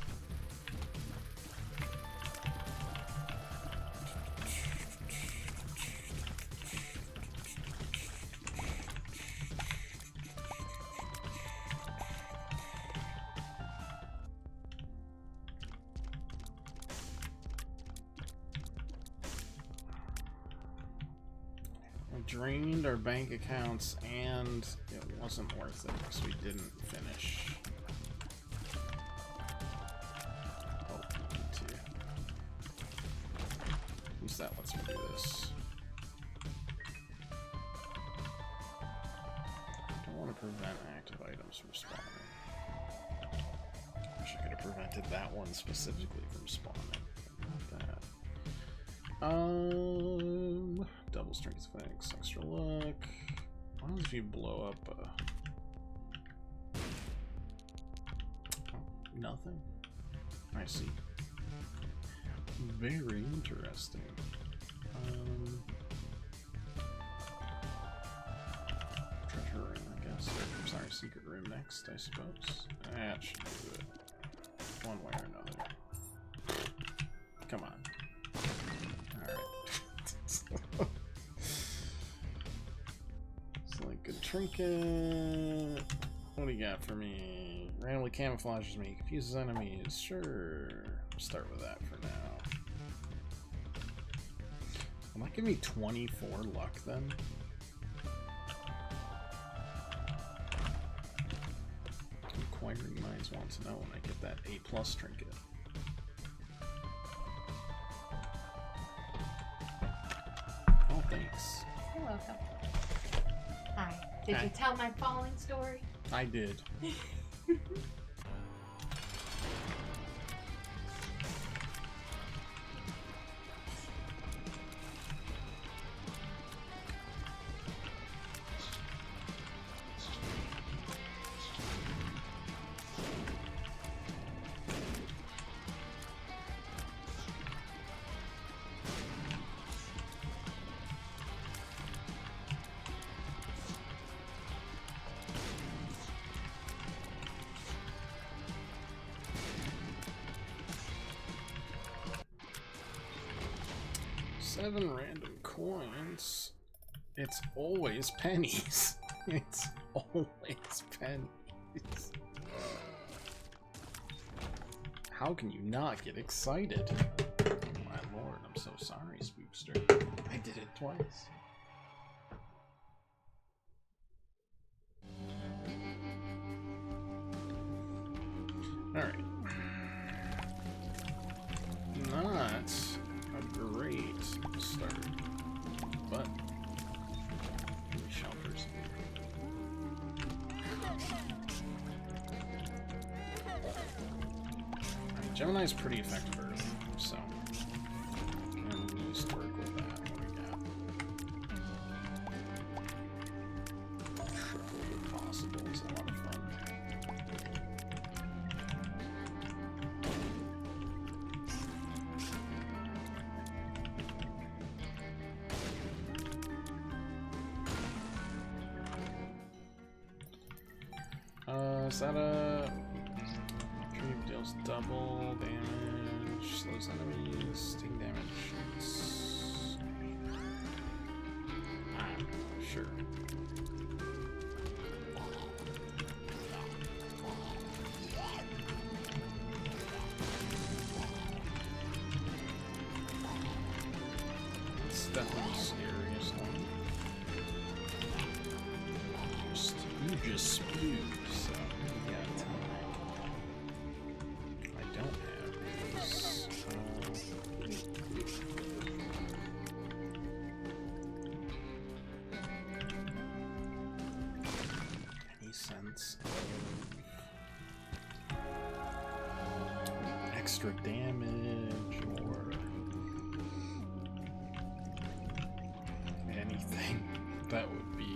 Drained our bank accounts, and it wasn't worth it because we didn't finish. Oh, we need to. At least that lets me do this. I don't want to prevent active items from spawning. Wish I could have prevented that one specifically from spawning. Not that. Double strength effects, extra luck. What happens if you blow up oh, nothing. I see. Very interesting. Treasure room, I guess. I'm sorry, secret room next, I suppose. That should do it. One way or another. Come on. Good trinket. What do you got for me? Randomly camouflages me, confuses enemies. Sure. We'll start with that for now. Will that give me 24 luck then? Inquiring minds want to know when I get that A+ trinket. Oh, thanks. You're welcome. Hi. Did you tell my falling story? I did. 7 random coins. It's always pennies. It's always pennies. How can you not get excited? My lord, I'm so sorry, Spookster. I did it twice. Alright. Not a great start, but we shall persevere. Alright, Gemini's pretty effective Earth, so and we used to work with that. What we got? Triple the possible is a lot of fun. Is that a retrieve deals double damage, slows enemies, take damage. Sure. It's definitely scary as hell. You just spewed, so we got time. I don't have this. Any sense of extra damage or anything that would be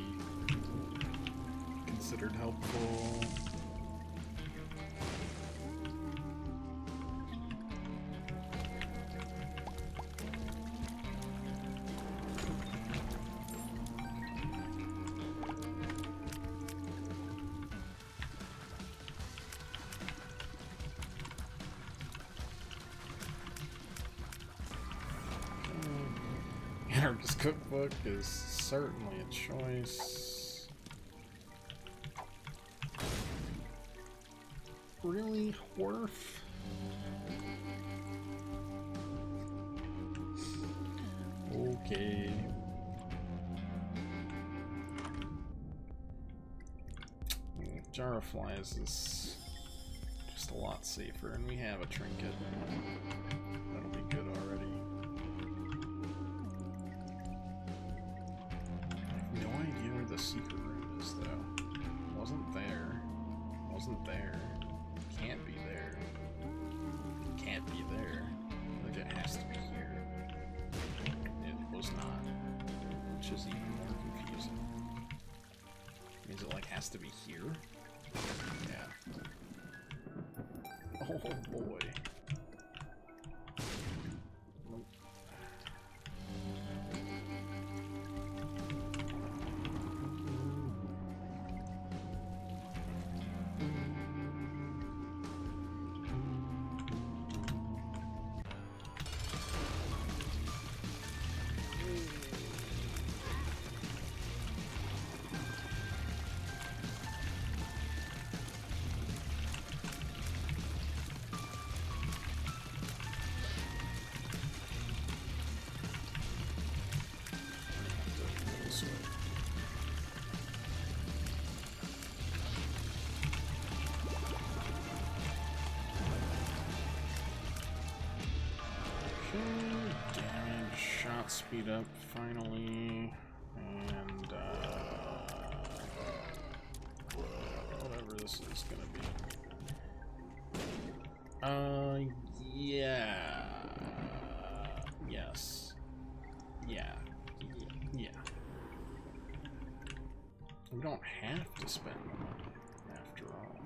considered helpful? Anarchist Cookbook is certainly a choice. Really, Worf? Okay. Jar of Flies is just a lot safer, and we have a trinket. That'll be good already. I have no idea where the secret room is, though. Wasn't there. Wasn't there. Can't be there. Can't be there. I think it has to be here. It was not. Which is even more confusing. Means it like has to be here? Yeah. Oh boy. Nope. Damage, shot speed up finally, and whatever this is gonna be. Yeah. Yes. Yeah. Yeah. We don't have to spend the money, after all.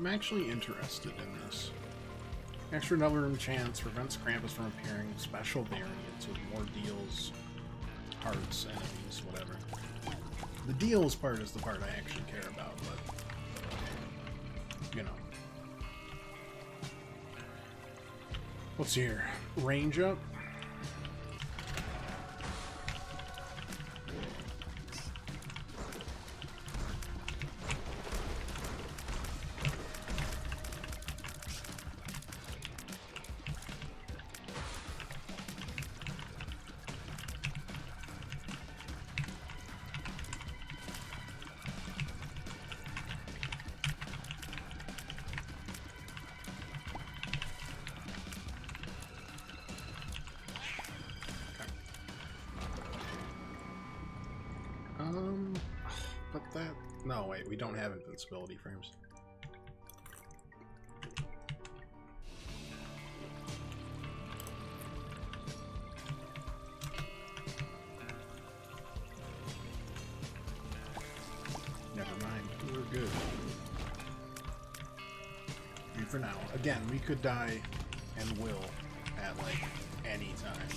I'm actually interested in this. Extra double room chance prevents Krampus from appearing. Special variants with more deals, hearts, enemies, whatever. The deals part is the part I actually care about, but you know. What's here? Range up. But that... No, wait, we don't have invincibility frames. Never mind, we're good. And for now, again, we could die and will at, like, any time.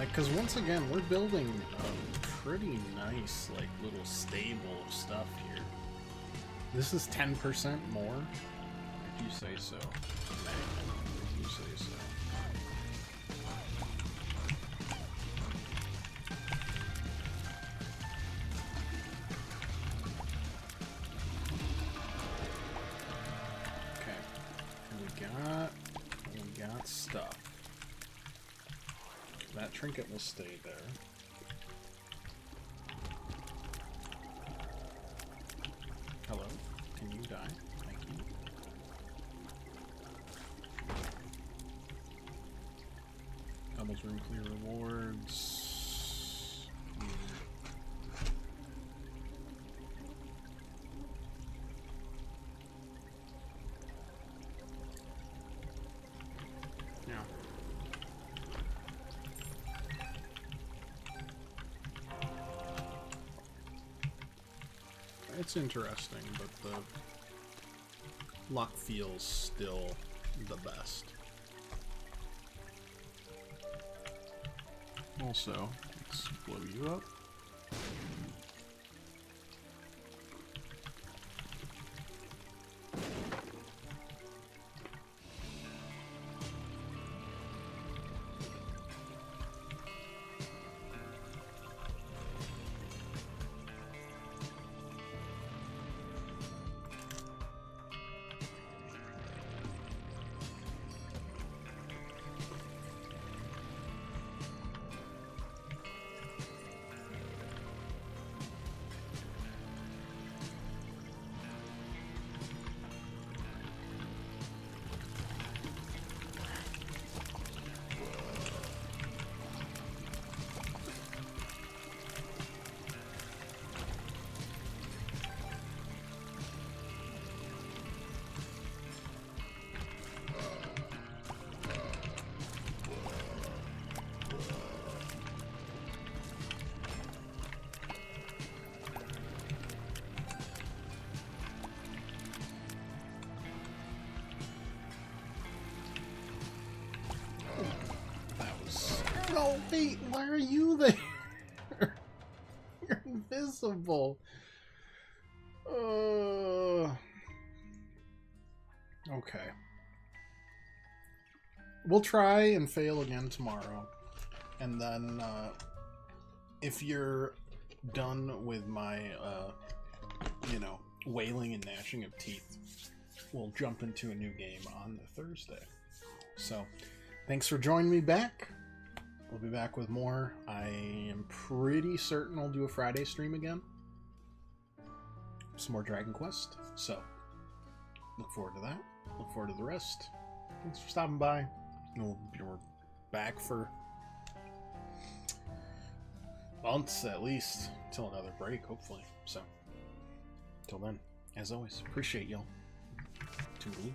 Because once again, we're building a pretty nice, like, little stable of stuff here. This is 10% more. If you say so. If you say so. Okay. And we got stuff. That trinket will stay there. Hello? Can you die? Thank you. Doubles room clear rewards. Yeah. It's interesting, but the luck feels still the best. Also, let's blow you up. No, wait, why are you there? You're invisible. Okay. We'll try and fail again tomorrow. And then, if you're done with my, you know, wailing and gnashing of teeth, we'll jump into a new game on the Thursday. So, thanks for joining me back. We'll be back with more. I am pretty certain I'll do a Friday stream again. Some more Dragon Quest. So, look forward to that. Look forward to the rest. Thanks for stopping by. We're back for months at least, till another break, hopefully. So, till then, as always, appreciate y'all. Toodaloo.